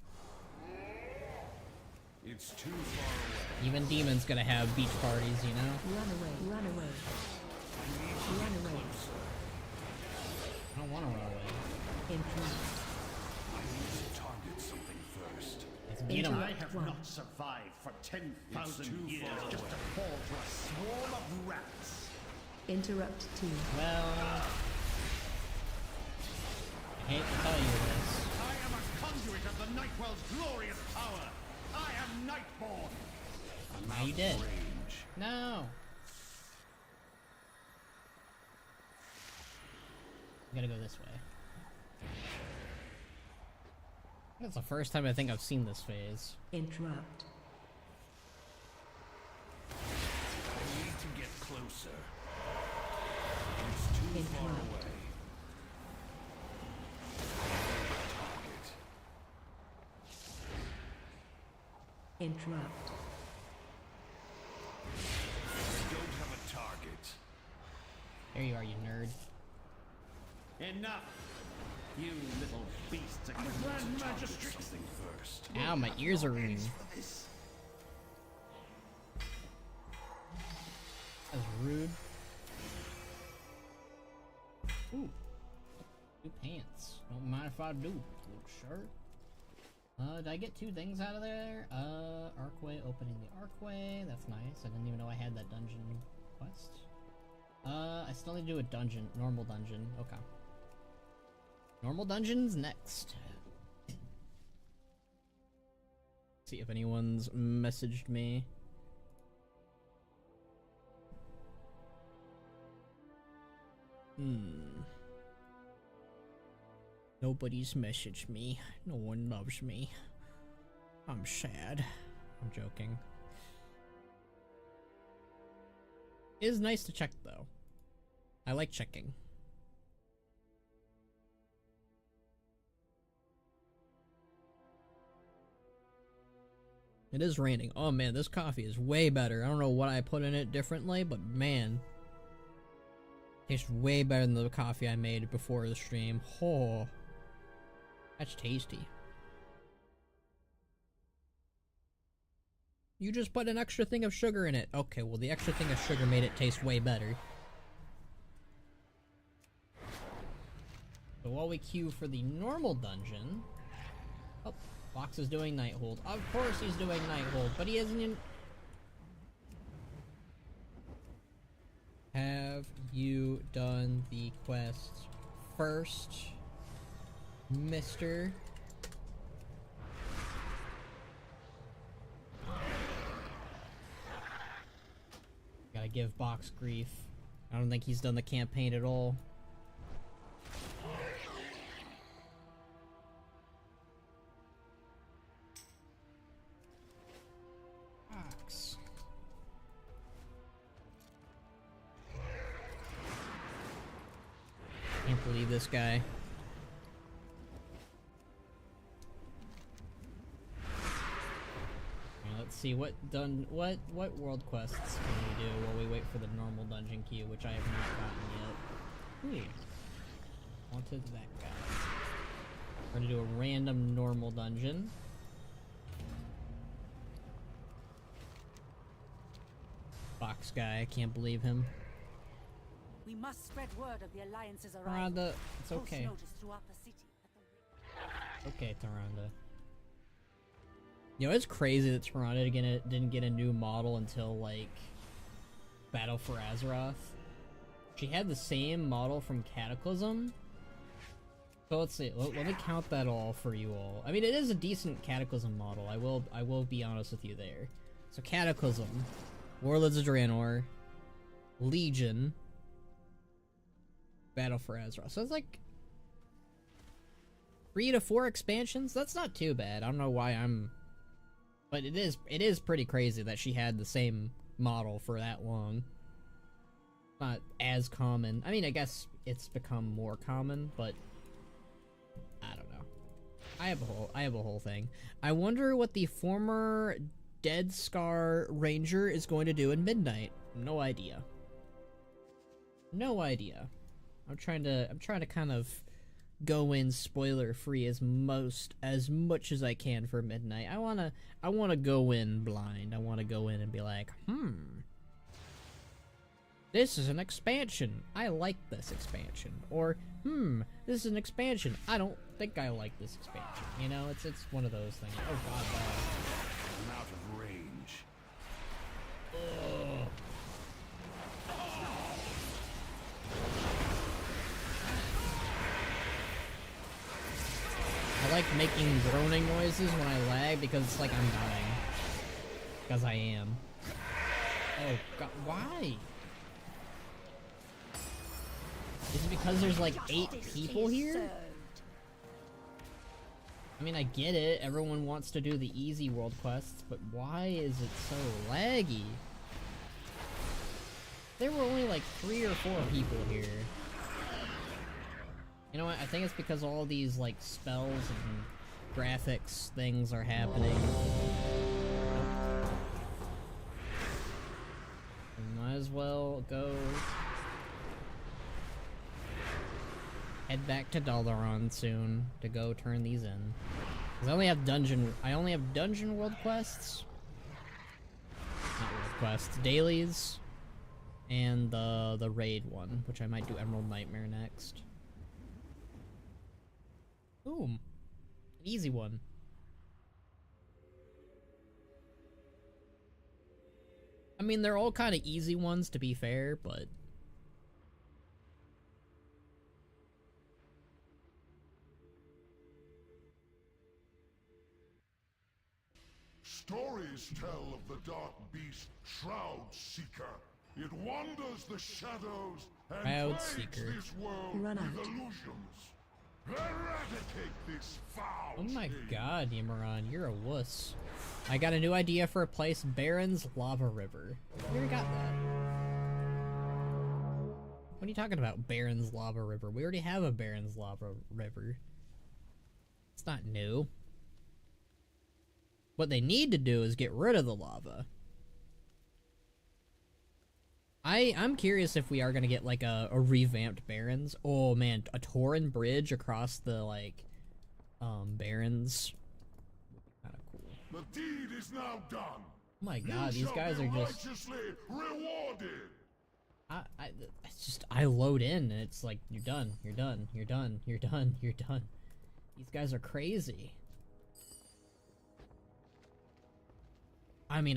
M: It's too far away.
A: Even demons gonna have beach parties, you know?
C: Run away, run away. Run away.
A: I don't wanna run away.
C: Intrude.
E: I need to target something first.
A: Let's beat him.
N: I have not survived for 10,000 years just to fall to a swarm of rats.
C: Interrupt team.
A: Well, I hate to tell you this.
N: I am a conduit of the Nightwell's glorious power. I am Nightborn.
A: Now you did. No. We gotta go this way. That's the first time I think I've seen this phase.
C: Interrupt.
E: I need to get closer. It's too far away.
C: Interrupt.
E: I don't have a target.
A: There you are, you nerd.
N: Enough! You little beasts of Grand Magistrate!
E: Something first.
A: Ow, my ears are ringing. That's rude. Ooh. New pants. Don't mind if I do. Little shirt. Did I get 2 things out of there? Archway, opening the archway. That's nice. I didn't even know I had that dungeon quest. I still need to do a dungeon, normal dungeon. Okay. Normal dungeons next. See if anyone's messaged me. Nobody's messaged me. No one loves me. I'm sad. I'm joking. It is nice to check though. I like checking. It is raining. Oh man, this coffee is way better. I don't know what I put in it differently, but man. Tastes way better than the coffee I made before the stream. Oh. That's tasty. You just put an extra thing of sugar in it. Okay, well the extra thing of sugar made it taste way better. So while we queue for the normal dungeon... Oh, Fox is doing Nighthold. Of course he's doing Nighthold, but he isn't in... Have you done the quest first, Mr. Gotta give Box grief. I don't think he's done the campaign at all. Box. Can't believe this guy. Let's see what world quests can we do while we wait for the normal dungeon queue, which I have not gotten yet. Ooh. Wanted that guy. We're gonna do a random normal dungeon. Fox guy, I can't believe him.
O: We must spread word of the Alliance's arrival.
A: Taranda, it's okay. Okay, Taranda. You know, it's crazy that Taranda didn't get a new model until, like, Battle for Azeroth. She had the same model from Cataclysm. So let's see, let me count that all for you all. I mean, it is a decent Cataclysm model, I will be honest with you there. So Cataclysm, Warlords of Draenor, Legion, Battle for Azeroth. So it's like 3 to 4 expansions? That's not too bad. I don't know why I'm... But it is pretty crazy that she had the same model for that long. Not as common. I mean, I guess it's become more common, but I don't know. I have a whole thing. I wonder what the former Dead Scar Ranger is going to do in Midnight. No idea. No idea. I'm trying to kind of go in spoiler free as much as I can for Midnight. I wanna go in blind. I wanna go in and be like, this is an expansion. I like this expansion. Or, this is an expansion. I don't think I like this expansion. You know, it's one of those things. Oh god,
E: I'm out of range.
A: Ugh. I like making groaning noises when I lag because it's like I'm dying. Because I am. Oh god, why? Is it because there's like 8 people here? I mean, I get it. Everyone wants to do the easy world quests, but why is it so laggy? There were only like 3 or 4 people here. You know what? I think it's because all these like spells and graphics things are happening. Might as well go head back to Dalaran soon to go turn these in. 'Cause I only have dungeon world quests. Not world quests, dailies, and the raid one, which I might do Emerald Nightmare next. Boom. An easy one. I mean, they're all kind of easy ones to be fair, but
G: Stories tell of the dark beast Shroud Seeker. It wanders the shadows and
A: Shroud
G: plagues
A: Seeker.
G: this world with illusions. Eradicate this foul
A: oh my
G: thing.
A: god, Yimmeron, you're a wuss. I got a new idea for a place, Baron's Lava River. We already got that. What are you talking about, Baron's Lava River? We already have a Baron's Lava River. It's not new. What they need to do is get rid of the lava. I'm curious if we are gonna get like a revamped Barrens. Oh man, a Tauren bridge across the like Barrens. Kinda cool.
G: The deed is now done.
A: Oh my god, these guys are just
G: rewarded.
A: It's just I load in and it's like you're done, you're done, you're done, you're done, you're done. These guys are crazy. I mean,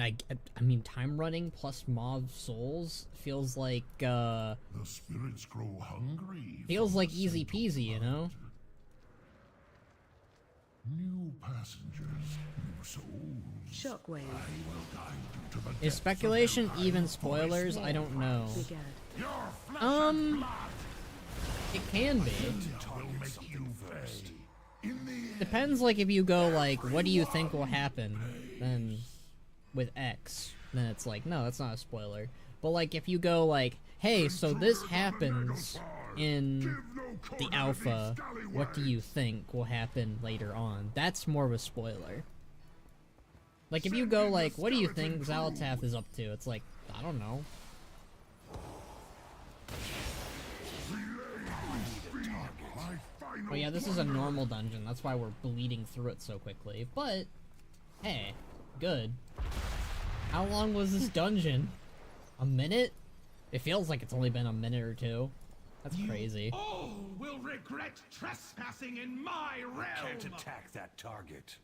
A: time running plus Mauve Souls feels like,
G: The spirits grow hungry.
A: feels like easy peasy, you know?
G: New passengers, new souls.
C: Shockwave.
G: I will guide you to the
A: Is speculation even spoilers? I don't know. It can be. Depends, like, if you go, like, what do you think will happen? Then, with X, then it's like, no, that's not a spoiler. But, like, if you go, like, hey, so this happens in the alpha, what do you think will happen later on? That's more of a spoiler. Like, if you go, like, what do you think Xalatath is up to? It's like, I don't know. Oh yeah, this is a normal dungeon, that's why we're bleeding through it so quickly. But, hey, good. How long was this dungeon? A minute? It feels like it's only been a minute or two. That's crazy.
M: All will regret trespassing in my realm.
E: Can't attack that target.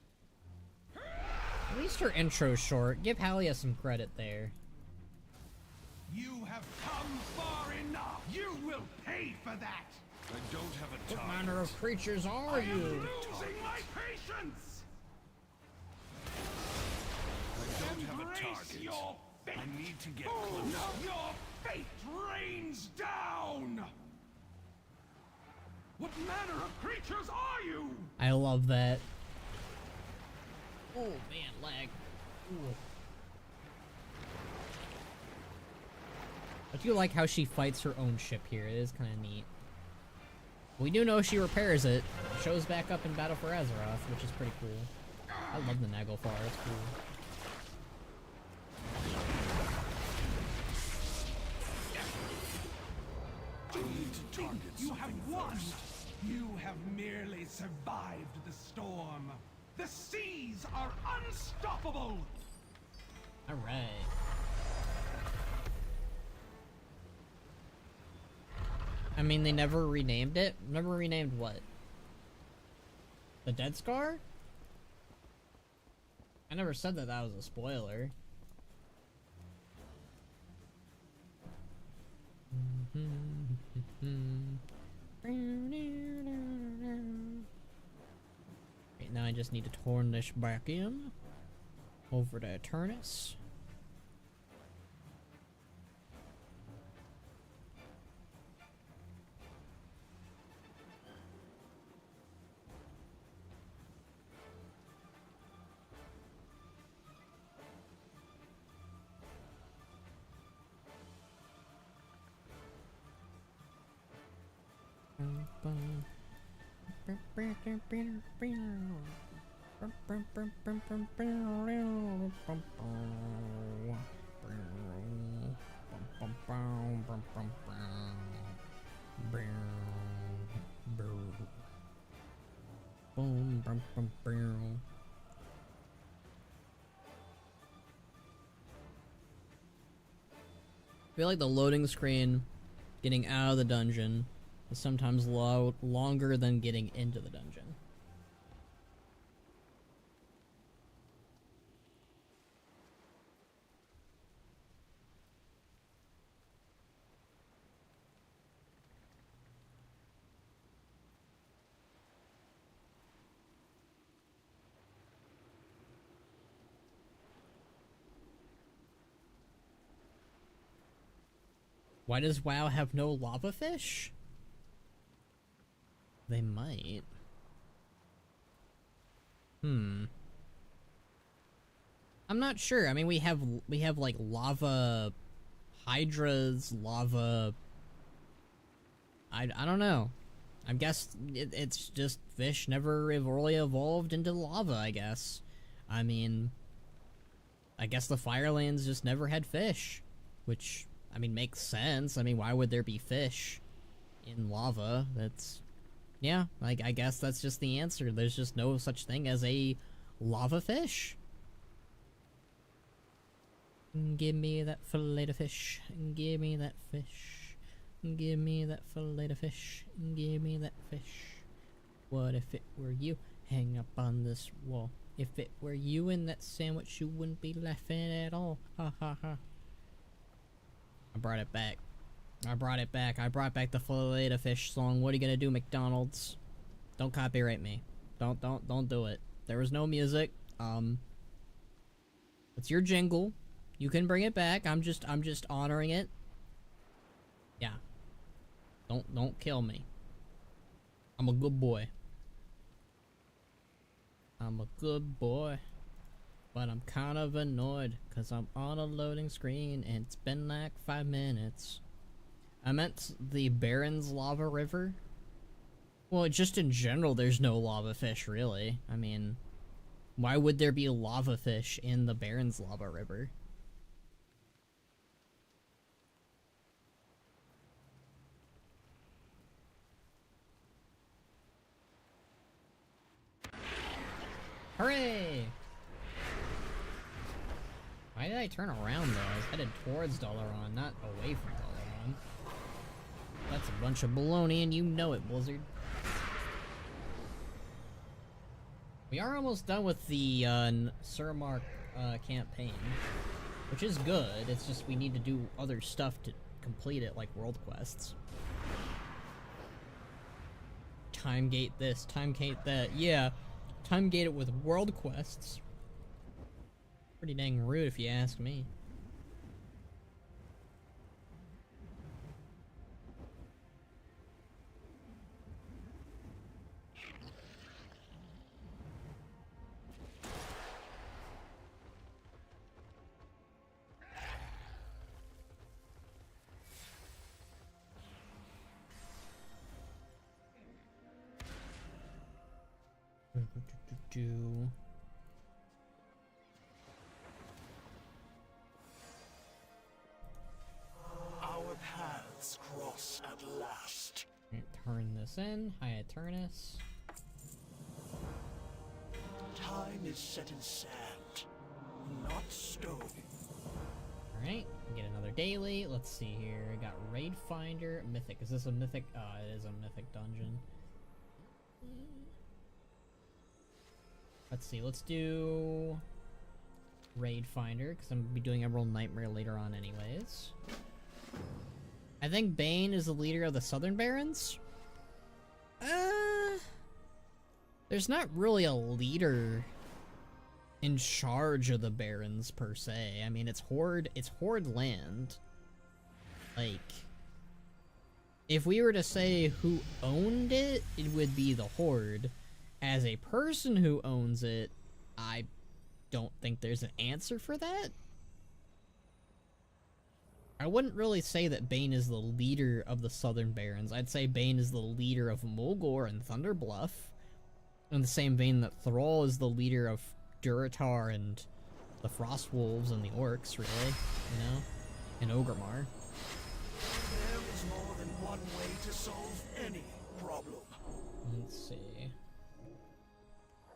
A: At least her intro's short. Give Halia some credit there.
M: You have come far enough. You will pay for that.
E: I don't have a target.
A: What manner of creatures are
M: I am
A: you?
M: losing my patience.
E: I don't have a
M: Embrace
E: target.
M: your fate.
E: I need to get
M: Oh,
E: closer.
M: your fate rains down. What manner of creatures are you?
A: I love that. Oh man, lag. Ooh. I do like how she fights her own ship here. It is kind of neat. We do know she repairs it. Shows back up in Battle for Azeroth, which is pretty cool. I love the Naglfar, it's cool.
M: You have won! You have merely survived the storm. The seas are unstoppable!
A: Alright. I mean, they never renamed it? Never renamed what? The Dead Scar? I never said that that was a spoiler. Okay, now I just need to turn this back in. Over to Eternus. I feel like the loading screen getting out of the dungeon is sometimes longer than getting into the dungeon. Why does WoW have no lava fish? They might. I'm not sure. I mean, we have like lava hydras, lava. I don't know. I guess it's just fish never really evolved into lava, I guess. I mean, I guess the Firelands just never had fish, which, I mean, makes sense. I mean, why would there be fish in lava? That's, yeah, like, I guess that's just the answer. There's just no such thing as a lava fish. Give me that fillet of fish. Give me that fish. Give me that fillet of fish. Give me that fish. What if it were you? Hang up on this wall. If it were you in that sandwich, you wouldn't be laughing at all. Ha ha ha. I brought it back. I brought it back. I brought back the fillet of fish song. What are you gonna do, McDonald's? Don't copyright me. Don't do it. There was no music. It's your jingle. You can bring it back. I'm just honoring it. Yeah. Don't kill me. I'm a good boy. I'm a good boy. But I'm kind of annoyed because I'm on a loading screen and it's been like 5 minutes. I meant the Baron's Lava River. Well, just in general, there's no lava fish, really. I mean, why would there be lava fish in the Baron's Lava River? Hooray! Why did I turn around though? I was headed towards Dalaran, not away from Dalaran. That's a bunch of baloney and you know it, Blizzard. We are almost done with the Suramar campaign, which is good. It's just we need to do other stuff to complete it, like world quests. Time gate this, time gate that. Yeah, time gate it with world quests. Pretty dang rude if you ask me.
E: Our paths cross at last.
A: Turn this in. Hi, Eternus.
E: Time is set in sand, not stone.
A: Alright, get another daily. Let's see here. I got Raid Finder, Mythic. Is this a Mythic? Oh, it is a Mythic dungeon. Let's see, let's do Raid Finder, because I'm going to be doing Emerald Nightmare later on anyways. I think Bane is the leader of the Southern Barons? There's not really a leader in charge of the Barons per se. I mean, it's Horde land. Like, if we were to say who owned it, it would be the Horde. As a person who owns it, I don't think there's an answer for that. I wouldn't really say that Bane is the leader of the Southern Barons. I'd say Bane is the leader of Mulgore and Thunderbluff. In the same vein that Thrall is the leader of Durotar and the Frostwolves and the Orcs, really, you know? And Ogremar.
E: There is more than one way to solve any problem.
A: Let's see.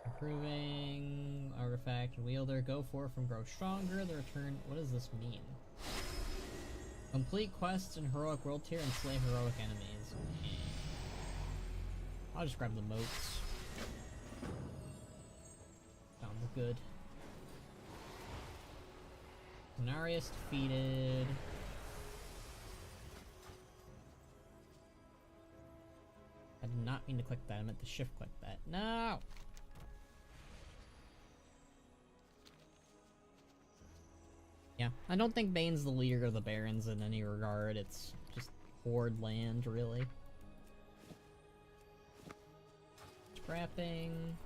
A: Improving artifact wielder. Go forth and grow stronger. The return. What does this mean? Complete quests in heroic world tier and slay heroic enemies. Okay. I'll just grab the moats. Sounds good. Cenarius defeated. I did not mean to click that. I meant to shift click that. No! Yeah, I don't think Bane's the leader of the Barons in any regard. It's just Horde land, really. Scrapping.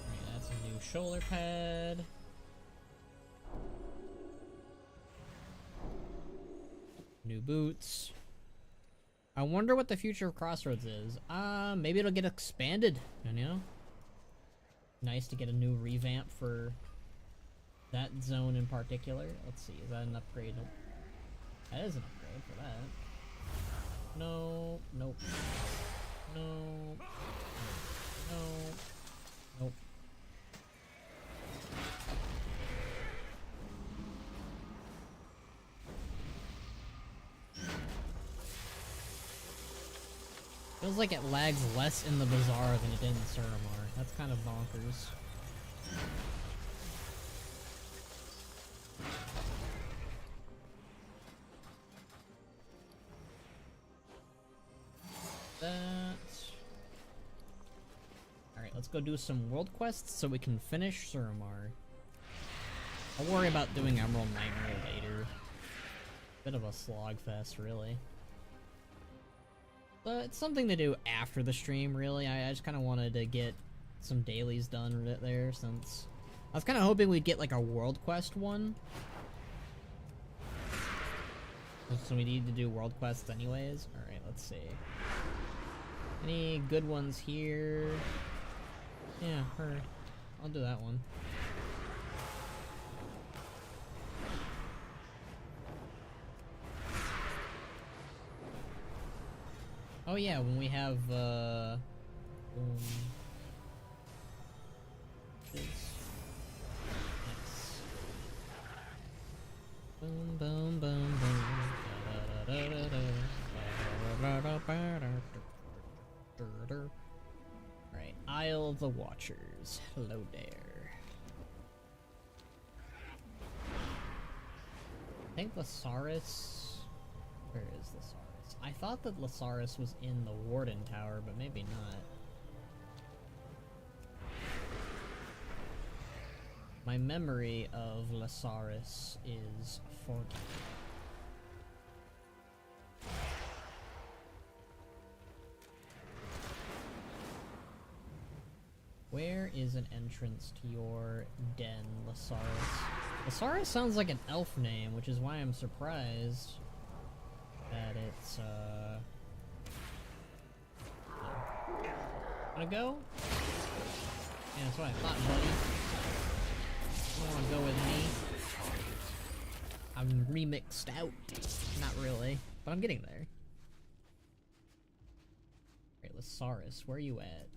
A: Alright, that's a new shoulder pad. New boots. I wonder what the future of Crossroads is. Maybe it'll get expanded, you know? Nice to get a new revamp for that zone in particular. Let's see, is that an upgrade? Nope. That is an upgrade for that. No, nope. No. No. Nope. Feels like it lags less in the Bazaar than it did in Suramar. That's kind of bonkers. Alright, let's go do some world quests so we can finish Suramar. I'll worry about doing Emerald Nightmare later. Bit of a slogfest, really. But it's something to do after the stream, really. I just kind of wanted to get some dailies done there, since I was kind of hoping we'd get like a world quest one. So we need to do world quests anyways. Alright, let's see. Any good ones here? Yeah, her. I'll do that one. Oh yeah, when we have, this. Nice. Boom, boom, boom, boom. Right, Isle of the Watchers. Hello there. I think Lasaris. Where is Lasaris? I thought that Lasaris was in the Warden Tower, but maybe not. My memory of Lasaris is foggy. Where is an entrance to your den, Lasaris? Lasaris sounds like an elf name, which is why I'm surprised that it's, Wanna go? Yeah, that's what I thought, buddy. You wanna go with me? I'm remixed out. Not really, but I'm getting there. Alright, Lasaris, where are you at?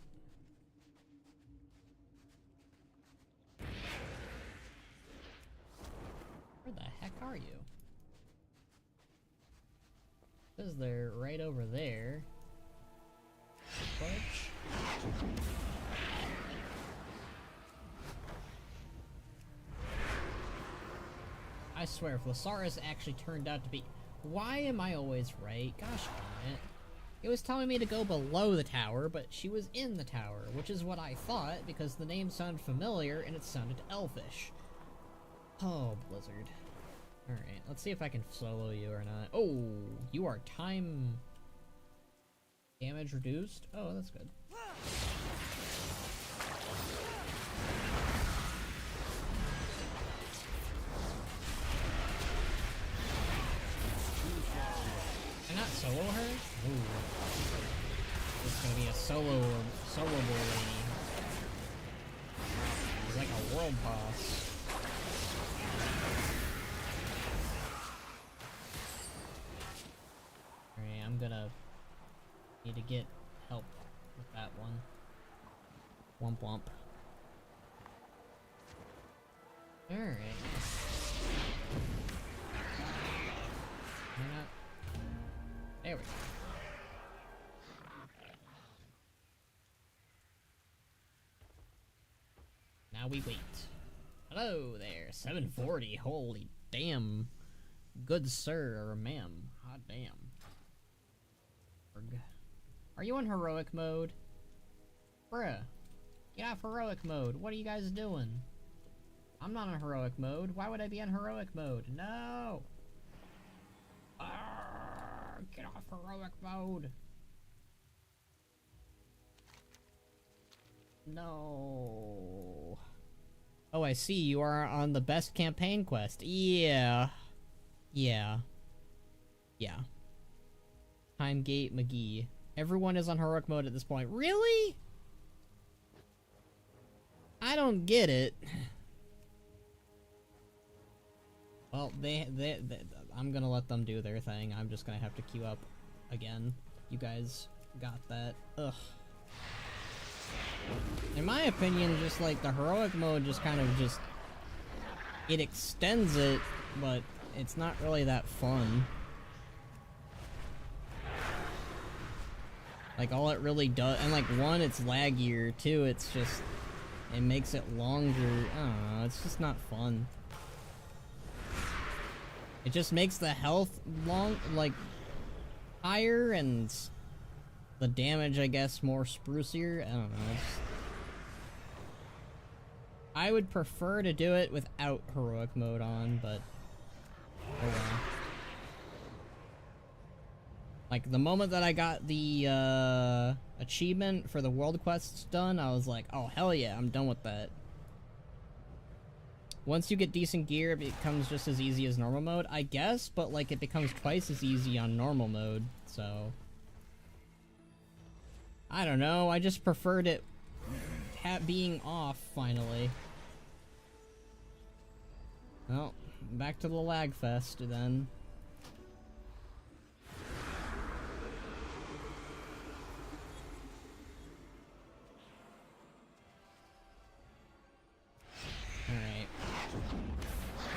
A: Where the heck are you? Says they're right over there. Fudge. I swear, if Lasaris actually turned out to be... Why am I always right? Gosh darn it. It was telling me to go below the tower, but she was in the tower, which is what I thought, because the name sounded familiar and it sounded elfish. Oh, Blizzard. Alright, let's see if I can solo you or not. Oh, you are time... damage reduced? Oh, that's good. Can I not solo her? Ooh. It's gonna be a soloable lady. She's like a world boss. Alright, I'm gonna need to get help with that one. Womp womp. Alright. Why not? There we go. Now we wait. Hello there, 740. Holy damn. Good sir or ma'am. Hot damn. Are you in heroic mode? Bruh. Get off heroic mode. What are you guys doing? I'm not in heroic mode. Why would I be in heroic mode? No! Get off heroic mode. No. Oh, I see. You are on the best campaign quest. Yeah. Yeah. Yeah. Timegate McGee. Everyone is on heroic mode at this point. Really? I don't get it. Well, I'm gonna let them do their thing. I'm just gonna have to queue up again. You guys got that. Ugh. In my opinion, just like the heroic mode just kind of just... It extends it, but it's not really that fun. Like, all it really does... And like, one, it's laggier. Two, it's just... It makes it longer. I don't know, it's just not fun. It just makes the health higher, and the damage, I guess, more sprucier. I don't know. I would prefer to do it without heroic mode on, but oh well. Like, the moment that I got the achievement for the world quests done, I was like, oh hell yeah, I'm done with that. Once you get decent gear, it becomes just as easy as normal mode, I guess, but like it becomes twice as easy on normal mode, so... I don't know, I just preferred it being off, finally. Well, back to the lag fest, then. Alright.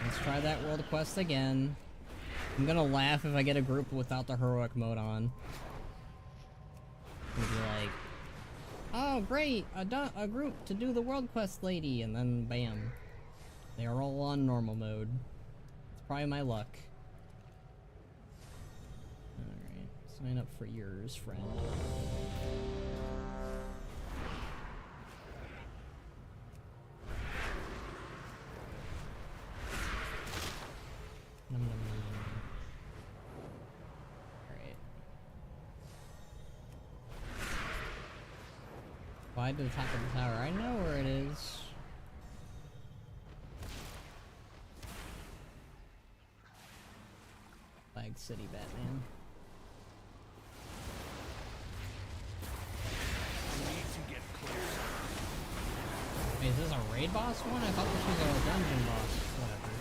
A: Let's try that world quest again. I'm gonna laugh if I get a group without the heroic mode on. And be like, oh great, a group to do the world quest lady, and then bam. They are all on normal mode. It's probably my luck. Alright, sign up for yours, friend. Alright. Fly to the top of the tower. I know where it is. Flag City, Batman. Wait, is this a raid boss one? I thought this was a dungeon boss. Whatever.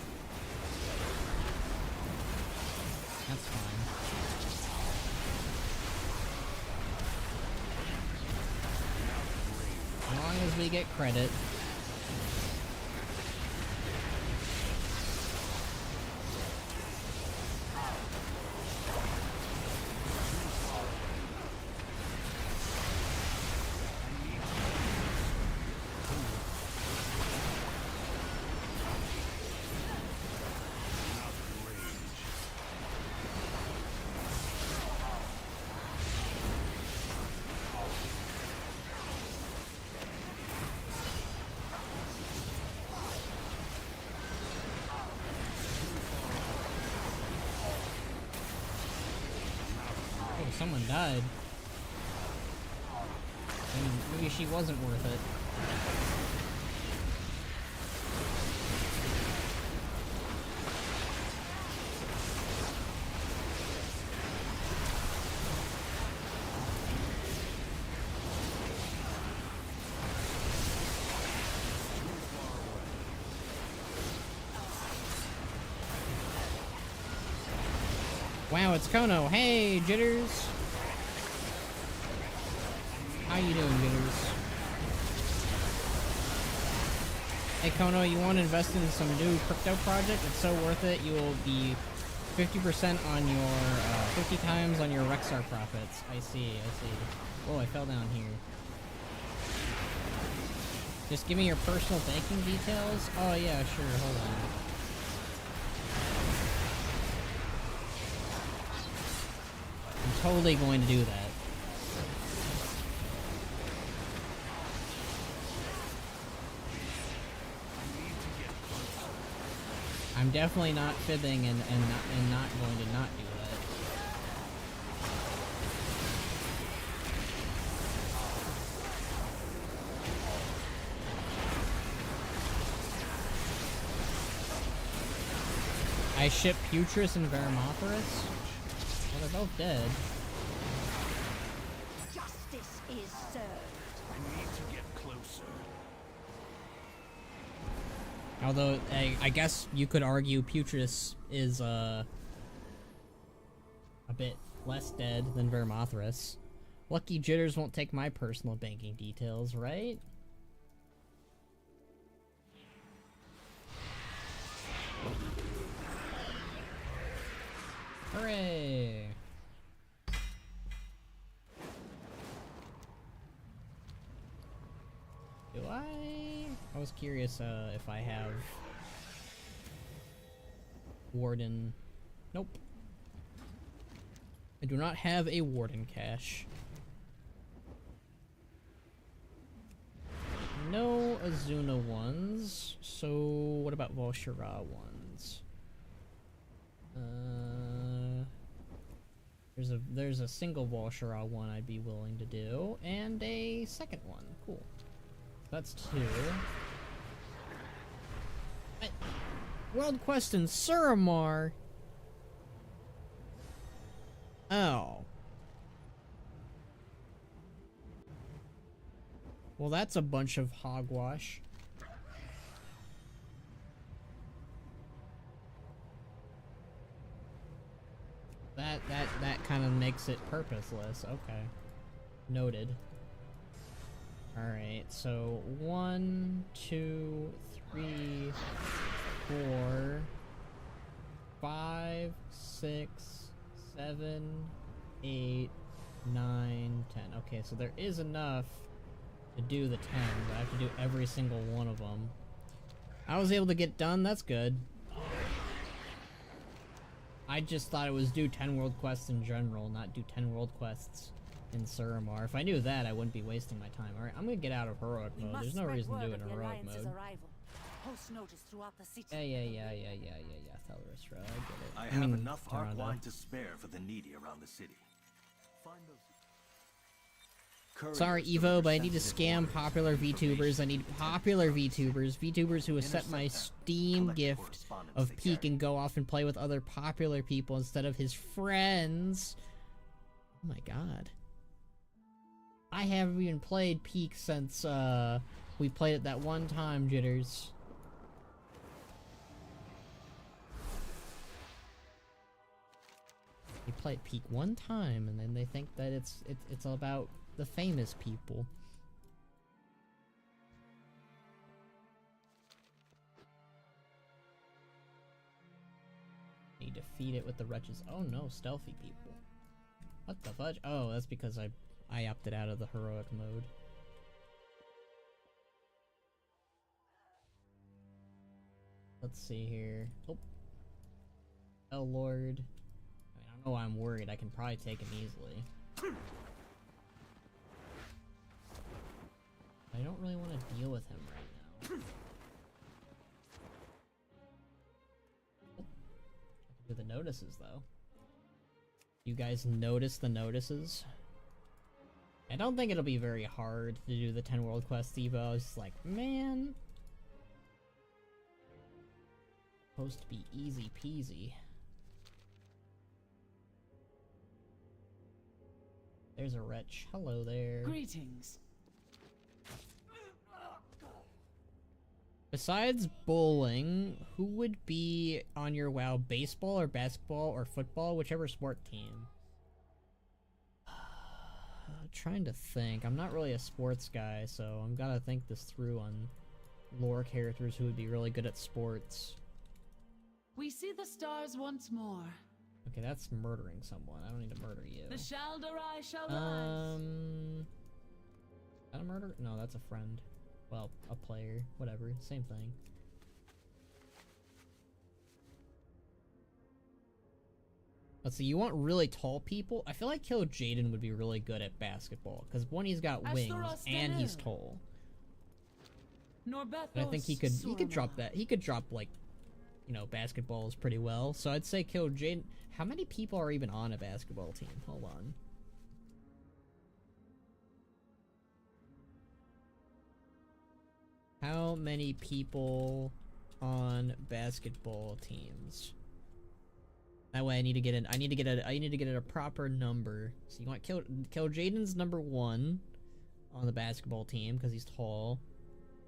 A: That's fine. As long as we get credit. Someone died. I mean, maybe she wasn't worth it. Wow, it's Khono. Hey, Jitters. How you doing, Jitters? Hey, Khono, you want to invest in some new crypto project? It's so worth it. You will be 50% on your, 50 times on your Rexar profits. I see. Oh, I fell down here. Just give me your personal banking details? Oh, yeah, sure. Hold on. I'm totally going to do that. I'm definitely not fibbing and not going to not do that. I ship Putris and Vermothorus? Well, they're both dead.
H: Justice is served.
E: I need to get closer.
A: Although, I guess you could argue Putris is, a bit less dead than Vermothorus. Lucky Jitters won't take my personal banking details, right? Hooray! Do I was curious, if I have... Warden... Nope. I do not have a Warden cache. No Azuna ones, so what about Volshara ones? There's a single Volshara one I'd be willing to do, and a second one. Cool. That's two. World Quest in Suramar? Oh. Well, that's a bunch of hogwash. That kind of makes it purposeless. Okay. Noted. Alright, so 1, 2, 3, 4, 5, 6, 7, 8, 9, 10. Okay, so there is enough to do the 10, but I have to do every single one of them. I was able to get done, that's good. I just thought it was do 10 world quests in general, not do 10 world quests in Suramar. If I knew that, I wouldn't be wasting my time. Alright, I'm gonna get out of heroic mode. There's no reason to do it in heroic mode. Yeah, Thelris, I get it.
I: I have enough arc wine to spare for the needy around the city. Find those.
A: Sorry, Evo, but I need to scam popular VTubers. I need popular VTubers. VTubers who accept my Steam gift of Peak and go off and play with other popular people instead of his friends. Oh my god. I haven't even played Peak since, we played it that one time, Jitters. We played Peak one time, and then they think that it's all about the famous people. You defeat it with the wretches. Oh no, stealthy people. What the fudge? Oh, that's because I opted out of the heroic mode. Let's see here. Oh. Oh lord. I don't know why I'm worried. I can probably take him easily. I don't really want to deal with him right now. Oh. I can do the notices though. You guys notice the notices? I don't think it'll be very hard to do the 10 world quests, Evo. I was just like, man. Supposed to be easy peasy. There's a wretch. Hello there.
C: Greetings.
A: Besides bowling, who would be on your WoW? Baseball or basketball or football? Whichever sport team. Trying to think. I'm not really a sports guy, so I'm gotta think this through on lore characters who would be really good at sports.
C: We see the stars once more.
A: Okay, that's murdering someone. I don't need to murder you.
C: The Shaldarai shall rise.
A: Is that a murder? No, that's a friend. Well, a player. Whatever. Same thing. Let's see, you want really tall people? I feel like Kill Jaden would be really good at basketball, because one, he's got wings, and he's tall. And I think he could drop that. He could drop, like, you know, basketballs pretty well. So I'd say Kill Jaden. How many people are even on a basketball team? Hold on. How many people on basketball teams? That way I need to get a proper number. So you want Kill Jaden's number 1 on the basketball team because he's tall.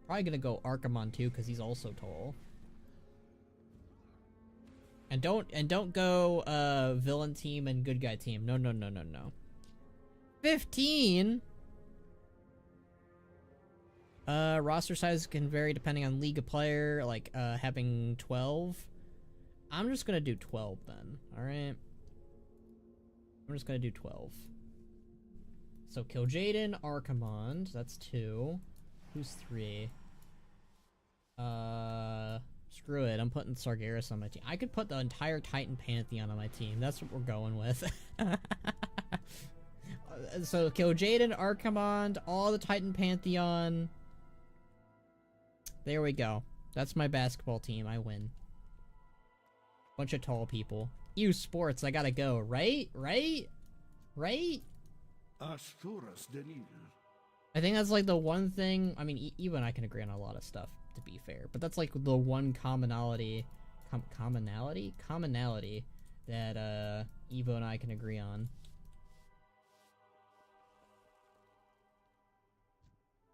A: Probably gonna go Archimon too because he's also tall. And don't go villain team and good guy team. No. 15. Roster size can vary depending on league of player, like having 12. I'm just gonna do 12 then, alright? I'm just gonna do 12. So Kill Jaden, Archimond, that's 2. Who's 3? Screw it, I'm putting Sargeras on my team. I could put the entire Titan Pantheon on my team, that's what we're going with. So Kill Jaden, Archimond, all the Titan Pantheon. There we go. That's my basketball team, I win. Bunch of tall people. Ew, sports, I gotta go. Right? I think that's like the one thing, I mean, you and I can agree on a lot of stuff, to be fair, but that's like the one commonality that Evo and I can agree on.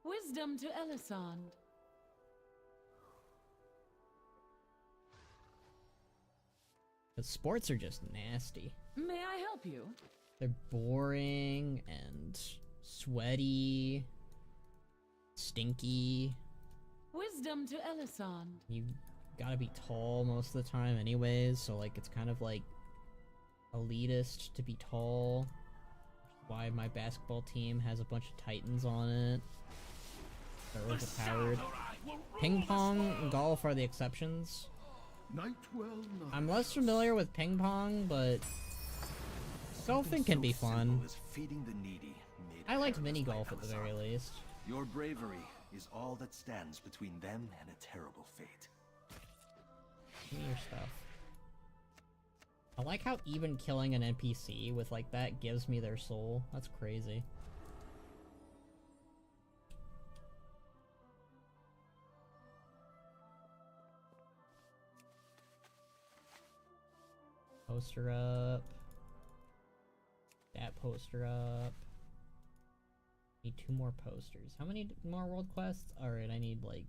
C: Wisdom to Elisand.
A: The sports are just nasty.
C: May I help you?
A: They're boring and sweaty, stinky.
C: Wisdom to Elisand.
A: You gotta be tall most of the time anyways, so like it's kind of like elitist to be tall. Which is why my basketball team has a bunch of Titans on it. They're overpowered. Ping pong and golf are the exceptions. I'm less familiar with ping pong, but golfing can be fun. I liked mini golf at the very least.
I: Your bravery is all that stands between them and a terrible fate.
A: Give me your stuff. I like how even killing an NPC with like that gives me their soul. That's crazy. poster up. That poster up. Need 2 more posters. How many more world quests? Alright, I need like...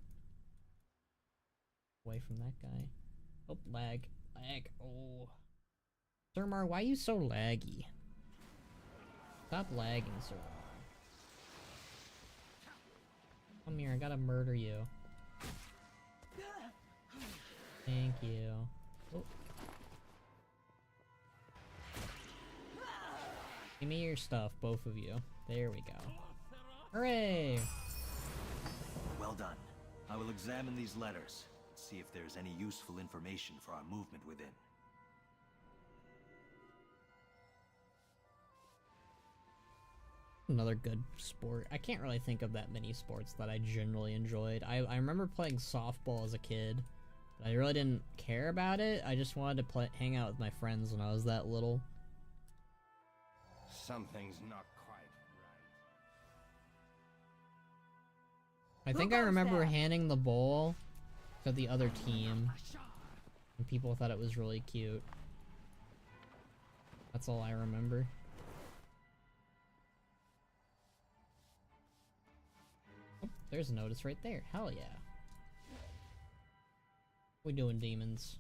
A: away from that guy. Oh, lag. Lag. Oh. Suramar, why are you so laggy? Stop lagging, Suramar. Come here, I gotta murder you. Thank you. Oh. Give me your stuff, both of you. There we go. Hooray!
I: Well done. I will examine these letters, see if there's any useful information for our movement within.
A: Another good sport. I can't really think of that many sports that I generally enjoyed. I remember playing softball as a kid, but I really didn't care about it. I just wanted to hang out with my friends when I was that little.
E: Something's not quite
A: I think I remember handing the bowl to the other team, and people thought it was really cute. That's all I remember. Oh, there's a notice right there. Hell yeah. We doing, demons?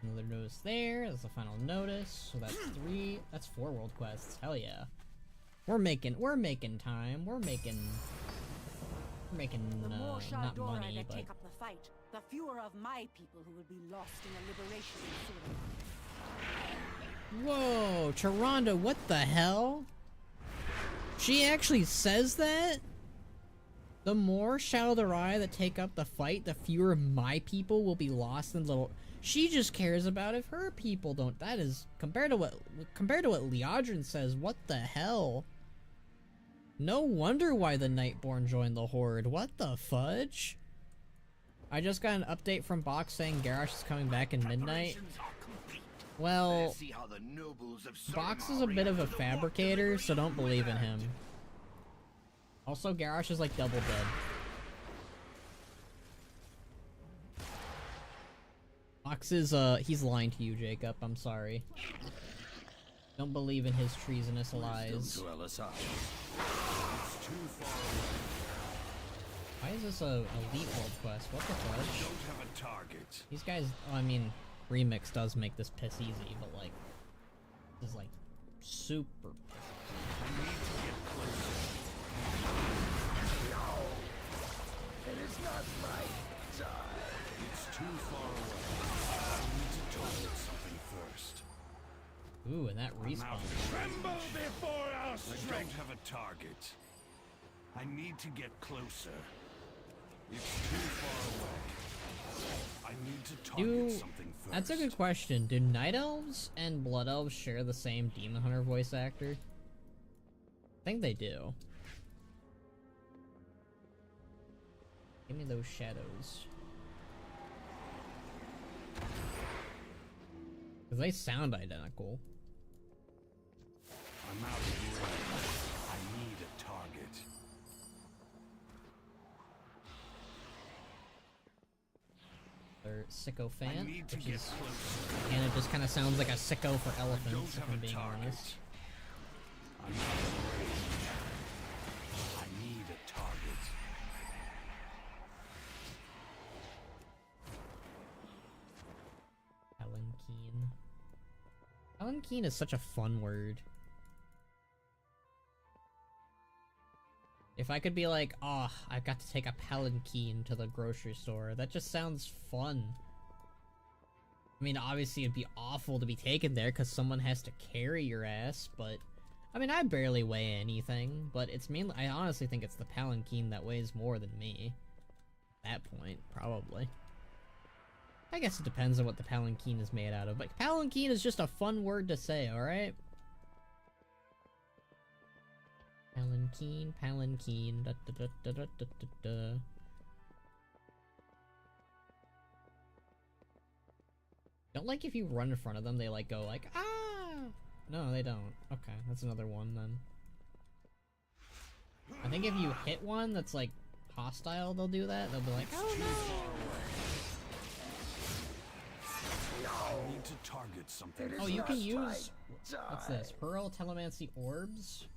A: Another notice there. That's the final notice. So that's 3. That's 4 world quests. Hell yeah. We're making time. We're making
O: the more
A: not
O: Shaldora
A: money,
O: that
A: but
O: take up the fight, the fewer of my people who will be lost in the liberation of Suramar.
A: whoa, Charonda, what the hell? She actually says that? The more Shaldora that take up the fight, the fewer my people will be lost in little. She just cares about if her people don't. That is compared to what Liadrin says. What the hell? No wonder why the Nightborn joined the Horde. What the fudge? I just got an update from Box saying Garrosh is coming back in midnight. Well, Box is a bit of a fabricator, so don't believe in him. Also, Garrosh is like double dead. Box is, he's lying to you, Jacob. I'm sorry. Don't believe in his treasonous lies. Why is this a elite world quest? What the fuck? These guys, oh, I mean, Remix does make this piss easy, but like, this is like super
E: It is not my time. It's too far away. I need to target something first.
A: Ooh, and that respawn.
E: Tremble before our strength. I don't have a target. I need to get closer. It's too far away. I need to target something first.
A: That's a good question. Do Night Elves and Blood Elves share the same Demon Hunter voice actor? I think they do. Give me those shadows. Because they sound identical.
E: I'm out of range. I need a target.
A: They're sycophant, which is, and it just kind of sounds like a sicko for elephants, if I'm being honest.
E: I'm out of range. I need a target.
A: Palanquin. Palanquin is such a fun word. If I could be like, oh, I've got to take a palanquin to the grocery store, that just sounds fun. I mean, obviously it'd be awful to be taken there because someone has to carry your ass, but... I mean, I barely weigh anything, but it's mainly... I honestly think it's the palanquin that weighs more than me. At that point, probably. I guess it depends on what the palanquin is made out of, but palanquin is just a fun word to say, alright? Palanquin, palanquin, da da da da da da da. Don't like if you run in front of them, they like go like, ah! No, they don't. Okay, that's another one then. I think if you hit one that's like hostile, they'll do that. They'll be like, oh no!
E: I need to target something.
A: Oh, you can use... What's this? Pearl Telemancy Orbs?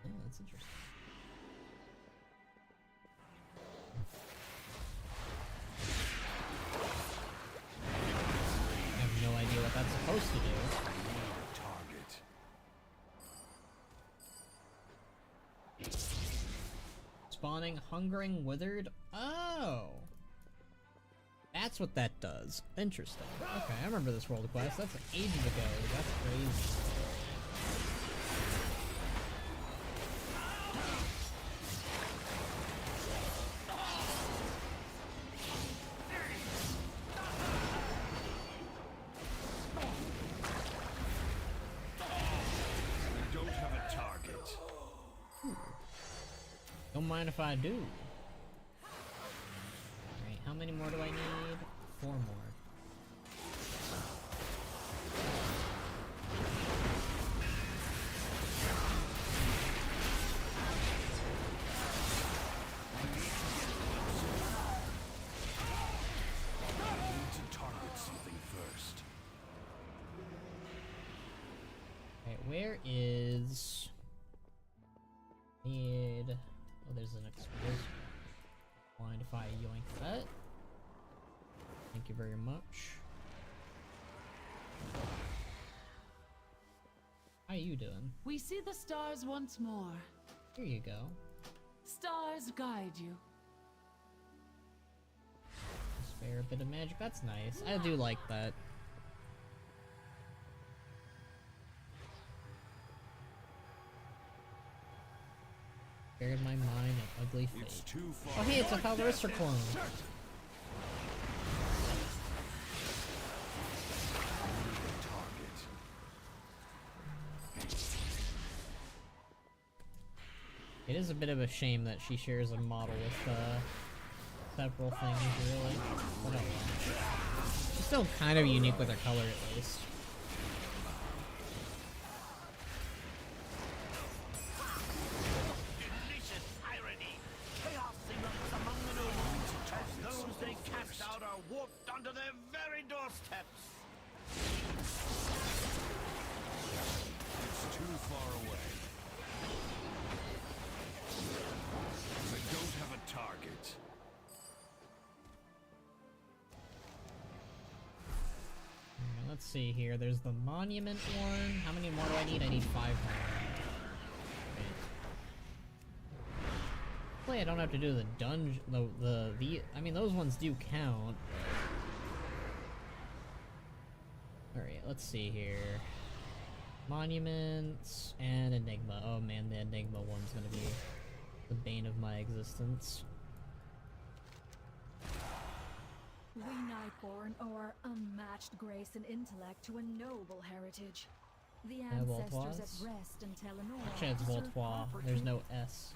A: Oh, that's interesting. I have no idea what that's supposed to do.
E: Target.
A: Spawning Hungering Withered? Oh! That's what that does. Interesting. Okay, I remember this world quest. That's ages ago. That's crazy.
E: I don't have a target.
A: Don't mind if I do. Alright, how many more do I need? 4 more.
E: I need to target something first.
A: Okay, where is... Need... Oh, there's an explosion. Mind if I yoink that? Thank you very much. How you doing?
P: We see the stars once more.
A: Here you go.
P: Stars guide you.
A: Spare a bit of magic. That's nice. I do like that. Spared my mind an ugly fate.
E: It's too far.
A: Oh hey, it's a Falrister clone. It is a bit of a shame that she shares a model with several things, really. But oh well. She's still kind of unique with her color, at least.
Q: Delicious irony! Chaos erupts among the nobles as those they cast out are warped onto their very doorsteps.
E: It's too far away. I don't have a target.
A: Alright, let's see here. There's the monument one. How many more do I need? I need 5 more. Hopefully I don't have to do the dungeon. I mean, those ones do count. Alright, let's see here. Monuments and Enigma. Oh man, the Enigma one's gonna be the bane of my existence.
R: We Nightborn owe our unmatched grace and intellect to a noble heritage. The ancestors at rest in Telenor.
A: Actually, it's Voltois. There's no S.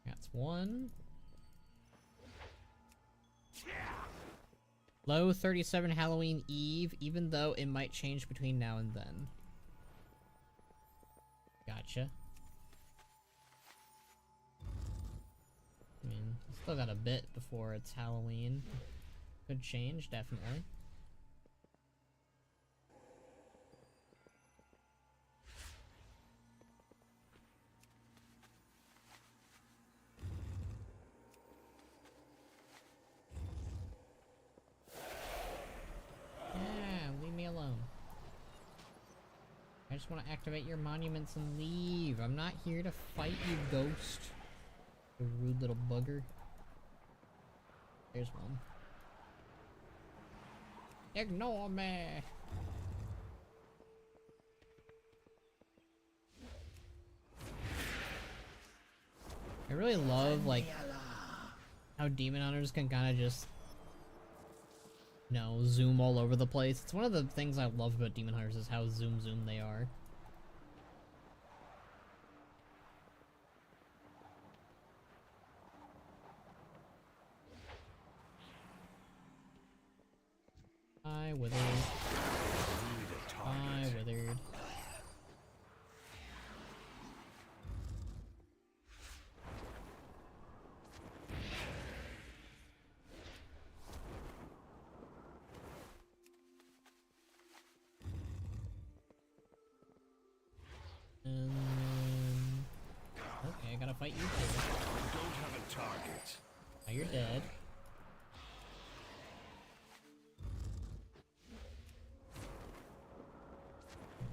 A: That's one. Low 37 Halloween Eve, even though it might change between now and then. Gotcha. I mean, still got a bit before it's Halloween. Could change, definitely. I just want to activate your monuments and leave. I'm not here to fight you, ghost. You rude little bugger. There's one. Ignore me! I really love, like, how demon hunters can kind of just, you know, zoom all over the place. It's one of the things I love about demon hunters is how zoom they are. I withered. I withered. Okay, I gotta fight you too.
E: I don't have a target.
A: Now you're dead.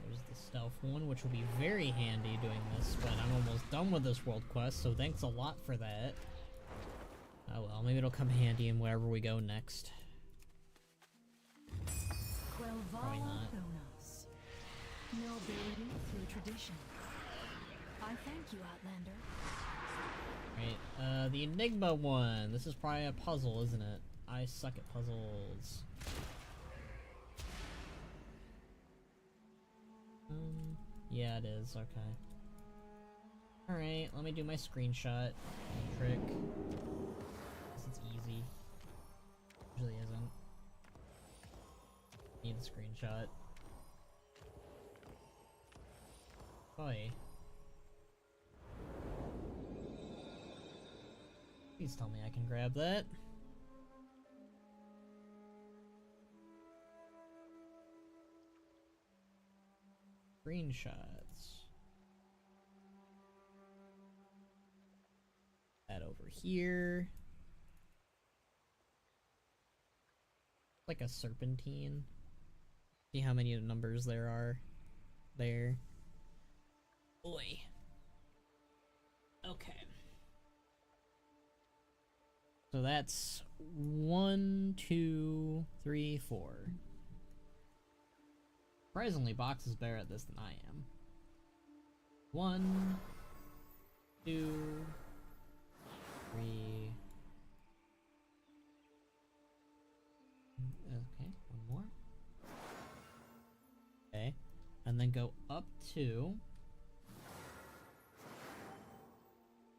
A: There's the stealth one, which will be very handy doing this, but I'm almost done with this world quest, so thanks a lot for that. Oh well, maybe it'll come handy in wherever we go next. Probably not.
R: Chronos. Nobility through tradition. I thank you, Outlander.
A: Right, the Enigma one. This is probably a puzzle, isn't it? I suck at puzzles. Yeah, it is. Okay. Alright, let me do my screenshot trick. Guess it's easy. Usually isn't. Need a screenshot. Boy. Please tell me I can grab that. Screenshots. That over here. Like a serpentine. See how many numbers there are there. Boy. Okay. So that's 1, 2, 3, 4. Surprisingly, Box is better at this than I am. 1, 2, 3. Okay, one more. Okay, and then go up 2.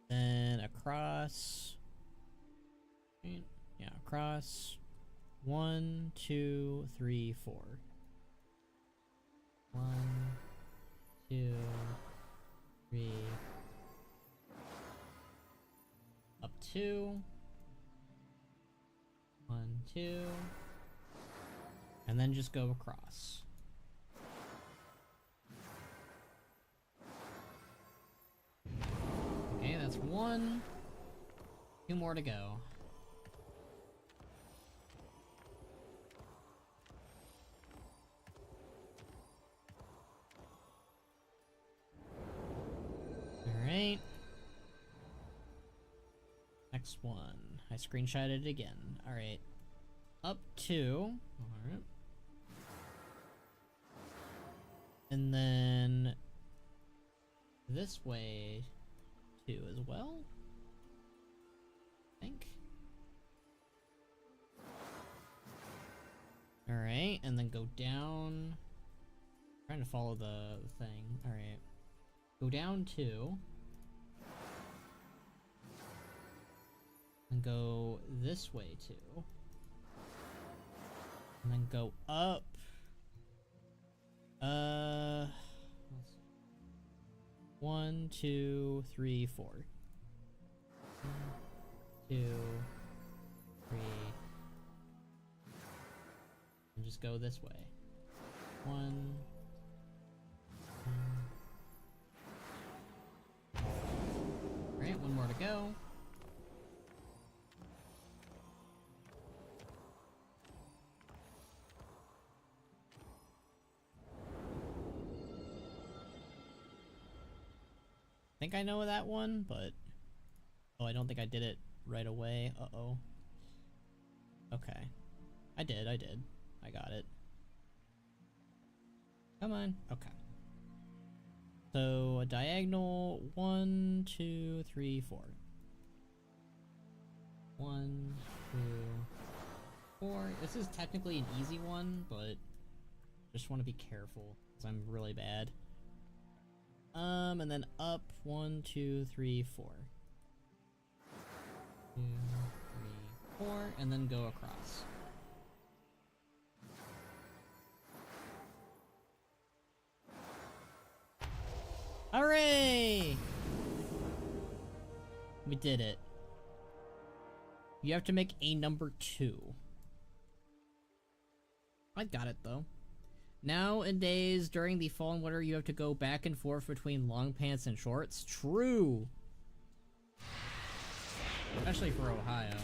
A: Then across. Yeah, across 1, 2, 3, 4. 1, 2, 3. Up 2. 1, 2. And then just go across. Okay, that's 1. 2 more to go. Alright. Next one. I screenshotted it again. Alright. Up 2. Alright. And then this way 2 as well. I think. Alright, and then go down. I'm trying to follow the thing. Alright. Go down 2. And go this way too. And then go up. Let's see. 1, 2, 3, 4. 1, 2, 3. And just go this way. 1. Alright, one more to go. I think I know that one, but oh, I don't think I did it right away. Uh-oh. Okay. I did. I got it. Come on. Okay. So a diagonal 1, 2, 3, 4. 1, 2, 4. This is technically an easy one, but just want to be careful because I'm really bad. And then up 1, 2, 3, 4. 2, 3, 4, and then go across. did it. You have to make a number 2. I got it, though. Nowadays, during the fall and winter, you have to go back and forth between long pants and shorts. True! Especially for Ohio.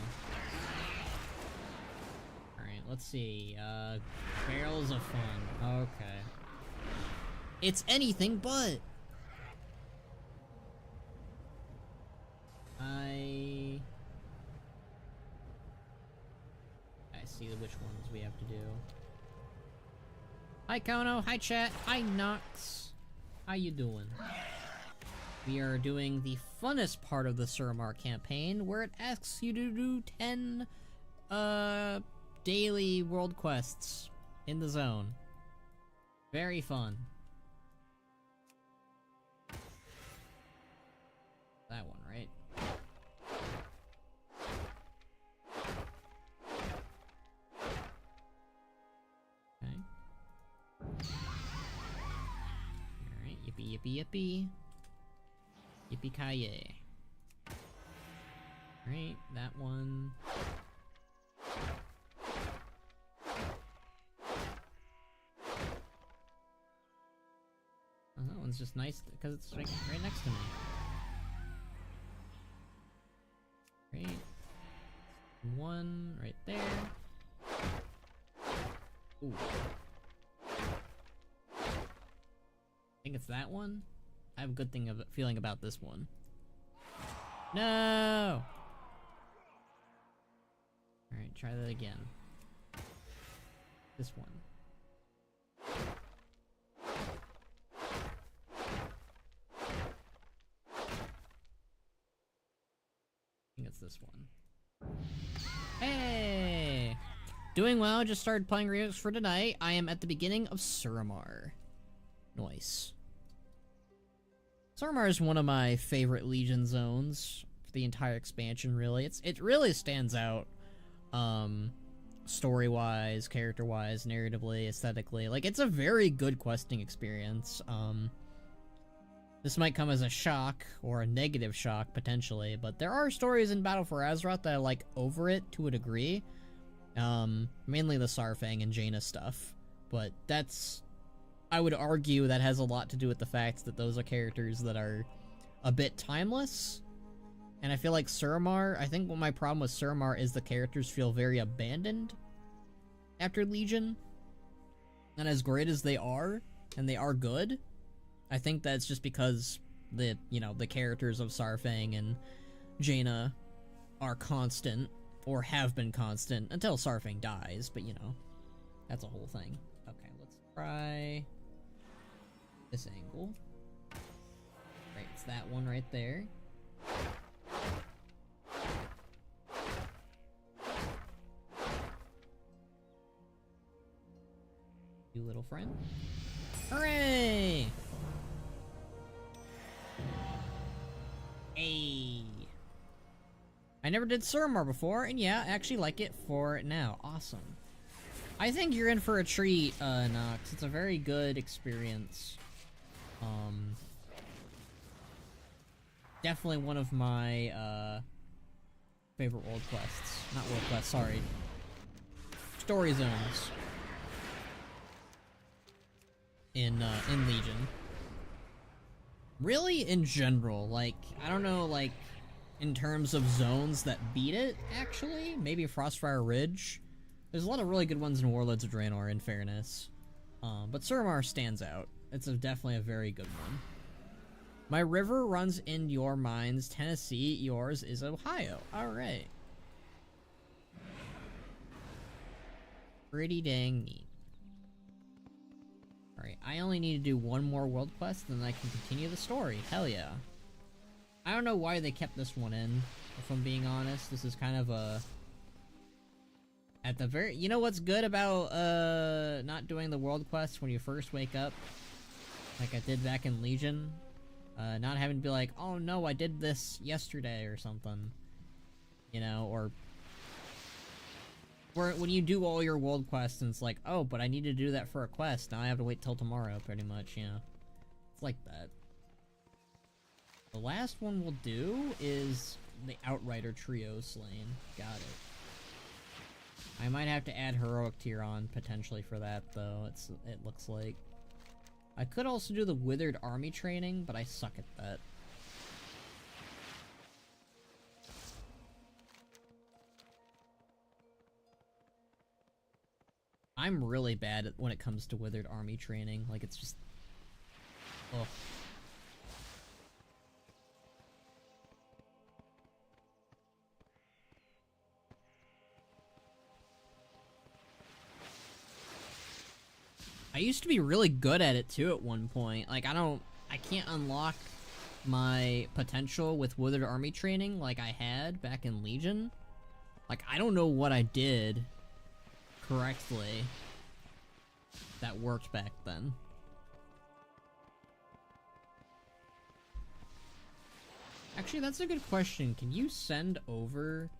A: Alright, let's see. Barrels of Fun. Okay. It's anything but! I see which ones we have to do. Hi Khono, hi chat, hi Nox. How you doing? We are doing the funnest part of the Suramar campaign, where it asks you to do 10 daily world quests in the zone. Very fun. That one, right? Okay. Alright, yippee yippee yippee. Yippee-ki-yay. Alright, that one. Oh, that one's just nice because it's right next to me. Right. One right there. Ooh. I think it's that one. I have a good feeling about this one. No! Alright, try that again. This one. I think it's this one. Hey! Doing well, just started playing remix for tonight. I am at the beginning of Suramar. Nice. Suramar is one of my favorite Legion zones for the entire expansion, really. It really stands out, story-wise, character-wise, narratively, aesthetically. Like, it's a very good questing experience. This might come as a shock, or a negative shock, potentially, but there are stories in Battle for Azeroth that I like over it to a degree. Mainly the Sarfang and Jaina stuff, but that's... I would argue that has a lot to do with the fact that those are characters that are a bit timeless. And I feel like Suramar, I think what my problem with Suramar is the characters feel very abandoned after Legion. And as great as they are, and they are good, I think that's just because the characters of Sarfang and Jaina are constant, or have been constant, until Sarfang dies, but that's a whole thing. Okay, let's try this angle. Right, it's that one right there. You little friend. Hooray! Hey. I never did Suramar before, and yeah, I actually like it for now. Awesome. I think you're in for a treat, Nox. It's a very good experience. Definitely one of my, favorite world quests. Not world quests, sorry. Story zones. In Legion. Really, in general, like, I don't know, like, in terms of zones that beat it, actually. Maybe Frostfire Ridge. There's a lot of really good ones in Warlords of Draenor, in fairness. But Suramar stands out. It's definitely a very good one. My river runs in your mines, Tennessee. Yours is Ohio. Alright. Pretty dang neat. Alright, I only need to do one more world quest, and then I can continue the story. Hell yeah. I don't know why they kept this one in, if I'm being honest. This is kind of a... At the very... You know what's good about, not doing the world quests when you first wake up? Like I did back in Legion? Not having to be like, oh no, I did this yesterday or something. Or... Where when you do all your world quests and it's like, oh, but I need to do that for a quest. Now I have to wait till tomorrow, pretty much, It's like that. The last one we'll do is the Outrider trio slain. Got it. I might have to add heroic tier on potentially for that though. It looks like. I could also do the Withered Army training, but I suck at that. I'm really bad at when it comes to Withered Army training. Like, it's just... ugh. I used to be really good at it too at one point. Like, I can't unlock my potential with Withered Army training like I had back in Legion. Like, I don't know what I did correctly that worked back then. Actually, that's a good question. Can you send over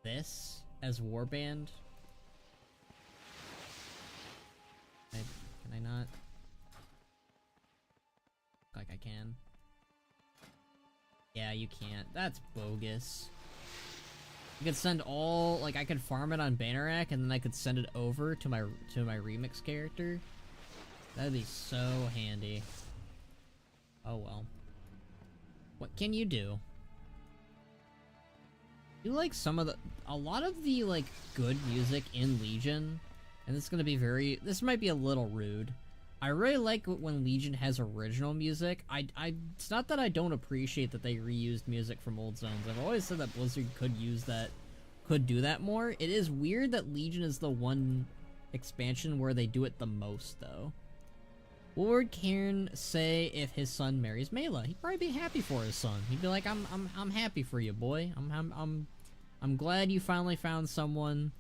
A: this as warband? Can I not? Like I can. Yeah, you can't. That's bogus. You could send all, like, I could farm it on Bannerack and then I could send it over to my remix character. That'd be so handy. Oh well. What can you do? You like a lot of the, like, good music in Legion, and this is gonna be this might be a little rude. I really like when Legion has original music. It's not that I don't appreciate that they reused music from old zones. I've always said that Blizzard could do that more. It is weird that Legion is the one expansion where they do it the most, though. What would Cairn say if his son marries Mela? He'd probably be happy for his son. He'd be like, I'm happy for you, boy. I'm glad you finally found someone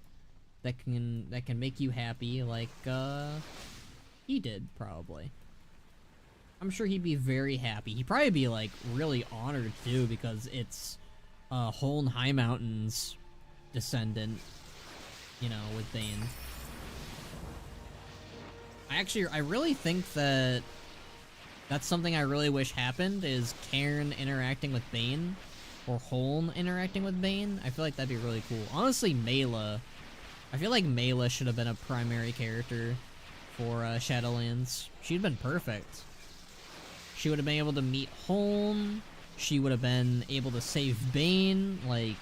A: that can make you happy, like he did, probably. I'm sure he'd be very happy. He'd probably be, like, really honored, too, because it's Holn High Mountain's descendant, you know, with Bane. I really think that's something I really wish happened, is Cairn interacting with Bane, or Holn interacting with Bane. I feel like that'd be really cool. Honestly, Mela. I feel like Mela should have been a primary character for Shadowlands. She'd been perfect. She would have been able to meet Holm. She would have been able to save Bane. Like,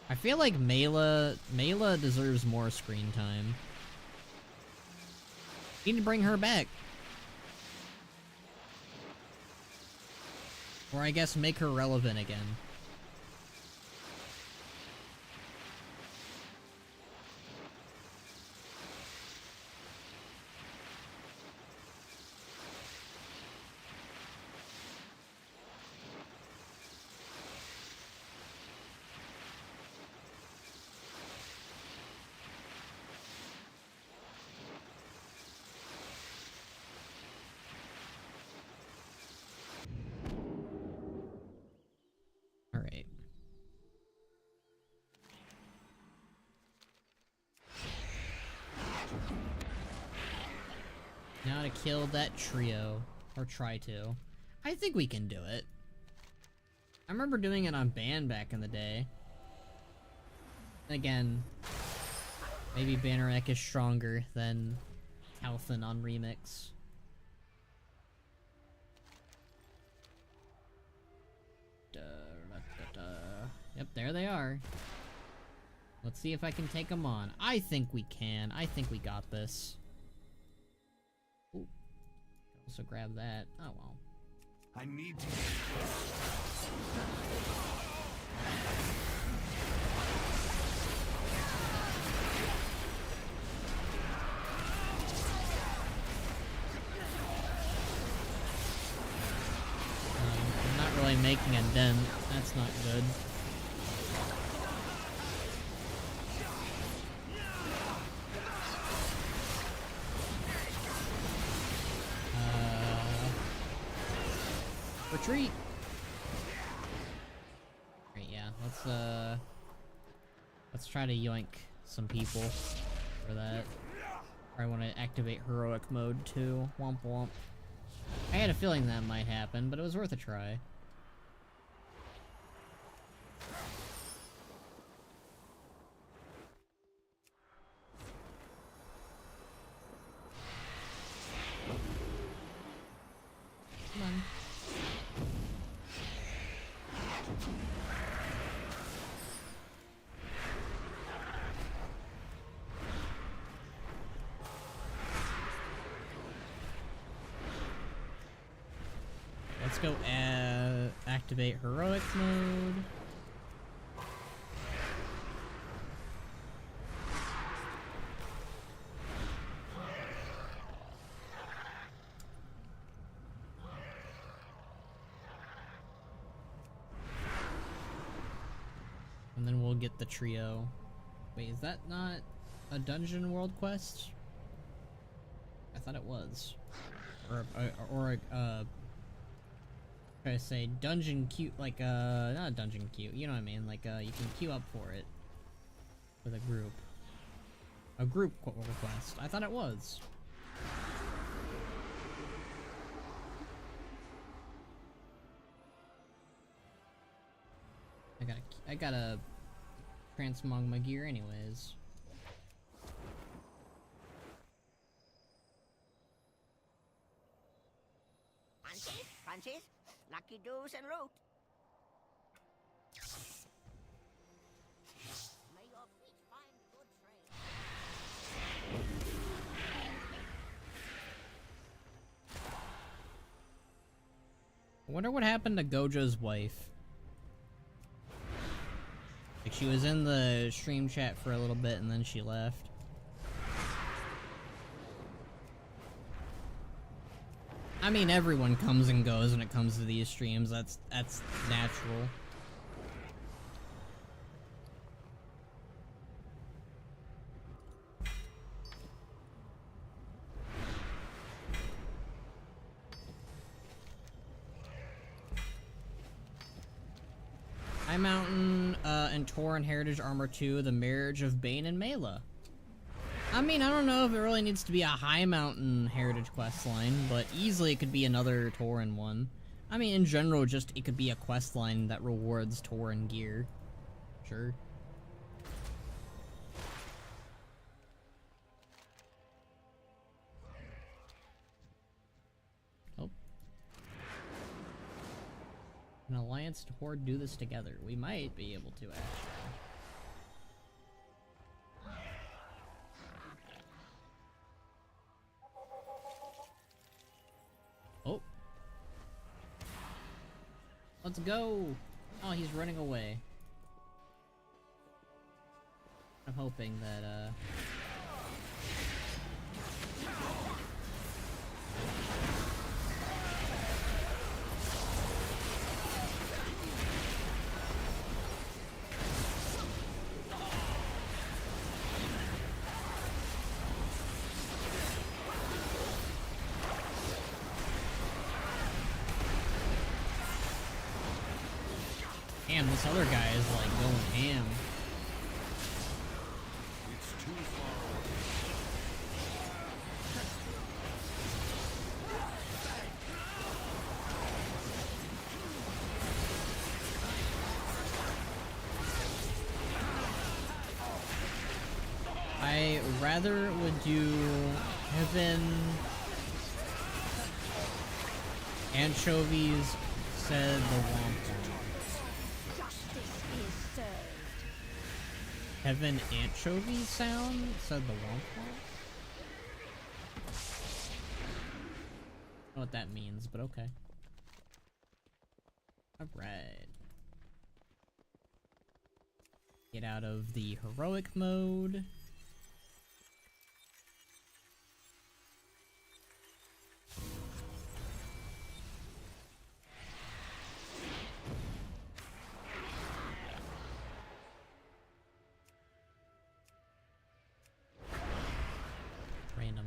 A: I feel like Mela deserves more screen time. You need to bring her back. Or I guess make her relevant again. Alright. Now to kill that trio. Or try to. I think we can do it. I remember doing it on Ban back in the day. Again, maybe Bannerack is stronger than Calthan on Remix. Yep, there they are. Let's see if I can take them on. I think we can. I think we got this. Ooh. Also grab that. Oh well.
E: I need to
A: I'm not really making a dent. That's not good. Retreat! Alright, yeah, let's try to yoink some people for that. I want to activate heroic mode too. Womp womp. I had a feeling that might happen, but it was worth a try. Let's go activate heroic mode. And then we'll get the trio. Wait, is that not a dungeon world quest? I thought it was. Try to say dungeon queue, like not a dungeon queue, you know what I mean, like you can queue up for it with a group request. I thought it was. I gotta transmog my gear anyways.
H: Punches, lucky doos en route. May your feet find good trail.
A: I wonder what happened to Gojo's wife. Like, she was in the stream chat for a little bit and then she left. I mean, everyone comes and goes when it comes to these streams. That's natural. High Mountain and Tauren Heritage Armor 2, The Marriage of Bane and Mela. I mean, I don't know if it really needs to be a High Mountain Heritage questline, but easily it could be another Tauren one. I mean, in general, just it could be a questline that rewards Tauren gear. Sure. Oh. An alliance to Horde do this together. We might be able to, actually. Oh. Let's go! Oh, he's running away. I'm hoping that, damn, this other guy is like going ham.
E: It's too far
A: I rather would do Heaven, Anchovies, said the Womp. Heaven Anchovy sound? Said the Womp Womp? I don't know what that means, but okay. Alright. Get out of the heroic mode.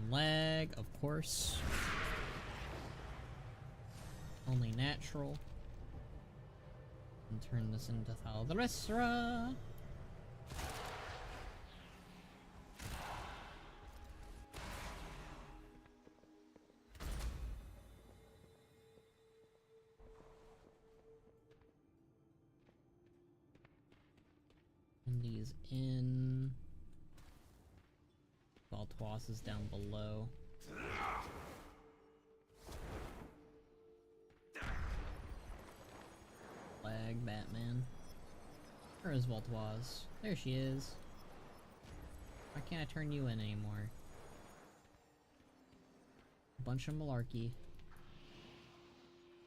A: Lag, of course. Only natural. And turn this into Thaldresra. And these in. Baltois is down below. Flag, Batman. Where is Baltois? There she is. Why can't I turn you in anymore? Bunch of malarkey.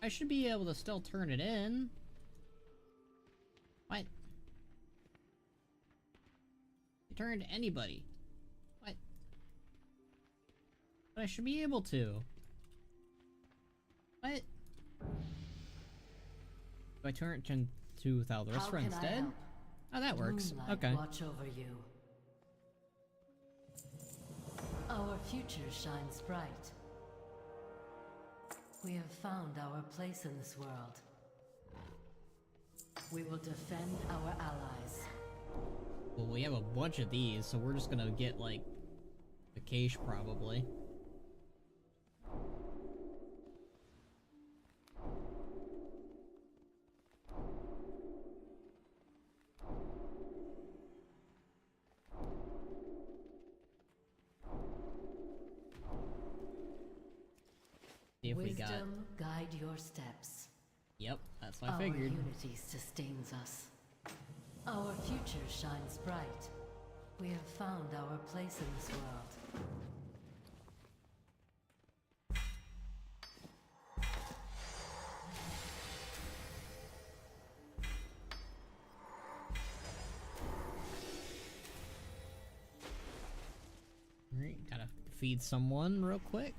A: I should be able to still turn it in. What? You turn to anybody. What? But I should be able to. What? Do I turn it to Thalrithra instead? Oh, that works.
D: Moonlight
A: Okay.
D: watch over you. Our future shines bright. We have found our place in this world. We will defend our allies.
A: Well, we have a bunch of these, so we're just gonna get, like, the cache, probably. See if we got...
D: Wisdom guide your steps.
A: Yep, that's what I figured.
D: Our unity sustains us. Our future shines bright. We have found our place in this world.
A: Alright, gotta feed someone real quick,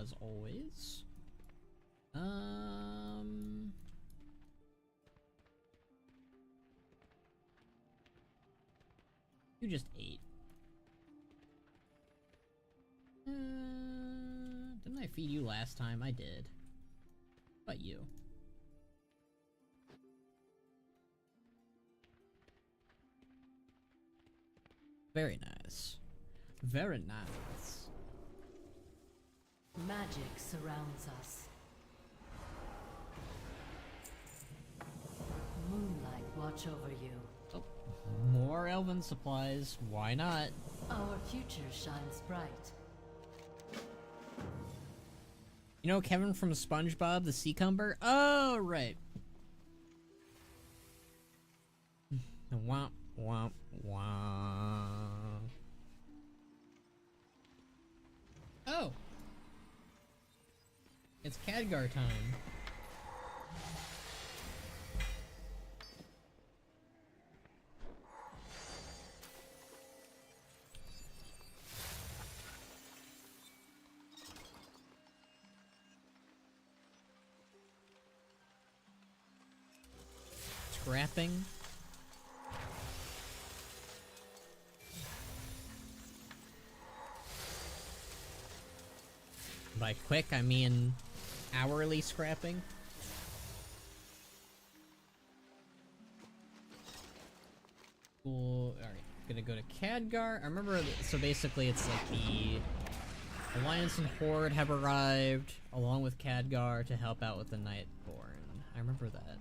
A: as always. You just ate. Didn't I feed you last time? I did. But you. Very nice. Very nice.
D: Magic surrounds us. Moonlight watch over you.
A: Oh, more elven supplies. Why not?
D: Our future shines bright.
A: You know Kevin from SpongeBob, the Seacumber? Oh, right. Womp, womp, womp. Oh! It's Khadgar time. Scrapping. By quick, I mean hourly scrapping. Cool. Alright, gonna go to Khadgar. I remember, so basically it's like the Alliance and Horde have arrived along with Khadgar to help out with the Nightborn. I remember that.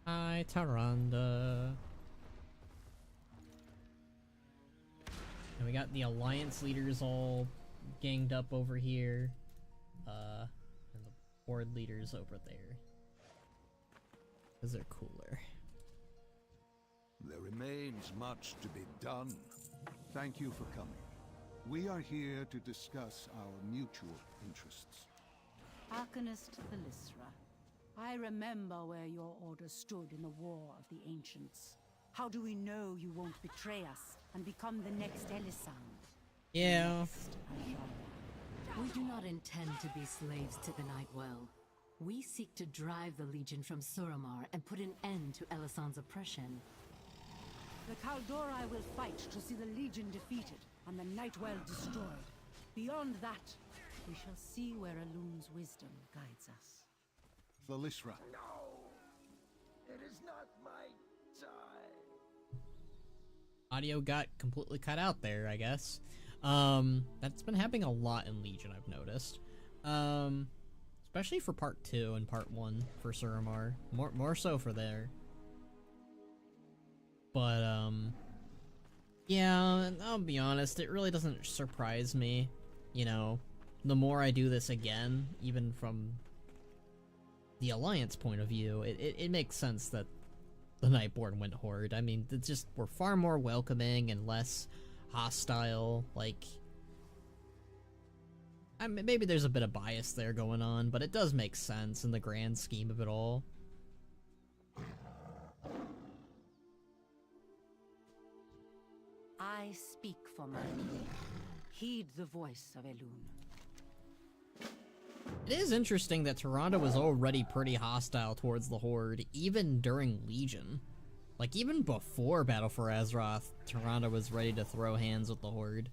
A: Hi, Tyrande. And we got the Alliance leaders all ganged up over here. And the Horde leaders over there. Because they're cooler.
S: There remains much to be done. Thank you for coming. We are here to discuss our mutual interests.
O: Arcanist Thalysra, I remember where your order stood in the War of the Ancients. How do we know you won't betray us and become the next Elisand?
A: Yeah.
D: We do not intend to be slaves to the Nightwell. We seek to drive the Legion from Suramar and put an end to Elisand's oppression.
O: The Kaldori will fight to see the Legion defeated and the Nightwell destroyed. Beyond that, we shall see where Alun's wisdom guides us.
S: Thalysra.
Q: No! It is not my time.
A: Audio got completely cut out there, I guess. That's been happening a lot in Legion, I've noticed. Especially for part 2 and part 1 for Suramar. More so for there. But, Yeah, and I'll be honest, it really doesn't surprise me. You know, the more I do this again, even from the Alliance point of view, it makes sense that the Nightborn went Horde. I mean, it's just, we're far more welcoming and less hostile, like... I mean, maybe there's a bit of bias there going on, but it does make sense in the grand scheme of it all.
C: I speak for my king. Heed the voice of Elune.
A: It is interesting that Tyrande was already pretty hostile towards the Horde, even during Legion. Like, even before Battle for Azeroth, Tyrande was ready to throw hands with the Horde.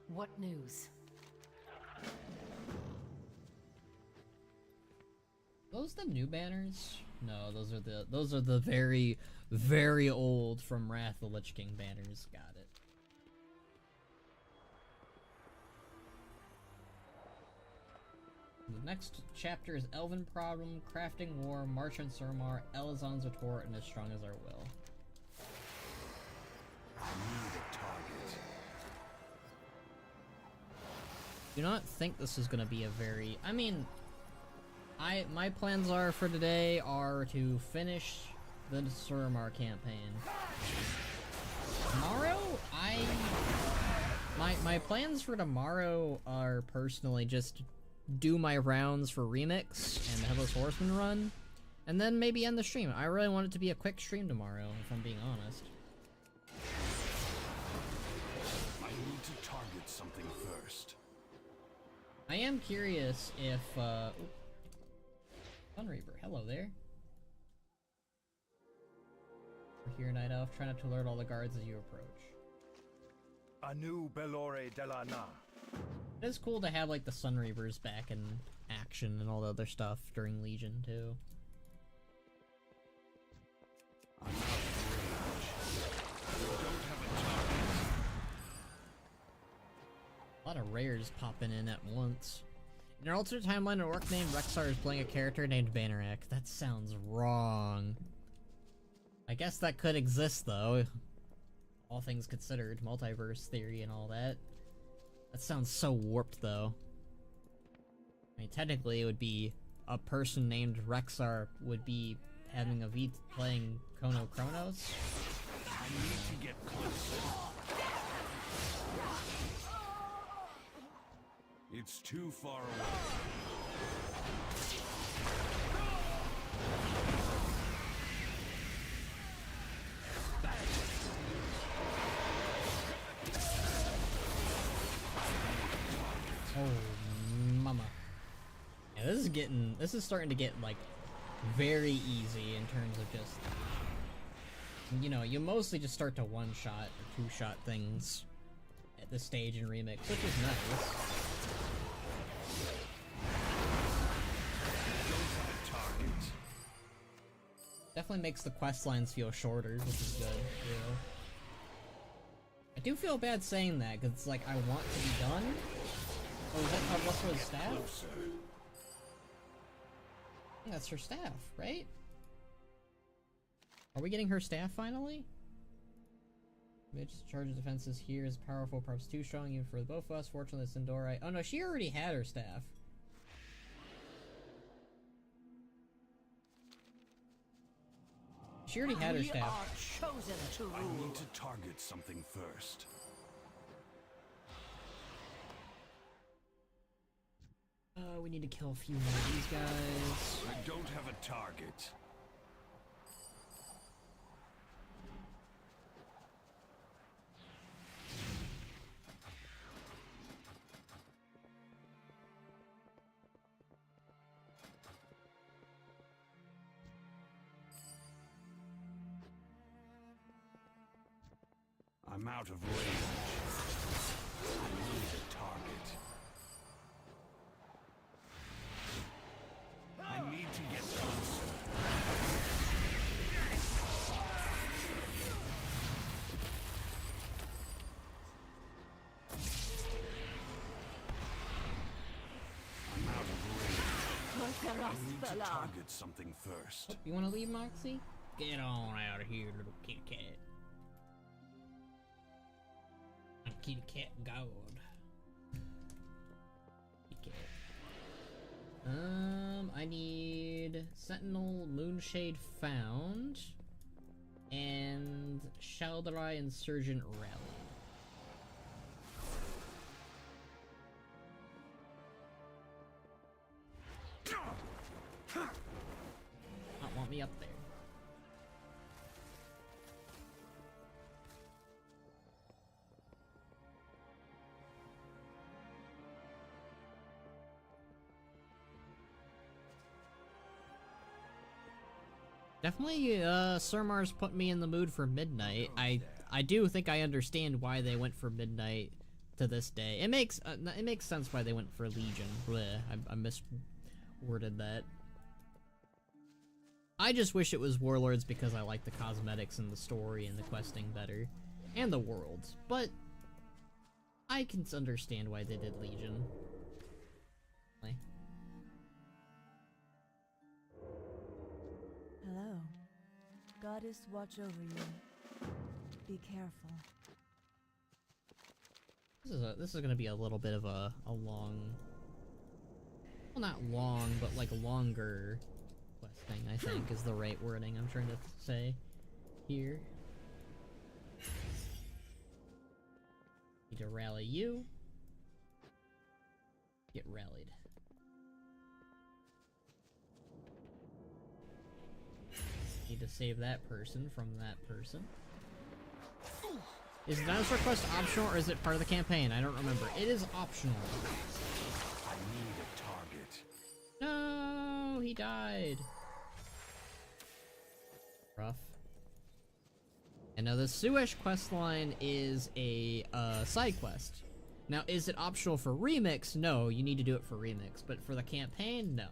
D: What news?
A: Those the new banners? No, those are the very, very old from Wrath of the Lich King banners. Got it. The next chapter is Elven Problem, Crafting War, March on Suramar, Elazon's Zator, and As Strong as Our Will.
E: I need a target.
A: Do not think this is gonna be a very... I mean... my plans are for today are to finish the Suramar campaign. Tomorrow, my plans for tomorrow are personally just do my rounds for Remix and the Headless Horseman run, and then maybe end the stream. I really want it to be a quick stream tomorrow, if I'm being honest.
E: I need to target something first.
A: I am curious if, Sunreaper, hello there. We're here, Night Elf. Try not to alert all the guards as you approach.
Q: Anu Belore Delana.
A: It is cool to have, like, the Sunreapers back in action and all the other stuff during Legion, too. A lot of rares popping in at once. In an alternate timeline, an orc named Rexar is playing a character named Bannerac. That sounds wrong. I guess that could exist, though. All things considered, multiverse theory and all that. That sounds so warped, though. I mean, technically, it would be a person named Rexar would be having a V playing Khono Chronos.
E: I need to get closer. It's too far away.
A: Oh, mama. Yeah, this is starting to get, like, very easy in terms of just, you know, you mostly just start to one-shot or two-shot things at this stage in Remix, which is nice. Definitely makes the quest lines feel shorter, which is good, you know. I do feel bad saying that, because it's like, I want to be done. Oh, is that Tarblesso's staff? Yeah, that's her staff, right? Are we getting her staff finally? Mitch charges defenses here is powerful, perhaps too strong even for both of us. Fortunately, Sindori. Oh no, she already had her staff. She already had her staff.
C: Chosen to rule.
E: I need to target something first.
A: We need to kill a few more of these guys.
E: I don't have a target. I'm out of range. I need a target. I need to get closer. I'm out of range. I need to target something first.
A: Oh, you want to leave, Moxie? Get on out of here, little kitty cat. Kitty cat gold. I need Sentinel Moonshade found and Shaldarai Insurgent rallied. Not want me up there. Definitely, Suramar's put me in the mood for midnight. I do think I understand why they went for midnight to this day. It makes sense why they went for Legion. Bleh, I misworded that. I just wish it was Warlords because I like the cosmetics and the story and the questing better. And the world. But I can understand why they did Legion.
T: Hello. Goddess, watch over you. Be careful.
A: This is gonna be a little bit of a long, well, not long, but like longer questing, I think is the right wording I'm trying to say here. Need to rally you. Get rallied. Need to save that person from that person. Is dinosaur quest optional or is it part of the campaign? I don't remember. It is optional.
E: I need a target.
A: No, he died. Rough. And now the Suesh questline is a side quest. Now, is it optional for Remix? No, you need to do it for Remix. But for the campaign, no.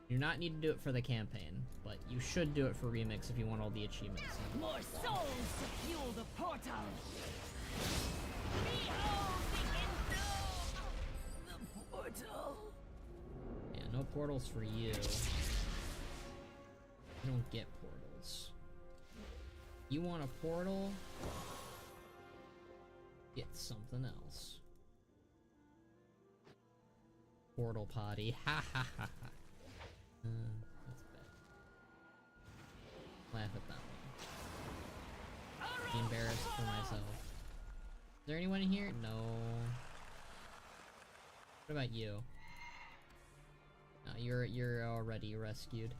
A: You do not need to do it for the campaign, but you should do it for Remix if you want all the achievements.
F: More souls to fuel the portal! The portal!
A: Yeah, no portals for you. You don't get portals. You want a portal? Get something else. Portal potty. Ha ha ha ha. That's bad. Laugh at that one. Be embarrassed for myself. Is there anyone in here? No. What about you? No, you're already rescued.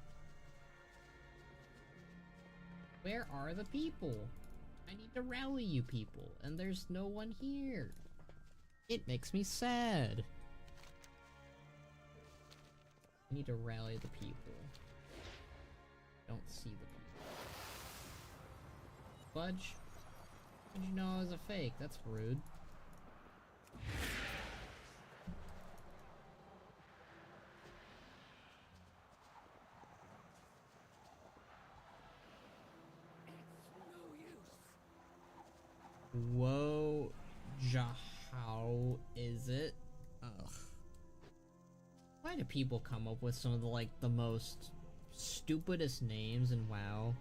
A: Where are the people? I need to rally you people, and there's no one here. It makes me sad. I need to rally the people. Don't see the people. Fudge? How did you know I was a fake? That's rude. Whoa, how is it? Ugh. Why do people come up with some of the most stupidest names in WoW?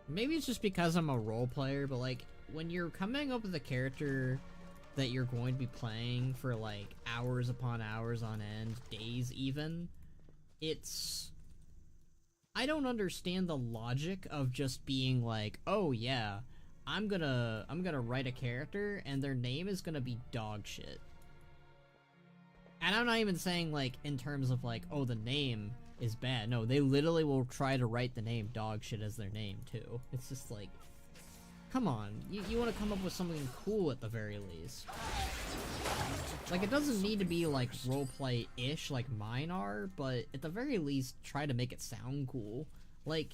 A: Maybe it's just because I'm a role player, but like, when you're coming up with a character that you're going to be playing for like hours upon hours on end, days even, I don't understand the logic of just being like, oh yeah, I'm gonna write a character and their name is gonna be dog shit. And I'm not even saying like in terms of like, oh, the name is bad. No, they literally will try to write the name dog shit as their name too. It's just like, come on, you want to come up with something cool at the very least. Like, it doesn't need to be like roleplay-ish like mine are, but at the very least try to make it sound cool. Like,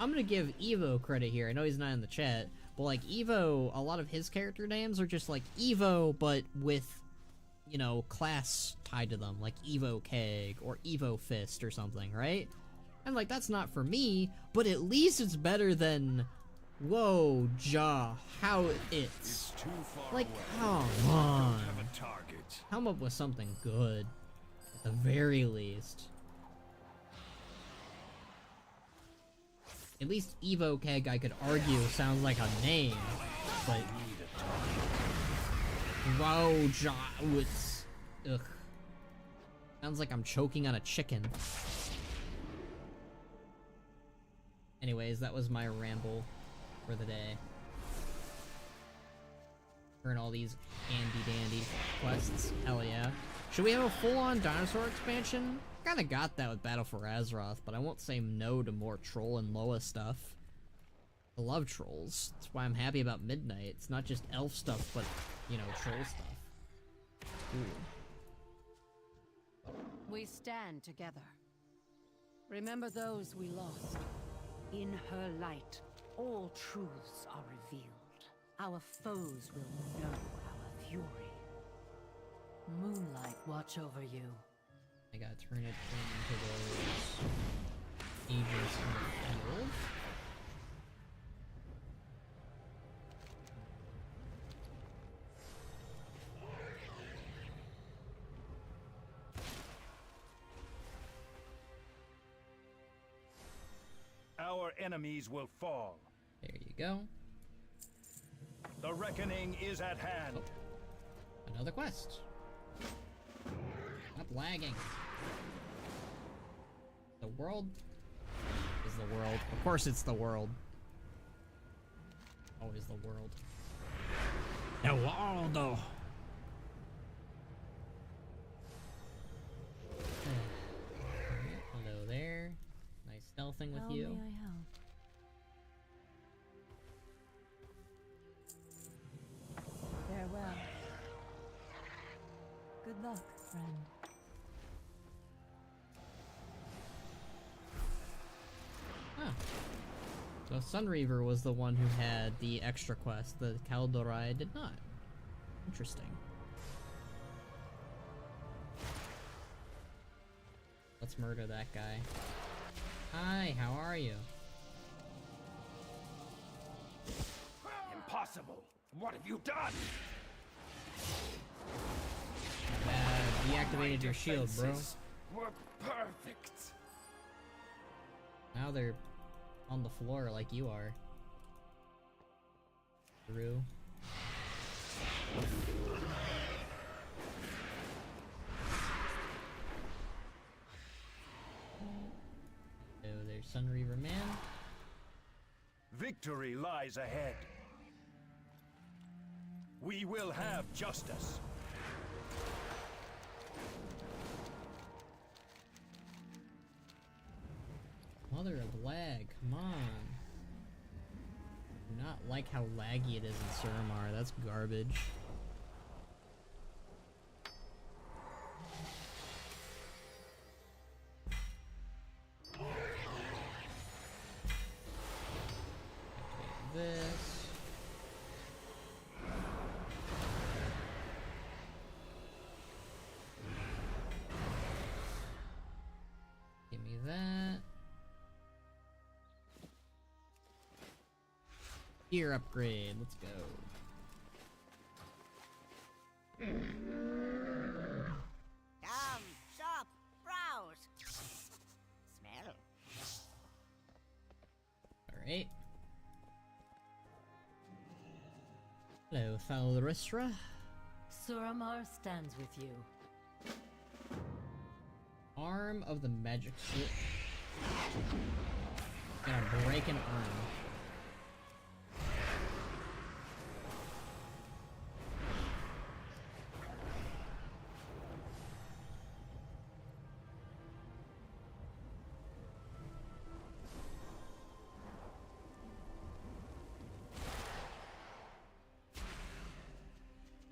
A: I'm gonna give Evo credit here. I know he's not in the chat, but like Evo, a lot of his character names are just like Evo, but with, you know, class tied to them, like Evo Keg or Evo Fist or something, right? And like, that's not for me, but at least it's better than, whoa, how it's
E: too far
A: like,
E: away.
A: come on.
E: Don't have a target.
A: Come up with something good, at the very least. At least Evo Keg, I could argue, sounds like a name. but... Whoa, it's... Ugh. Sounds like I'm choking on a chicken. Anyways, that was my ramble for the day. Earn all these handy-dandy quests. Hell yeah. Should we have a full-on dinosaur expansion? Kinda got that with Battle for Azeroth, but I won't say no to more troll and Loa stuff. I love trolls. That's why I'm happy about Midnight. It's not just elf stuff, but, you know, troll stuff. Ooh.
O: We stand together. Remember those we lost. In her light, all truths are revealed. Our foes will know our fury.
D: Moonlight watch over you.
A: I gotta turn it into those agents in the field.
Q: Our enemies will fall.
A: There you go.
Q: The reckoning is at hand.
A: Oh. Another quest. Stop lagging. The world is the world. Of course it's the world. Always the world. The world, though. Hello there. Nice stealthing with you.
T: How may I help? Farewell. Good luck, friend.
A: Huh. So Sunreaver was the one who had the extra quest. The Kaldorai did not. Interesting. Let's murder that guy. Hi, how are you?
Q: Impossible! What have you done?
A: Deactivated your shield, bro.
Q: Were perfect.
A: Now they're on the floor like you are. Through. So there's Sunreaver Man.
Q: Victory lies ahead. We will have justice.
A: Mother of lag, come on. Do not like how laggy it is in Suramar, that's garbage. This. Give me that. Gear upgrade, let's go.
H: Come, shop, browse. Smell.
A: Alright. Hello, Thalristra.
D: Suramar stands with you.
A: Arm of the magic sword. Gonna break an arm.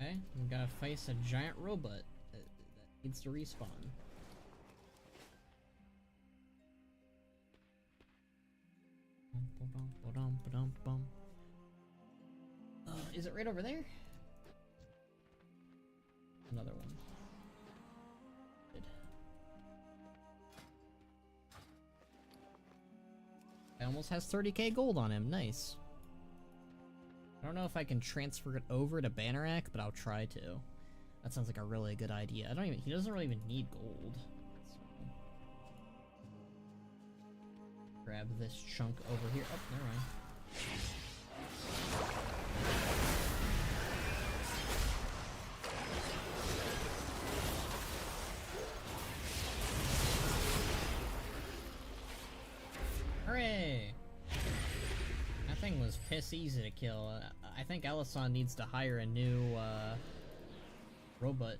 A: Okay, we gotta face a giant robot that needs to respawn. Is it right over there? Another one. Good. It almost has 30k gold on him. Nice. I don't know if I can transfer it over to Bannerack, but I'll try to. That sounds like a really good idea. He doesn't really even need gold. So. Grab this chunk over here. Oh, never mind. Hooray! That thing was piss easy to kill. I think Ellison needs to hire a new, robot.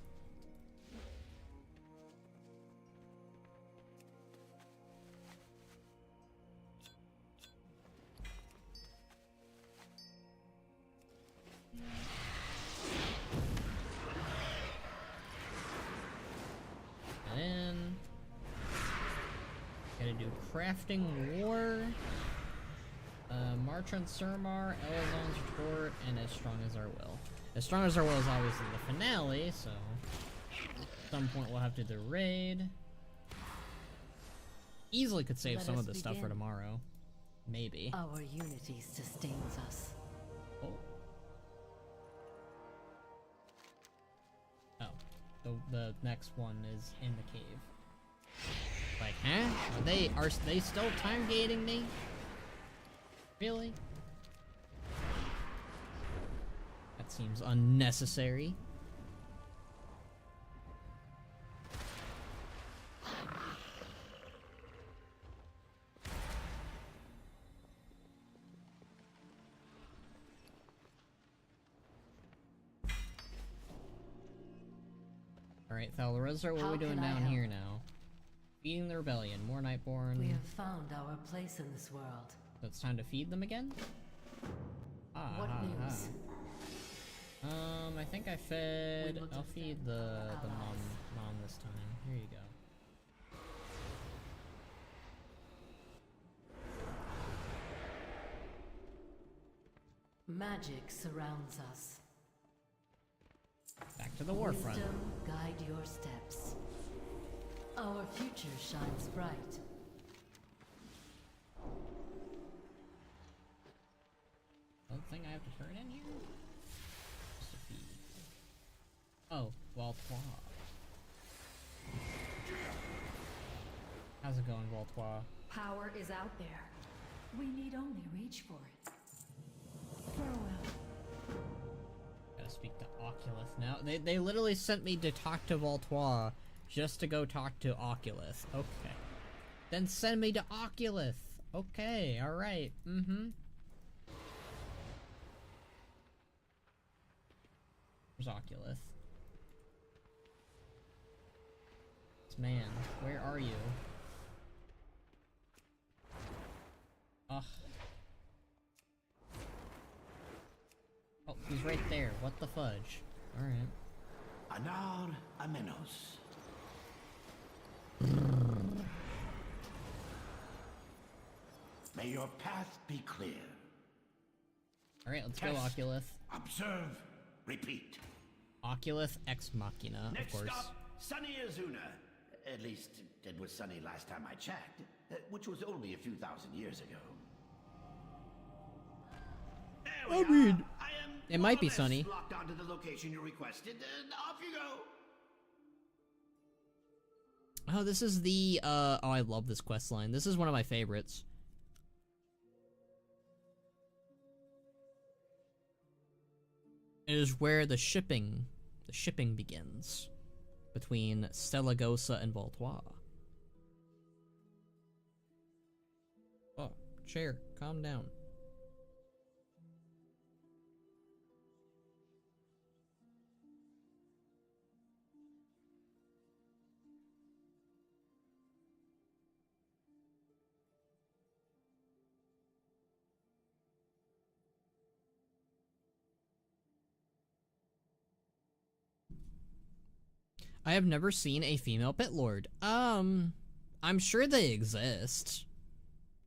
A: And then gotta do crafting war, march on Suramar, Elazon's retort, and as strong as our will. As strong as our will is obviously the finale, so at some point we'll have to do raid. Easily could save some of this stuff for tomorrow, maybe.
D: Our unity sustains us.
A: Oh. The next one is in the cave. Like, huh? Are they still time gating me? Really? That seems unnecessary. Alright, Thaloreza, what are we doing down here now? Feeding the rebellion, more Nightborn.
D: We have found our place in this world.
A: So it's time to feed them again?
D: What news?
A: I think I fed... I'll feed the mom this time. Here you go.
D: Magic surrounds us.
A: Back to the warfront.
D: Wisdom guide your steps. Our future shines bright.
A: One thing I have to turn in here? Just a feed. Oh, Valtois. How's it going, Valtois?
R: Power is out there. We need only reach for it. Farewell.
A: Gotta speak to Oculus now. They literally sent me to talk to Valtois just to go talk to Oculus. Okay. Then send me to Oculus. Okay, alright. Mm-hmm. Where's Oculus? This man, where are you? Ugh. Oh, he's right there. What the fudge? Alright.
Q: Anar Amenos. May your path be clear.
A: Alright, let's go, Oculus.
Q: Observe. Repeat.
A: Oculus Ex Machina,
Q: Next
A: of course.
Q: stop, sunny Azuna. At least, it was sunny last time I checked, which was only a few thousand years ago.
A: I mean, it might be sunny.
Q: Locked onto the location you requested, and off you go.
A: Oh, this is the, oh, I love this quest line. This is one of my favorites. It is where the shipping begins between Stelagosa and Valtois. Oh, chair, calm down. I have never seen a female pit lord. I'm sure they exist.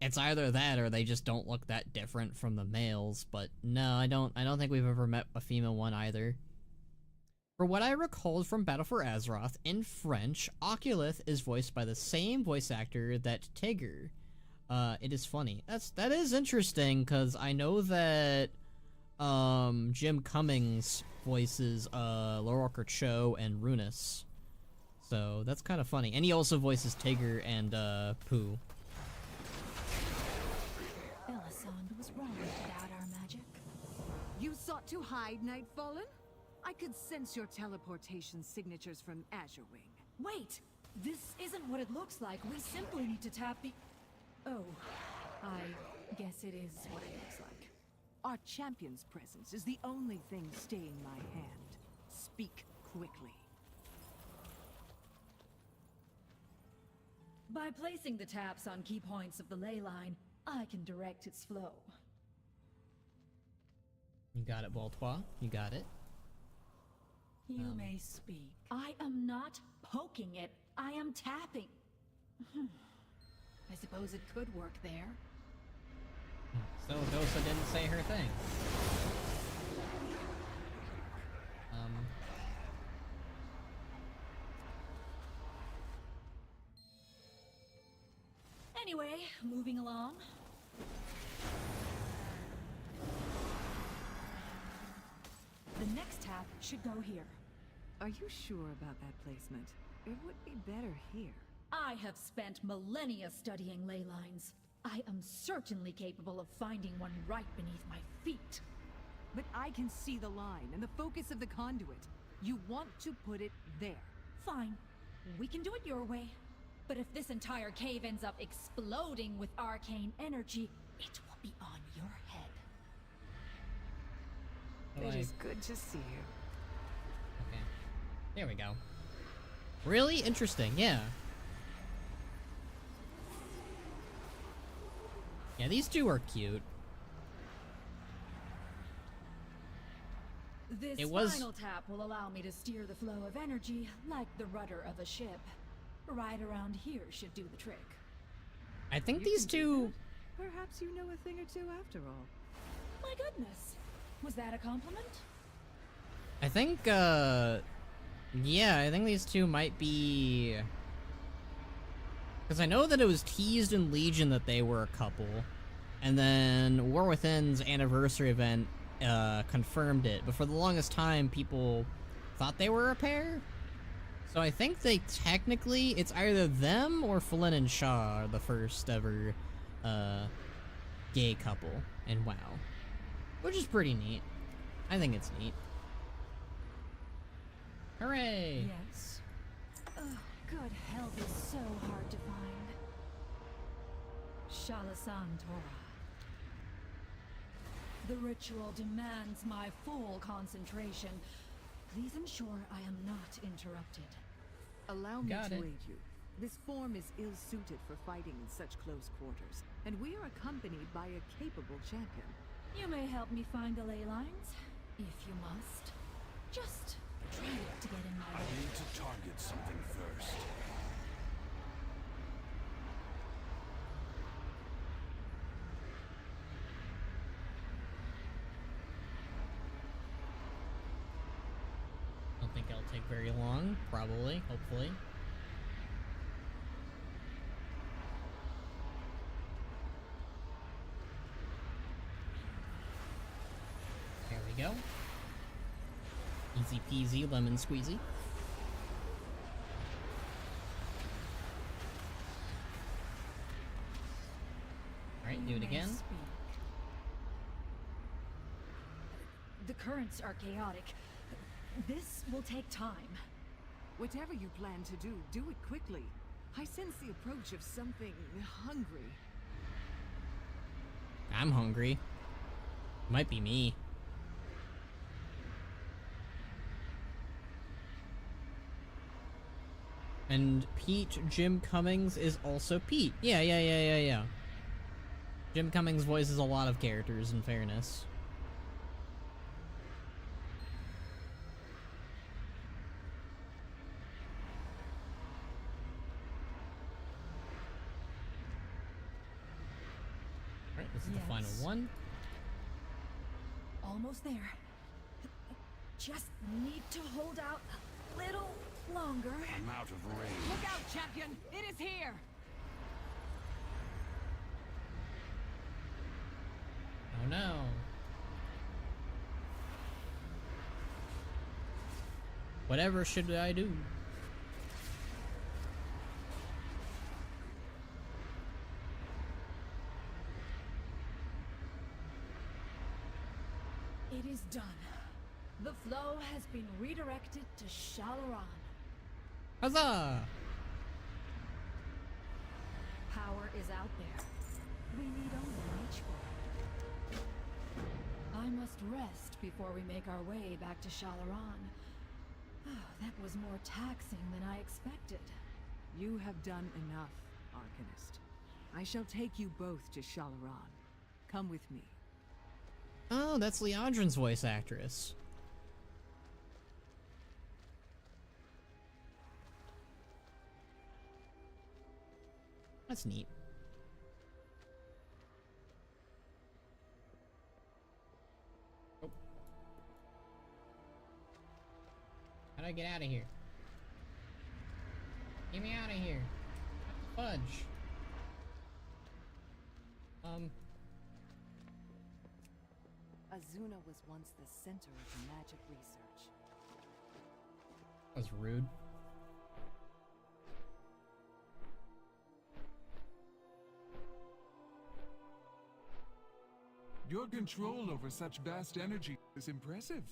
A: It's either that or they just don't look that different from the males, but no, I don't think we've ever met a female one either. For what I recall from Battle for Azeroth, in French, Oculus is voiced by the same voice actor that Tigger. It is funny. That is interesting, because I know that Jim Cummings voices Lorelker Cho and Runus. So that's kind of funny. And he also voices Tigger and Pooh.
R: Elisande was wrong about our magic.
C: You sought to hide, Nightfallen? I could sense your teleportation signatures from Azure Wing.
R: Wait! This isn't what it looks like. We simply need to tap the... Oh.
O: I guess it is what it looks like.
C: Our champion's presence is the only thing staying my hand. Speak quickly.
R: By placing the taps on key points of the ley line, I can direct its flow.
A: You got it, Baltois. You got it.
O: You may speak.
R: I am not poking it. I am tapping. I suppose it could work there.
A: So Dosa didn't say her thing.
R: Anyway, moving along. The next tap should go here.
C: Are you sure about that placement? It would be better here.
R: I have spent millennia studying ley lines. I am certainly capable of finding one right beneath my feet.
C: But I can see the line and the focus of the conduit. You want to put it there.
R: Fine. We can do it your way. But if this entire cave ends up exploding with arcane energy, it will be on your head.
C: It is good to see you.
A: Okay. There we go. Really interesting, yeah. Yeah, these two are cute.
R: This final tap will allow me to steer the flow of energy like the rudder of a ship. Right around here should do the trick.
A: I think these two...
C: Perhaps you know a thing or two after all.
R: My goodness. Was that a compliment?
A: I think, yeah, I think these two might be... Because I know that it was teased in Legion that they were a couple. And then War Within's anniversary event confirmed it. But for the longest time, people thought they were a pair. So I think they technically, it's either them or Flynn and Shaw are the first ever gay couple in WoW. Which is pretty neat. I think it's neat. Hooray!
R: Yes. Oh, good help is so hard to find. Shalasan Torah. The ritual demands my full concentration. Please ensure I am not interrupted.
C: Allow me to aid you. This form is ill-suited for fighting in such close quarters, and we are accompanied by a capable champion.
R: You may help me find the ley lines, if you must. Just try not to get in my way.
E: I need to target something first.
A: Don't think it'll take very long, probably, hopefully. There we go. Easy peasy, lemon squeezy. Alright, do it again.
R: The currents are chaotic. This will take time.
C: Whatever you plan to do it quickly. I sense the approach of something hungry.
A: I'm hungry. Might be me. And Pete Jim Cummings is also Pete. Yeah. Jim Cummings voices a lot of characters, in fairness. Alright, this is the final one.
R: Almost there. Just need to hold out a little longer.
E: I'm out of range.
C: Look out, champion! It is here!
A: Oh no. Whatever should I do?
R: It is done. The flow has been redirected to Shalaran.
A: Huzzah!
R: Power is out there. We need I must rest before we make our way back to Shalaran. That was more taxing than I expected.
C: You have done enough, Arcanist. I shall take you both to Shalaran. Come with me.
A: Oh, that's Leandrin's voice actress. That's neat. Oh. How do I get out of here? Get me out of here. Fudge.
C: Azuna was once the center of magic research.
A: That was rude.
U: Your control over such vast energy is impressive.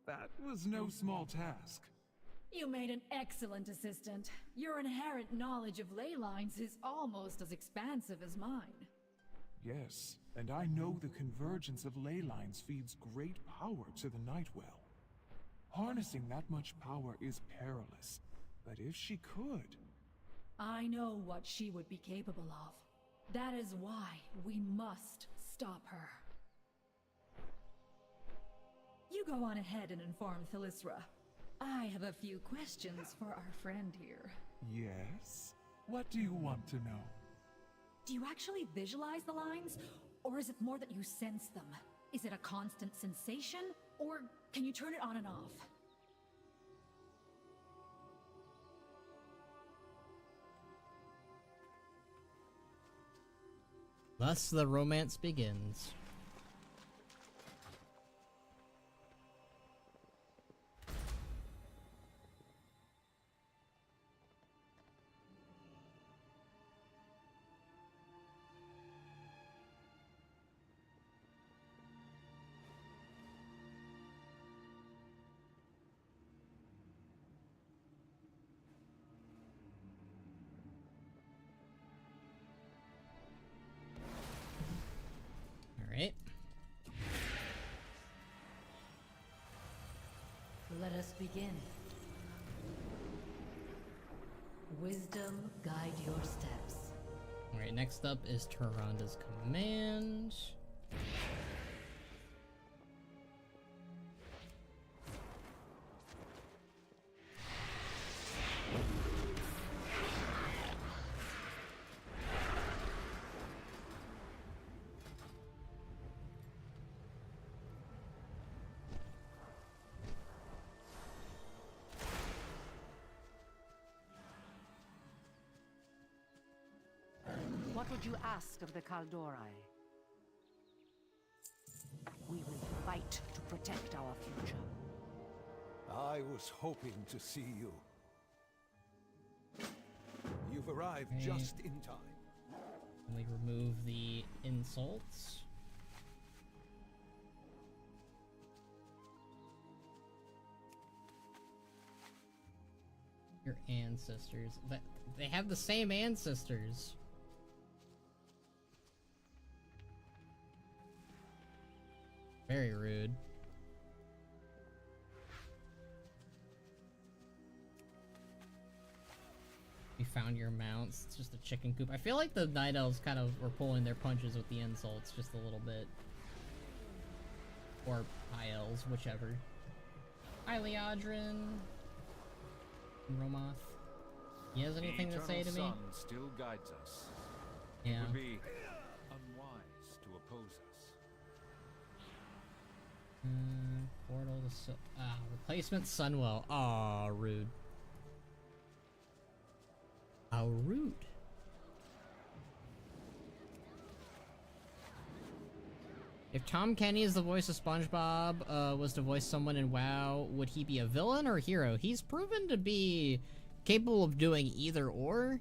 U: That was no small task.
R: You made an excellent assistant. Your inherent knowledge of ley lines is almost as expansive as mine.
U: Yes, and I know the convergence of ley lines feeds great power to the Nightwell. Harnessing that much power is perilous, but if she could...
R: I know what she would be capable of. That is why we must stop her. You go on ahead and inform Thalyssra. I have a few questions for our friend here.
U: Yes? What do you want to know?
R: Do you actually visualize the lines? Or is it more that you sense them? Is it a constant sensation? Or can you turn it on and off?
A: Thus the romance begins. Alright.
D: Let us begin. Wisdom guide your steps.
A: Alright, next up is Tyranda's command.
O: What would you ask of the Kaldori? We will fight to protect our future.
S: I was hoping to see you. You've arrived just in time.
A: Can we remove the insults? Your ancestors. They have the same ancestors. Very rude. You found your mounts. It's just a chicken coop. I feel like the Night Elves kind of were pulling their punches with the insults just a little bit. Or High Elves, whichever. Hi, Leandrin. Romoth. He has anything to say to me?
E: The eternal sun still guides us.
A: Yeah.
E: It would be unwise to oppose us.
A: Portal to replacement Sunwell. Aw, rude. How rude. If Tom Kenny is the voice of SpongeBob, was to voice someone in WoW, would he be a villain or a hero? He's proven to be capable of doing either or.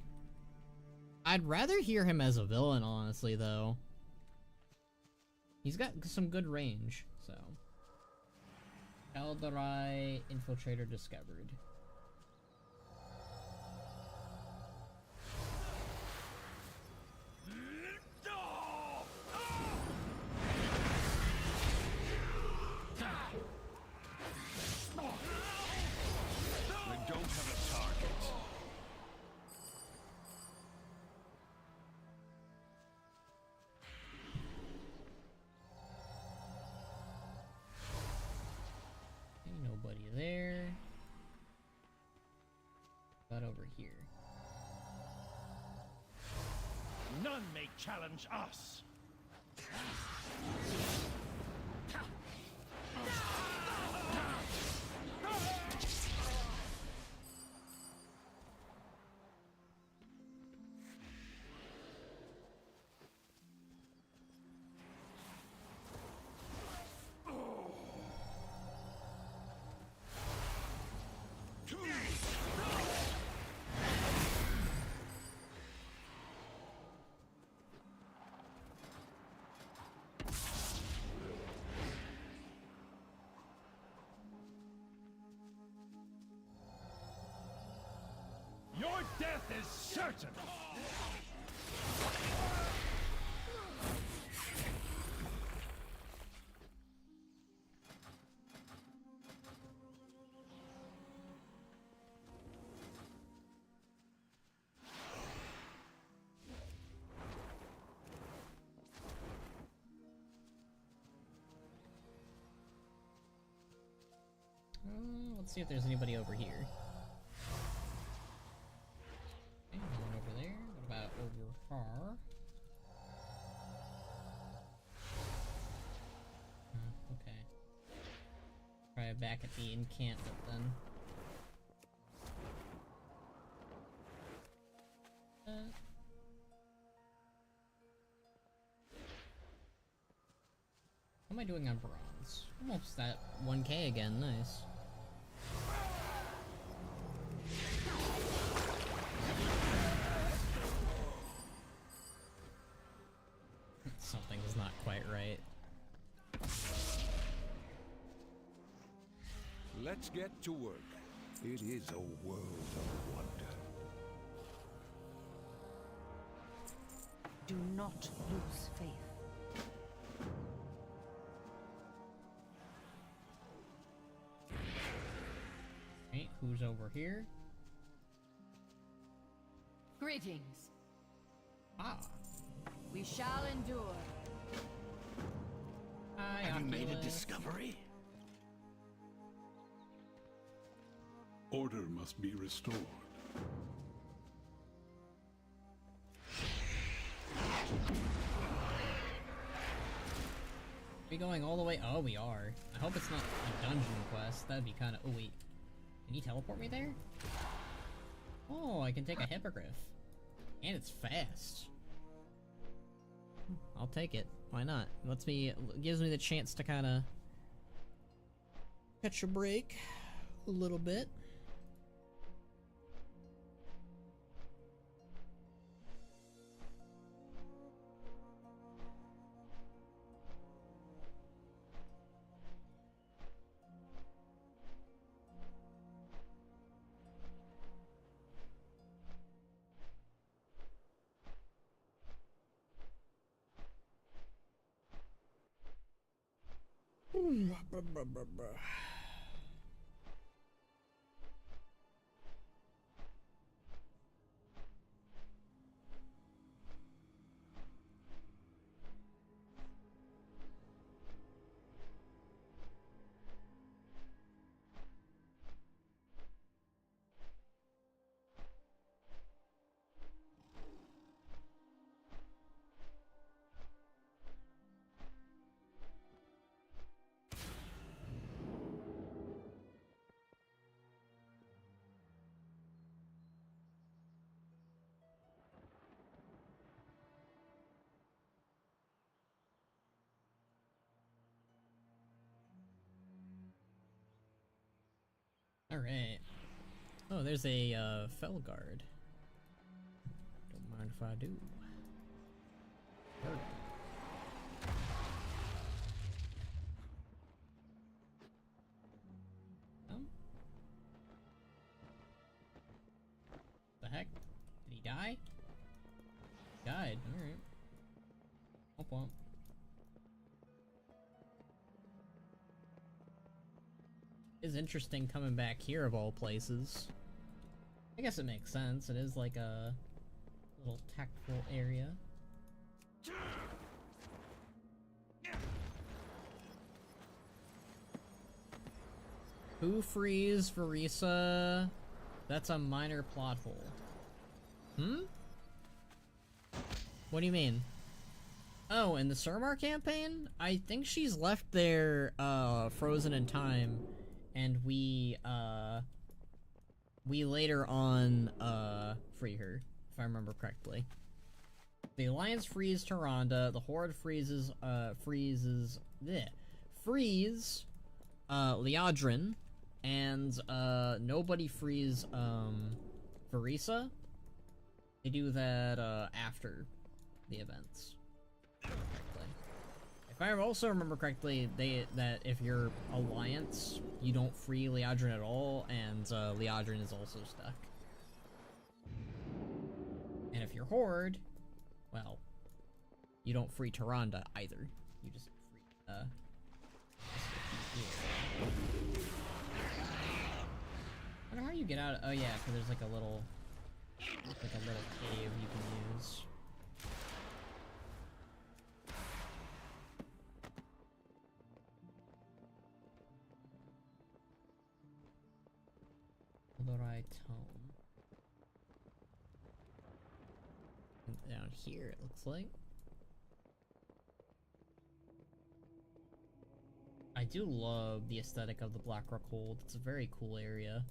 A: I'd rather hear him as a villain, honestly, though. He's got some good range, so. Eldarai Infiltrator discovered. here.
Q: None may challenge us. Your death is certain!
A: Let's see if there's anybody over here. Okay, no one over there. What about over far? Okay. Try back at the encampment then. How am I doing on bronze? Almost at 1K again, nice. Something's not quite right.
S: Let's get to work. It is a world of wonder.
O: Do not lose faith.
A: Okay, who's over here?
J: Greetings.
A: Ah.
J: We shall endure.
A: Hi,
Q: Have you made a
A: Oculus.
Q: discovery?
K: Order must be restored.
A: We going all the way? Oh, we are. I hope it's not a dungeon quest. That'd be kind of. Oh wait, can you teleport me there? Oh, I can take a hippogriff, and it's fast. I'll take it. Why not? Gives me the chance to kind of catch a break a little bit. Alright. Oh, there's a Felguard. Don't mind if I do. Perfect. The heck? Did he die? He died. Alright. Womp womp. Is interesting coming back here of all places. I guess it makes sense. It is like a little tactful area. Who frees Farisa? That's a minor plot hole. Hmm? What do you mean? Oh, in the Suramar campaign? I think she's left there, frozen in time, and we later on, free her, if I remember correctly. The Alliance frees Tyrande, the Horde freeze, Liadrin, and, nobody frees, Verisa. They do that, after the events. If I also remember correctly, that if you're Alliance, you don't free Liadrin at all, and Liadrin is also stuck. And if you're Horde, well, you don't free Tyrande either. You just free, I wonder how you get out. Oh yeah, because there's like a little cave you can use. The right home. Down here, it looks like. I do love the aesthetic of the Blackrock Hold. It's a very cool area.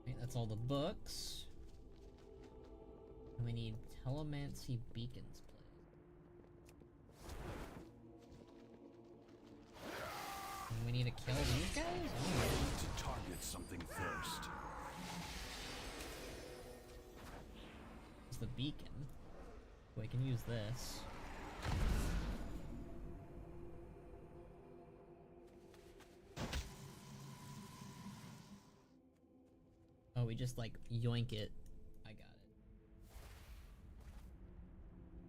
A: Okay, that's all the books. And we need Telemancy Beacons placed. And we need to kill these guys?
E: I need to target something first.
A: It's the beacon. We can use this. Oh, we just like yoink it. I got it.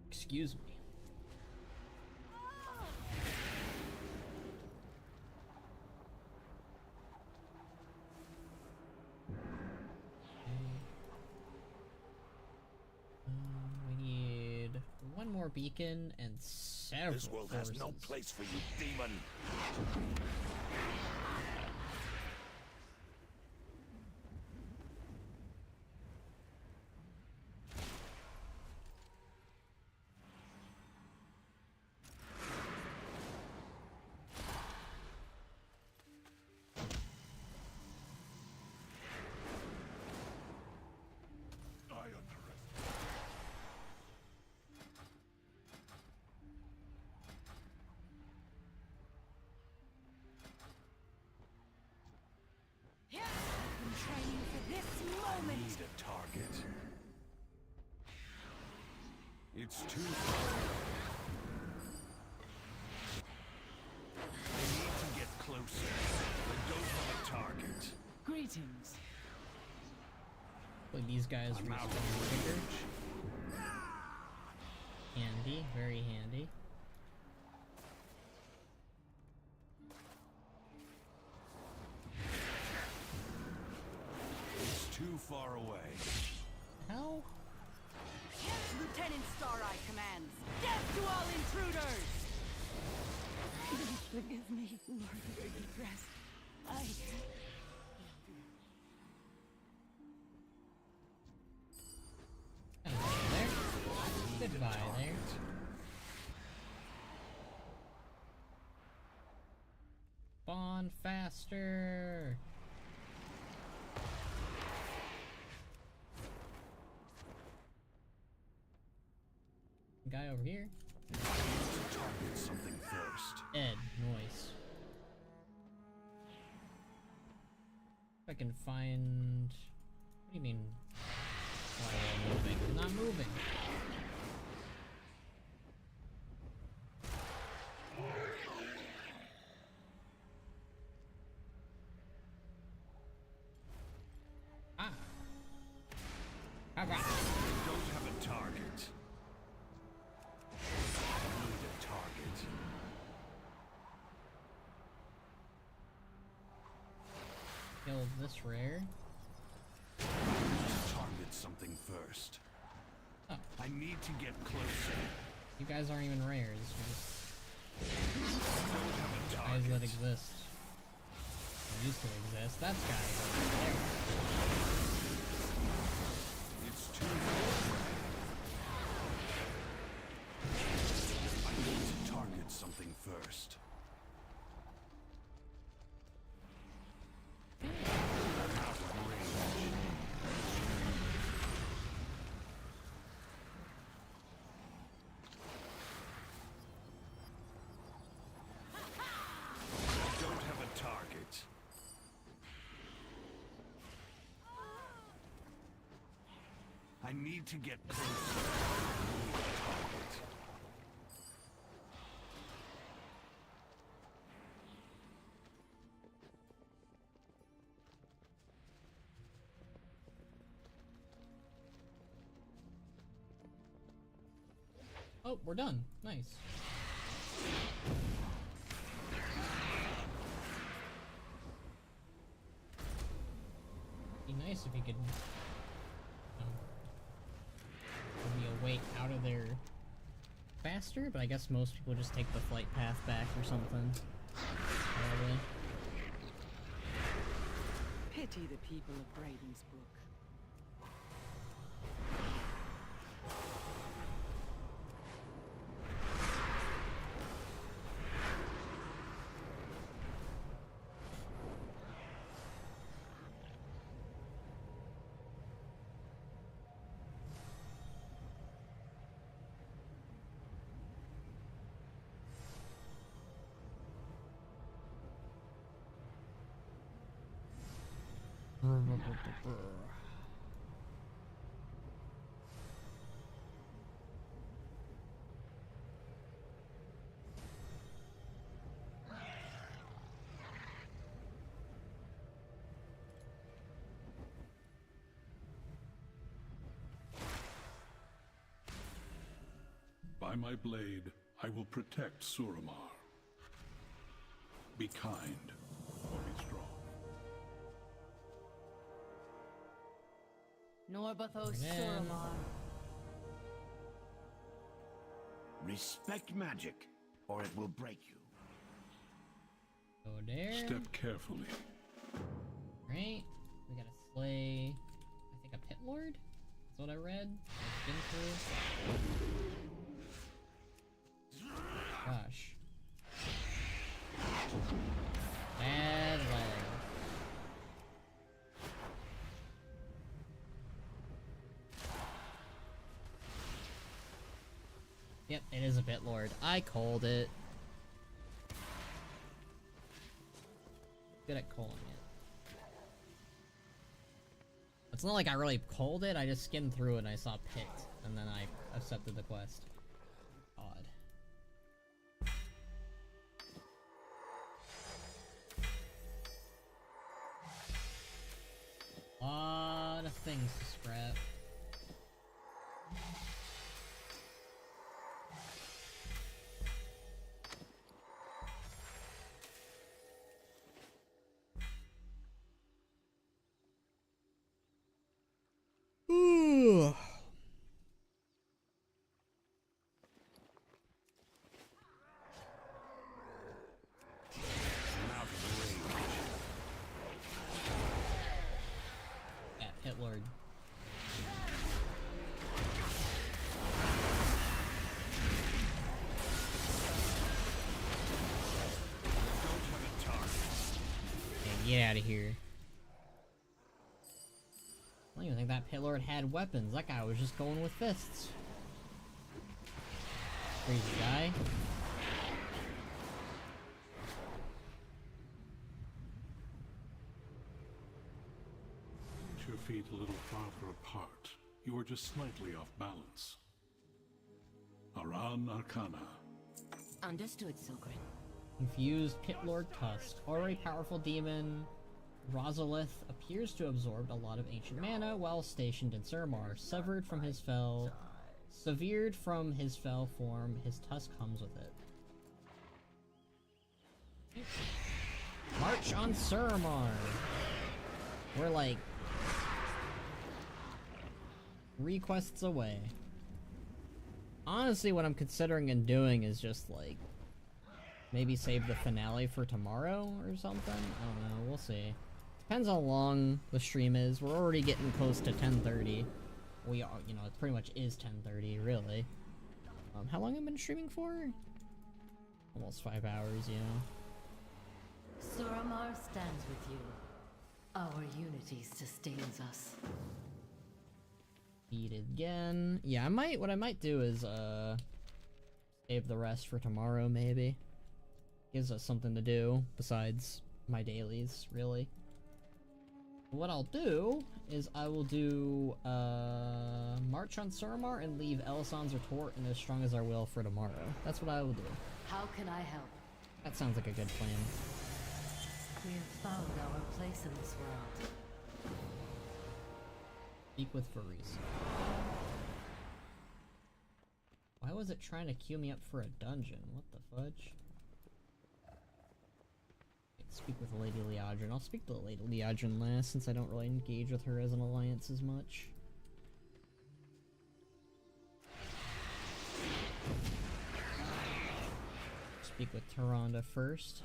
A: Excuse me. We need one more beacon and several
E: This world has no place for you, demon. It's too far. I need to get closer. I don't have a target.
P: Greetings.
A: Like these guys respawn quicker. Handy, very handy.
E: It's too far away.
A: How?
O: Lieutenant Stareye commands. Death to all intruders! Please forgive me, Lord Ravencrest.
A: Goodbye there. Spawn faster. Guy over here.
E: I need to target something first.
A: Ed, noise. If I can find. What do you mean? Why am I moving? I'm not moving. Ah.
E: I don't have a target. I need a target.
A: Kill this rare.
E: Target something first.
A: Oh.
E: I need to get closer.
A: You guys aren't even rares. You're just
E: Don't have a
A: guys
E: target.
A: that exist. Or used to exist. That's guys over there.
E: It's too far. I need to target something first. I'm out of range. I don't have a target. I need to get closer. I need a target.
A: Oh, we're done. Nice. Be nice if you could give me a way out of there faster, but I guess most people just take the flight path back or something. Probably.
C: Pity the people of Brayden's Brook.
K: By my blade, I will protect Suramar. Be kind, or be strong.
O: Norbathos Suramar.
Q: Respect magic, or it will break you.
A: Go there.
K: Step carefully.
A: Right. We gotta slay, I think, a pit lord? That's what I read. I've been through. Gosh. Bad leg. Yep, it is a pit lord. I called it. Good at calling it. It's not like I really called it, I just skimmed through it and I saw pit, and then I accepted the quest. Odd. Lot of things to scrap. Ooh. Yeah, pit lord. Okay, get out of here. I don't even think that pit lord had weapons. That guy was just going with fists. Crazy guy.
K: Put your feet a little farther apart. You are just slightly off balance. Aran Arcana.
F: Understood, Silgrin.
A: Confused Pit Lord Tusk. Already powerful demon. Rosalith appears to have absorbed a lot of ancient mana while stationed in Suramar. Severed from his fell... Severed from his fell form, his tusk comes with it. March on Suramar! We're like... 3 quests away. Honestly, what I'm considering and doing is just like maybe save the finale for tomorrow or something. I don't know. We'll see. Depends how long the stream is. We're already getting close to 10:30. We are, you know, it pretty much is 10:30, really. How long have I been streaming for? Almost 5 hours, you know.
D: Suramar stands with you. Our unity sustains us.
A: Eat it again. Yeah, what I might do is, save the rest for tomorrow, maybe. Gives us something to do besides my dailies, really. What I'll do is I will do, March on Suramar and leave Elisand's retort and As Strong as Our Will for tomorrow. That's what I will do.
D: How can I help?
A: That sounds like a good plan.
D: We have found our place in this world.
A: Speak with Varese. Why was it trying to queue me up for a dungeon? What the fudge? Speak with Lady Liadrin. I'll speak to Lady Liadrin last, since I don't really engage with her as an alliance as much. Speak with Tyrande first.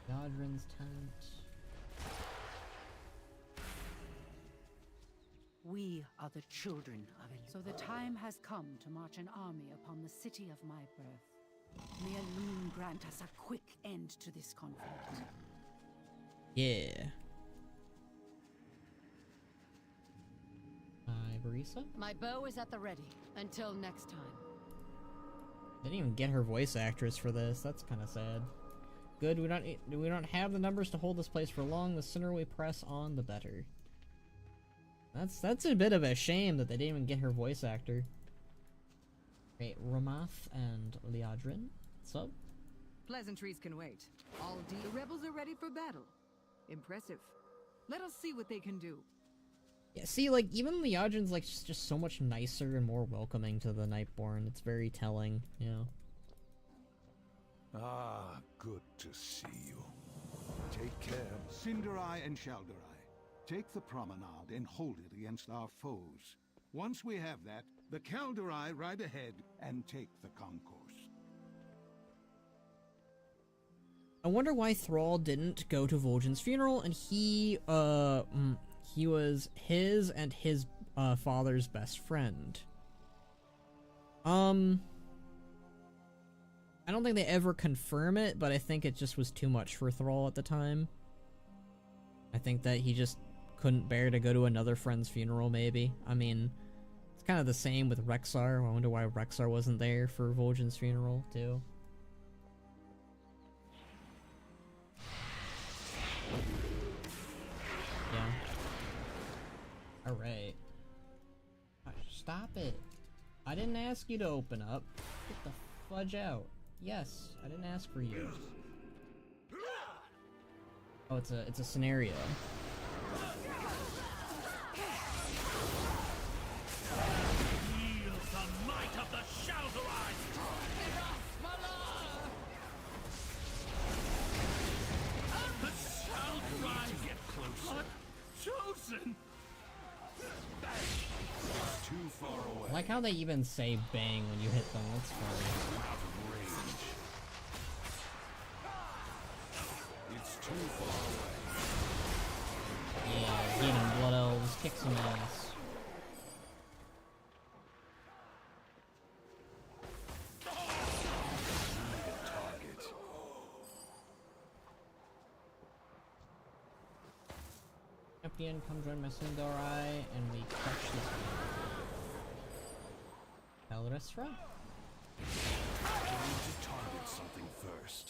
A: Liadrin's tent.
O: We are the children of Elune. So the time has come to march an army upon the city of my birth. May Elune grant us a quick end to this conflict.
A: Yeah. Barisa?
O: My bow is at the ready. Until next time.
A: Didn't even get her voice actress for this. That's kind of sad. Good, we don't have the numbers to hold this place for long. The sooner we press on, the better. That's a bit of a shame that they didn't even get her voice actor. Right, Ramath and Liadrin. What's up?
C: Pleasantries can wait. The rebels are ready for battle. Impressive. Let us see what they can do.
A: Yeah, see, like, even Liadrin's, like, just so much nicer and more welcoming to the Nightborn. It's very telling, you know.
S: Ah, good to see you. Take care. Cinderai and Shalderai. Take the promenade and hold it against our foes. Once we have that, the Calderai ride ahead and take the concourse.
A: I wonder why Thrall didn't go to Vol'jin's funeral, and he was his and his father's best friend. I don't think they ever confirm it, but I think it just was too much for Thrall at the time. I think that he just couldn't bear to go to another friend's funeral, maybe. I mean, it's kind of the same with Rexar. I wonder why Rexar wasn't there for Vol'jin's funeral, too. Yeah. Alright. Stop it. I didn't ask you to open up. Get the fudge out. Yes, I didn't ask for you. Oh, it's a scenario.
Q: Feel the might of the Shalderai! The Shalderai to get closer. Chosen.
E: It's too far away.
A: I like how they even say bang when you hit them. That's funny.
E: Out of range. It's too far away.
A: Yeah, get him, Blood Elves. Kick some ass. Champion, come join my Sindarai, and we crush this one. Elresra?
E: I need to target something first.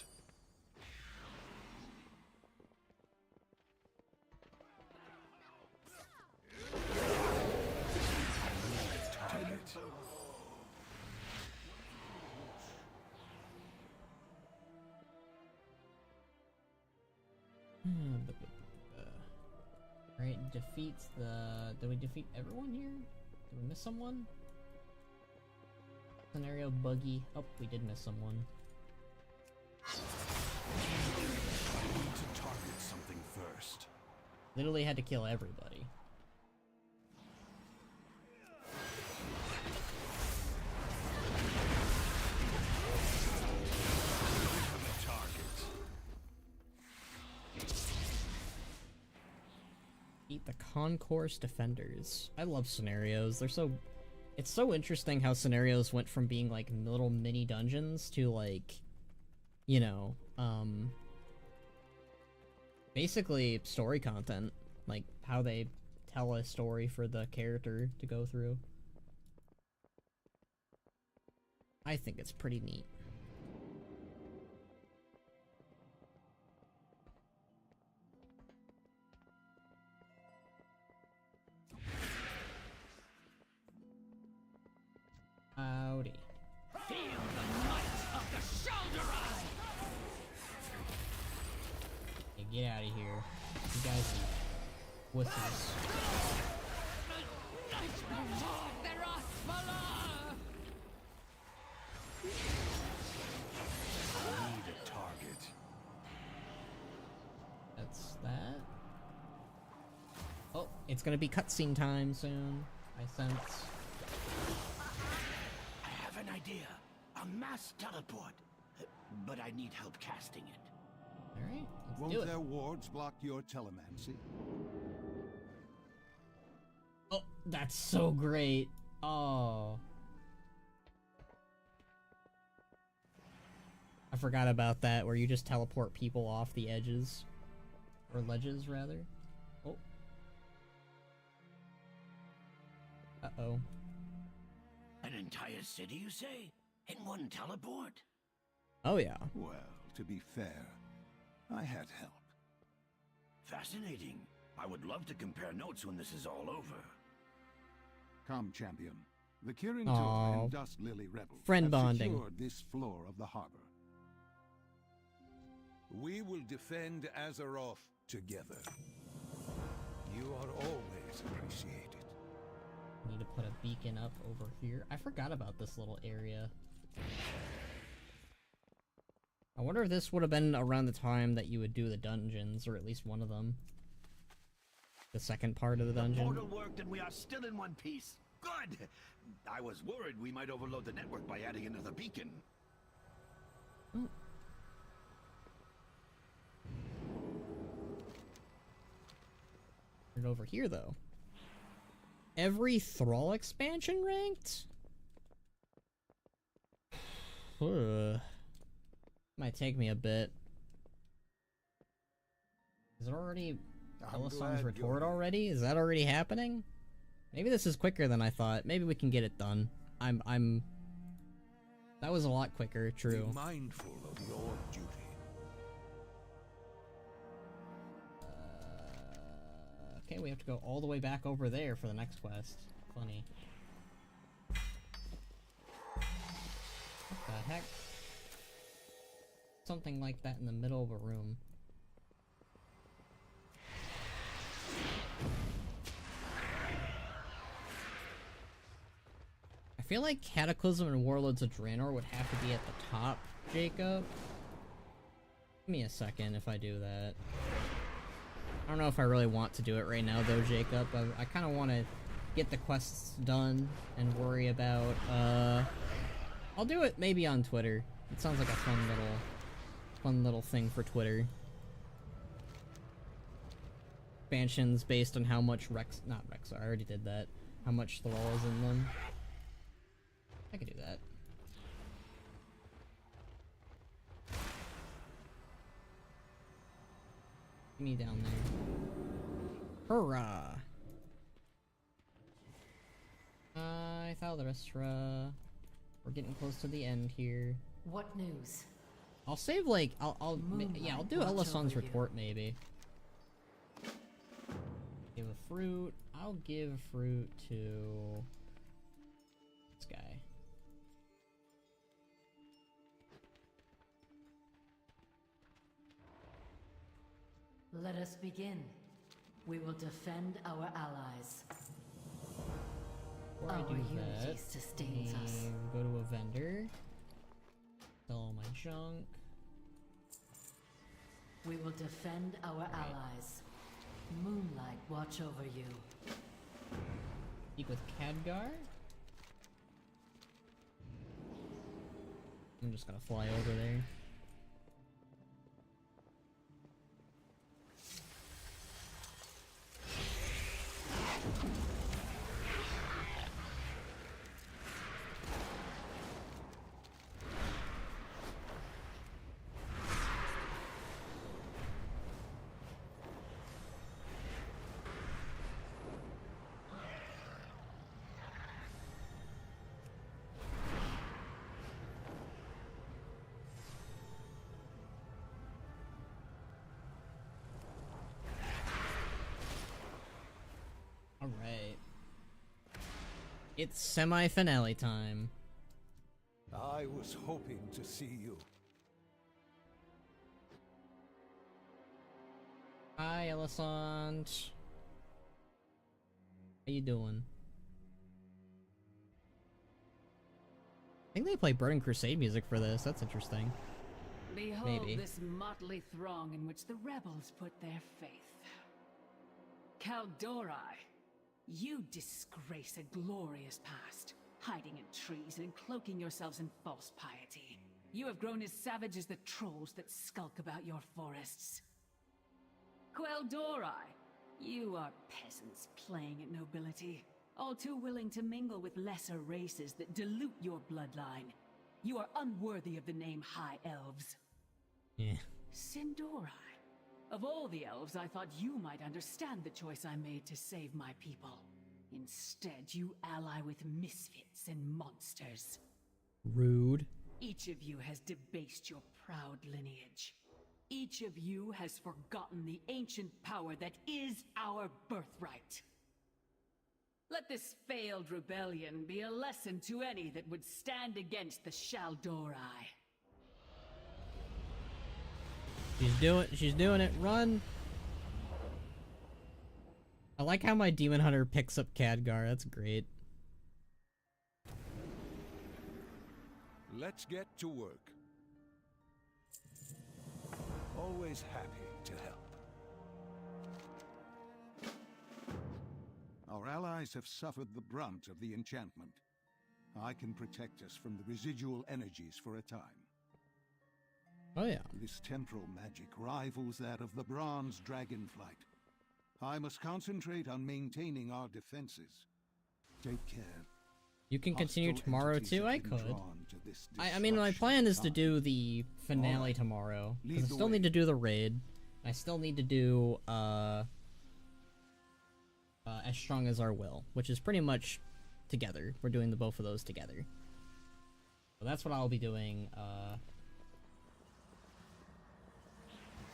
E: Target.
A: Alright, defeats the... Did we defeat everyone here? Did we miss someone? Scenario buggy. Oh, we did miss someone.
E: I need to target something first.
A: Literally had to kill everybody. Eat the Concourse Defenders. I love scenarios. They're so... It's so interesting how scenarios went from being like little mini dungeons to like, you know, basically story content. Like how they tell a story for the character to go through. I think it's pretty neat. Howdy.
Q: Feel the might of the shoulder eye!
A: Hey, get out of here. You guys are wussies.
E: I need a target.
A: That's that. Oh, it's gonna be cutscene time soon, I sense.
Q: I have an idea. A mass teleport. But I need help casting it.
A: Alright, let's
S: Won't
A: do it.
S: their wards block your telemancy?
A: Oh, that's so great. Oh. I forgot about that, where you just teleport people off the edges. Or ledges, rather. Oh. Uh-oh.
Q: An entire city, you say? In one teleport?
A: Oh, yeah.
S: Well, to be fair, I had help.
Q: Fascinating. I would love to compare notes when this is all over.
S: Come, champion. The Kirin
A: Aw.
S: Tor and Dust Lily Rebel
A: Friend
S: have
A: bonding.
S: secured this floor of the harbor.
B: We will defend Azeroth together. You are always appreciated.
A: Need to put a beacon up over here. I forgot about this little area. I wonder if this would have been around the time that you would do the dungeons, or at least one of them. The second part of the dungeon.
Q: The portal worked and we are still in one piece. Good! I was worried we might overload the network by adding another beacon.
A: Oh. Right over here, though. Every Thrall expansion ranked? Might take me a bit. Is it already... Elison's retort already? Is that already happening? Maybe this is quicker than I thought. Maybe we can get it done. I'm... That was a lot quicker, true.
B: Be mindful of your duty.
A: Okay, we have to go all the way back over there for the next quest. Funny. What the heck? Something like that in the middle of a room. I feel like Cataclysm and Warlords of Draenor would have to be at the top, Jacob. Give me a second if I do that. I don't know if I really want to do it right now though, Jacob. I kind of want to get the quests done and worry about, I'll do it maybe on Twitter. It sounds like a fun little thing for Twitter. Expansions based on how much not Rex, I already did that. How much Thrall is in them. I could do that. Get me down there. Hurrah! Thaldarestra. We're getting close to the end here.
D: What news?
A: I'll save like I'll do Elison's retort maybe. Give a fruit. I'll give a fruit to this guy.
D: Let us begin. We will defend our allies.
A: Before I
D: Our
A: do
D: unity
A: that,
D: sustains
A: let me
D: us.
A: go to a vendor. Sell all my junk.
D: We will defend our allies. Moonlight watch over you.
A: Speak with Khadgar? I'm just gonna fly over there. Alright. It's semi-finale time.
B: I was hoping to see you.
A: Hi, Elisant. How you doing? I think they play Burning Crusade music for this. That's interesting.
J: Behold
A: Maybe.
J: this motley throng in which the rebels put their faith. Kaldori, you disgrace a glorious past, hiding in trees and cloaking yourselves in false piety. You have grown as savage as the trolls that skulk about your forests. Quel'Dori, you are peasants playing at nobility, all too willing to mingle with lesser races that dilute your bloodline. You are unworthy of the name High Elves.
A: Yeah.
J: Sindori, of all the elves, I thought you might understand the choice I made to save my people. Instead, you ally with misfits and monsters.
A: Rude.
J: Each of you has debased your proud lineage. Each of you has forgotten the ancient power that is our birthright. Let this failed rebellion be a lesson to any that would stand against the Shaldori.
A: She's doing it. Run! I like how my Demon Hunter picks up Khadgar. That's great.
B: Let's get to work. Always happy to help.
S: Our allies have suffered the brunt of the enchantment. I can protect us from the residual energies for a time.
A: Oh yeah.
S: This temporal magic rivals that of the bronze dragonflight. I must concentrate on maintaining our defenses. Take care.
A: You can continue
S: Hostile
A: tomorrow
S: entities
A: too?
S: have
A: I
S: been
A: could.
S: drawn to this
A: I mean, my plan is to do the finale
S: Alright.
A: tomorrow.
S: Lead
A: Because I
S: the
A: still
S: way.
A: need to do the raid. I still need to do, As Strong as Our Will, which is pretty much together. We're doing the both of those together. So that's what I'll be doing,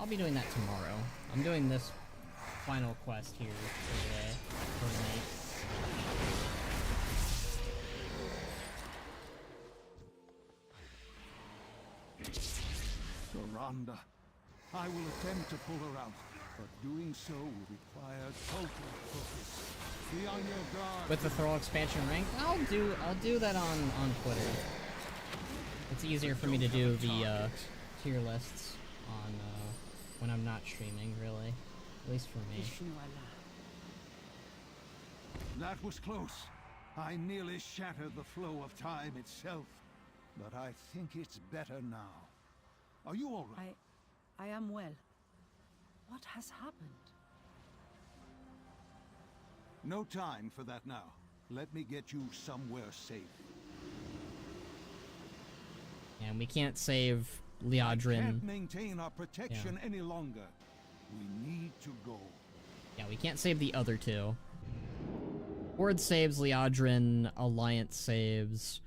A: I'll be doing that tomorrow. I'm doing this final quest here for the night.
S: Tyrande, I will attempt to pull her out, but doing so will require total focus. Be on your guard.
A: With the Thrall expansion rank, I'll do that on Twitter. It's easier for me to do the tier lists on when I'm not streaming, really. At least for me.
S: That was close. I nearly shattered the flow of time itself. But I think it's better now. Are you all right?
O: I am well. What has happened?
S: No time for that now. Let me get you somewhere safe.
A: And we can't save
S: Can't
A: Liadrin.
S: maintain our protection any longer. We need to go.
A: Yeah, we can't save the other two. Horde saves Liadrin, Alliance saves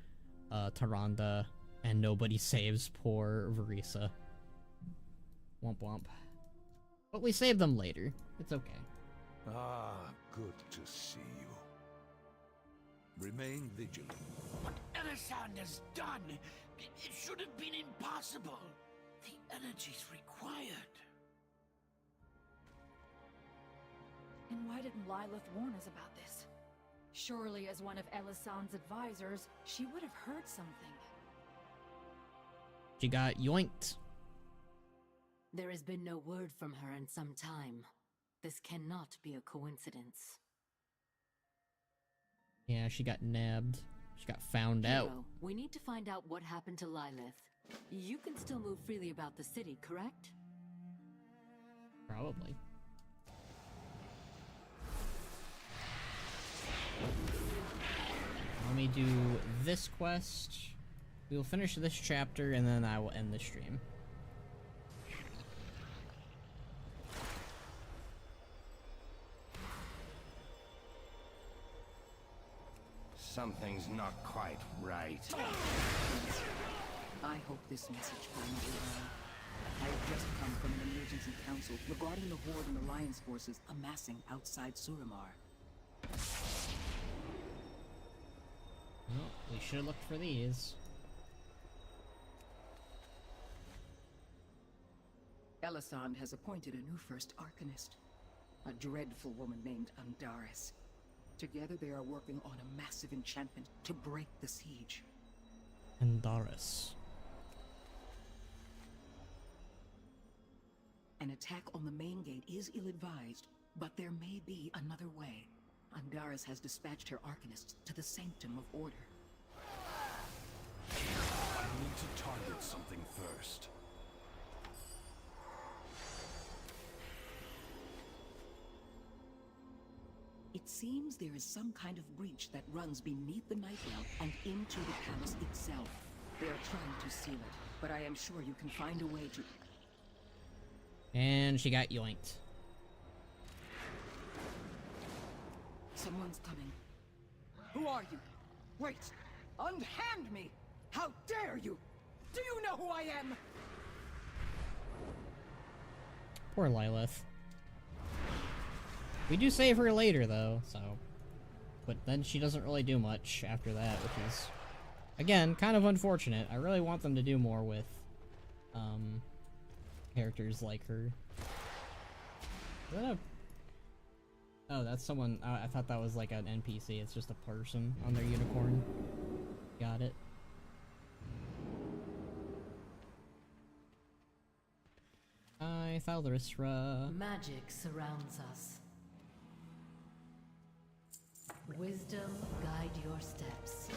A: Tyrande, and nobody saves poor Verisa. Womp womp. But we save them later. It's okay.
B: Ah, good to see you. Remain vigilant.
Q: What Elisand has done, it should have been impossible. The energies required.
R: And why didn't Lilith warn us about this? Surely, as one of Elisand's advisors, she would have heard something.
A: She got yoinked.
D: There has been no word from her in some time. This cannot be a coincidence.
A: Yeah, she got nabbed. She got found out.
D: Hero, we need to find out what happened to Lilith. You can still move freely about the city, correct?
A: Probably. Let me do this quest. We will finish this chapter and then I will end the stream.
Q: Something's not quite right.
L: I hope this message finds you well. I have just come from an emergency council regarding the Horde and Alliance forces amassing outside Suramar.
A: Well, we should have looked for these.
L: Elisand has appointed a new first Arcanist, a dreadful woman named Andaris. Together they are working on a massive enchantment to break the siege.
A: Andaris.
L: An attack on the main gate is ill-advised, but there may be another way. Andaris has dispatched her Arcanists to the Sanctum of Order.
E: I need to target something first.
L: It seems there is some kind of breach that runs beneath the Nightwell and into the palace itself. They are trying to seal it, but I am sure you can find a way to...
A: And she got yoinked.
L: Someone's coming. Who are you? Wait! Unhand me! How dare you! Do you know who I am?
A: Poor Lilith. We do save her later, though, so... But then she doesn't really do much after that, which is... Again, kind of unfortunate. I really want them to do more with... characters like her. Is that a... Oh, that's someone... I thought that was like an NPC. It's just a person on their unicorn. Got it. Hi, Thaldarisra.
D: Magic surrounds us. Wisdom guide your steps.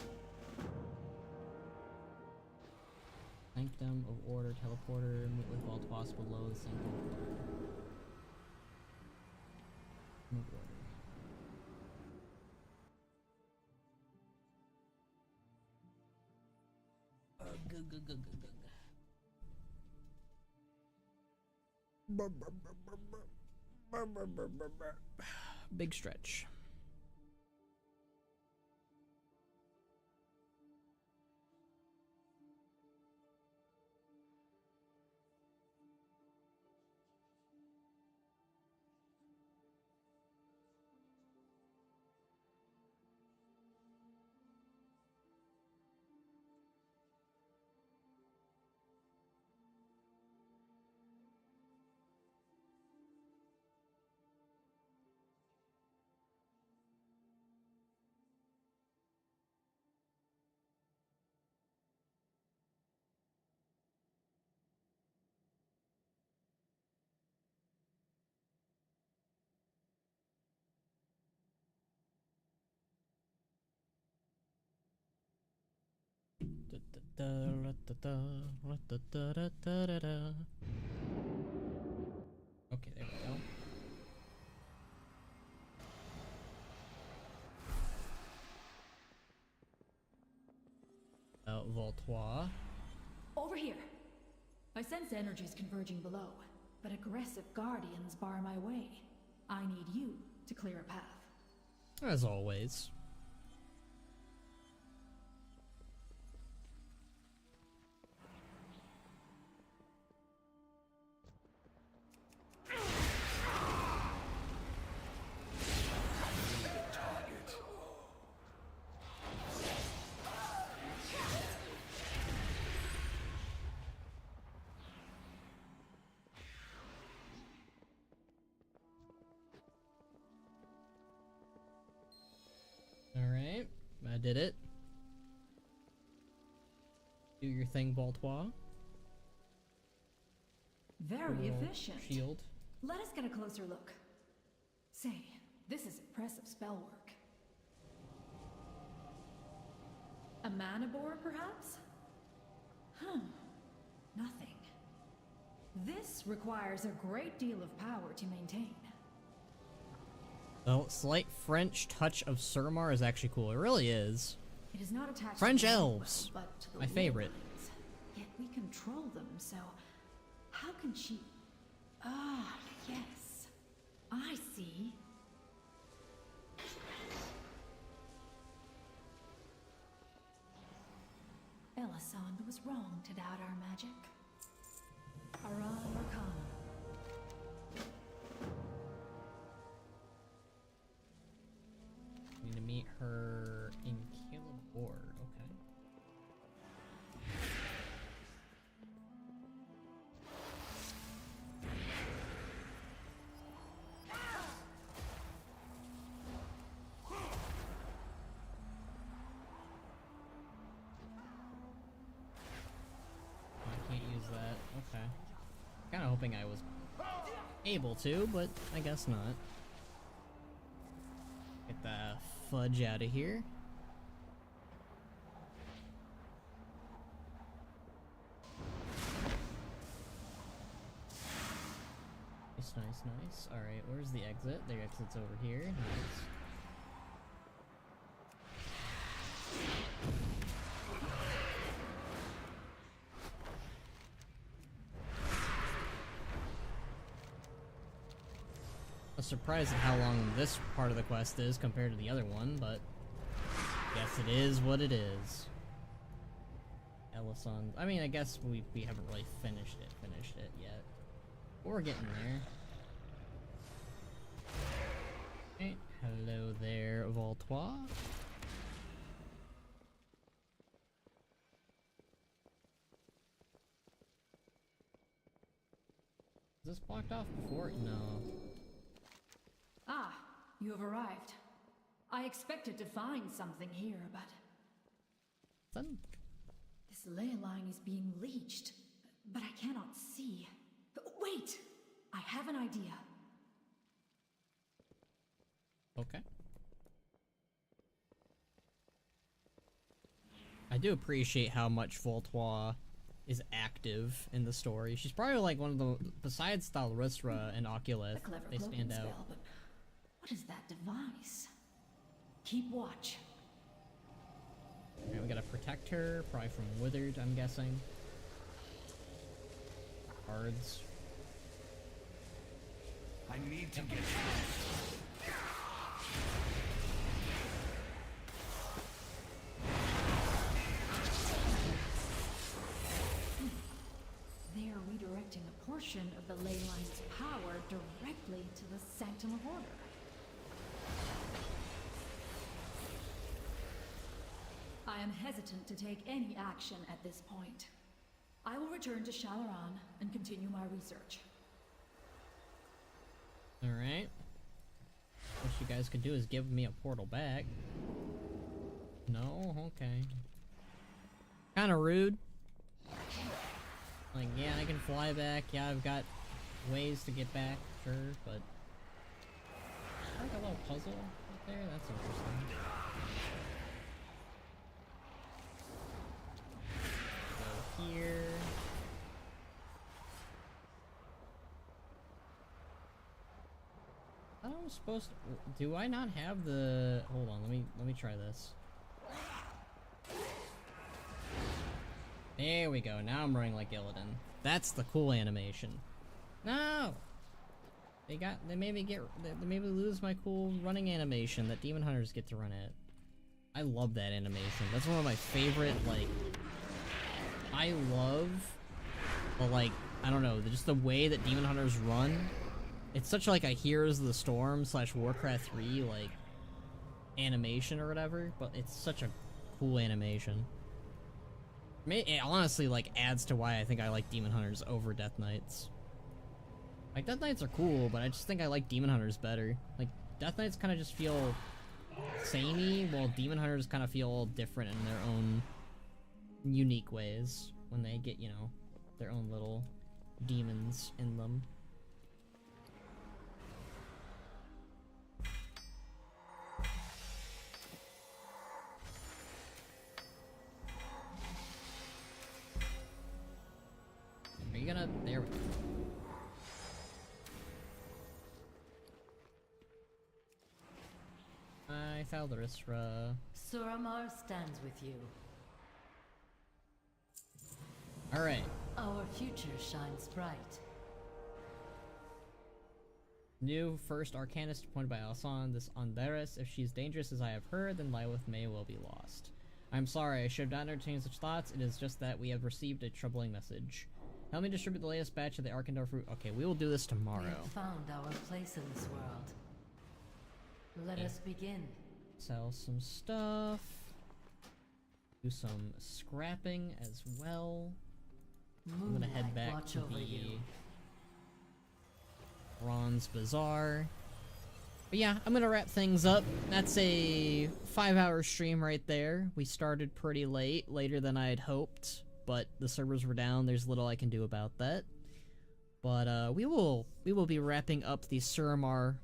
A: Sanctum of Order, teleporter, meet with all possible lows, Sanctum of Order. Of Order. Big stretch. Okay, there we go. Voltois.
R: Over here. I sense energies converging below, but aggressive guardians bar my way. I need you to clear a path.
A: As always. Alright, I did it. Do your thing, Voltois.
R: Very efficient.
A: Shield.
R: Let us get a closer look. Say, this is impressive spell work. A mana boar, perhaps? Nothing. This requires a great deal of power to maintain.
A: The slight French touch of Suramar is actually cool. It really is.
R: It is not attached
A: French
R: to the
A: elves.
R: well, but to the
A: My favorite.
R: lines. Yet we control them, so how can she... Ah, yes. I see. Elisande was wrong to doubt our magic. Aran or Khono.
A: Need to meet her in Caleb Ward. Okay. I can't use that. Okay. Kind of hoping I was able to, but I guess not. Get the fudge out of here. Nice, nice, nice. Alright, where's the exit? The exit's over here. Nice. I'm surprised at how long this part of the quest is compared to the other one, but guess it is what it is. Elisande. I mean, I guess we haven't really finished it yet. But we're getting there. Okay. Hello there, Voltois. Is this blocked off before? No.
R: Ah, you have arrived. I expected to find something here, but... This ley line is being leached, but I cannot see. Wait! I have an idea.
A: Okay. I do appreciate how much Voltois is active in the story. She's probably like one of the, besides Thalrisra and Oculus, they stand out.
R: Spell, but what is that device? Keep watch.
A: Okay, we gotta protect her, probably from Withered, I'm guessing. Cards.
E: I need to get
R: They are redirecting a portion of the ley line's power directly to the Sanctum of Order. I am hesitant to take any action at this point. I will return to Shalaran and continue my research.
A: Alright. What you guys could do is give me a portal back. No? Okay. Kinda rude. Like, yeah, I can fly back. Yeah, I've got ways to get back, sure, but... Like a little puzzle right there? That's interesting. Go here. I thought I was supposed to... Do I not have the... Hold on, let me try this. There we go, now I'm running like Illidan. That's the cool animation. No! They made me lose my cool running animation that Demon Hunters get to run at. I love that animation. That's one of my favorite, like... I love the, like, I don't know, just the way that Demon Hunters run. It's such like a Heroes of the Storm / Warcraft 3, like, animation or whatever, but it's such a cool animation. It honestly, like, adds to why I think I like Demon Hunters over Death Knights. Like, Death Knights are cool, but I just think I like Demon Hunters better. Like, Death Knights kind of just feel samey, while Demon Hunters kind of feel different in their own unique ways when they get, you know, their own little demons in them. There we go. I Thaldarisra.
D: Suramar stands with you.
A: Alright.
D: Our future shines bright.
A: New first Arcanist appointed by Alsan, this Anderes. If she's dangerous as I have heard, then Lilith may well be lost. I'm sorry, I should have not entertained such thoughts. It is just that we have received a troubling message. Help me distribute the latest batch of the Arkandar fruit. Okay, we will do this tomorrow.
D: We have found our place in this world. Let us begin.
A: Sell some stuff. Do some scrapping as well. I'm gonna head back to the Bronze Bazaar. But yeah, I'm gonna wrap things up. That's a 5-hour stream right there. We started pretty late, later than I had hoped, but the servers were down. There's little I can do about that. But we will be wrapping up the Suramar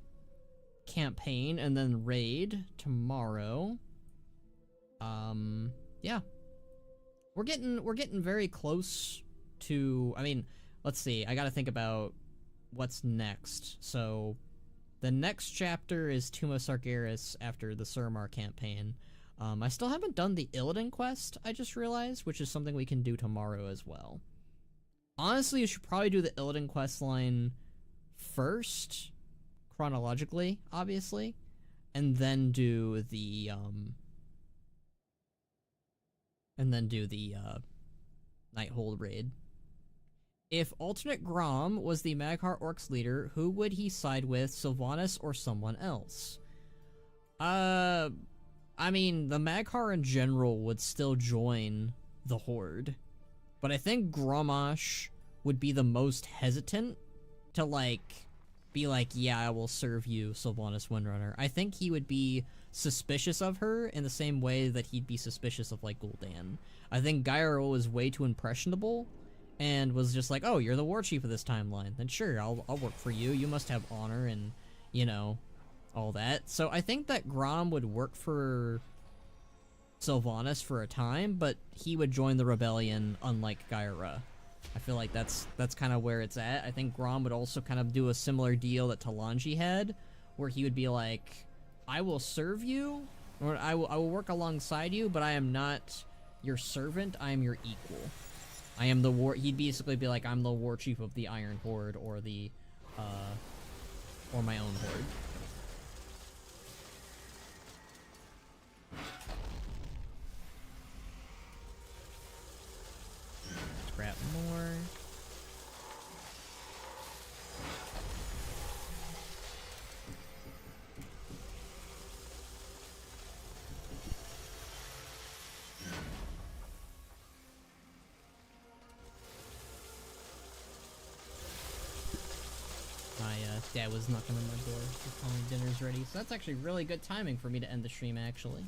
A: campaign and then raid tomorrow. Yeah. We're getting very close to, I mean, let's see. I gotta think about what's next. So the next chapter is Tomb of Sargeras after the Suramar campaign. I still haven't done the Illidan quest, I just realized, which is something we can do tomorrow as well. Honestly, you should probably do the Illidan quest line first, chronologically, obviously, and then do the Nighthold raid. If alternate Grom was the Mag'har Orcs leader, who would he side with, Sylvanas or someone else? I mean, the Mag'har in general would still join the Horde, but I think Gromosh would be the most hesitant to, be like, yeah, I will serve you, Sylvanas Windrunner. I think he would be suspicious of her in the same way that he'd be suspicious of, Gul'dan. I think Gyro was way too impressionable, and was just like, oh, you're the war chief of this timeline. Then sure, I'll work for you. You must have honor and, you know, all that. So I think that Grom would work for Sylvanas for a time, but he would join the rebellion, unlike Gyra. I feel like that's kind of where it's at. I think Grom would also kind of do a similar deal that Talanji had, where he would be like, I will serve you, or I will work alongside you, but I am not your servant, I am your equal. I am the war. He'd basically be like, I'm the war chief of the Iron Horde, or the, or my own horde. Scrap more. Dad was knocking on my door, just telling me dinner's ready, so that's actually really good timing for me to end the stream, actually.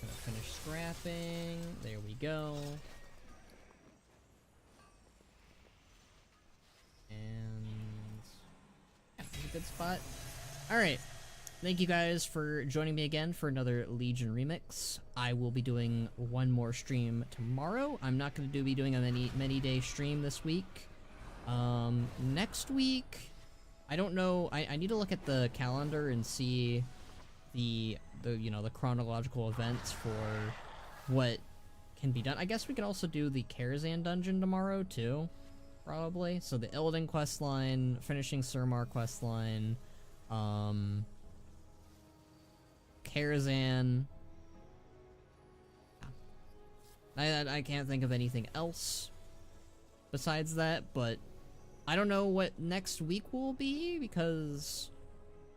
A: Gonna finish scrapping, there we go. And yeah, that's a good spot. Alright. Thank you guys for joining me again for another Legion remix. I will be doing one more stream tomorrow. I'm not going to be doing a many day stream this week. Next week, I don't know. I need to look at the calendar and see the chronological events for what can be done. I guess we could also do the Karazhan dungeon tomorrow too, probably. So the Illidan questline, finishing Suramar questline, Karazhan. I can't think of anything else besides that, but I don't know what next week will be, because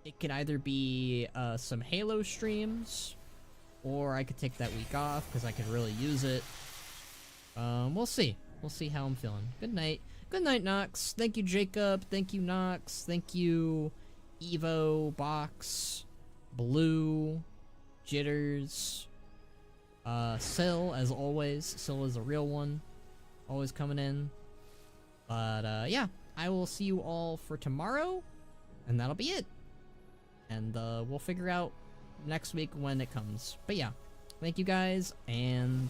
A: it could either be some Halo streams, or I could take that week off because I could really use it. We'll see. We'll see how I'm feeling. Good night. Good night, Nox. Thank you, Jacob. Thank you, Nox. Thank you, Evo, Box, Blue, Jitters, Syl, as always. Syl is a real one. Always coming in. But, yeah. I will see you all for tomorrow, and that'll be it. And, we'll figure out next week when it comes. But yeah. Thank you guys, and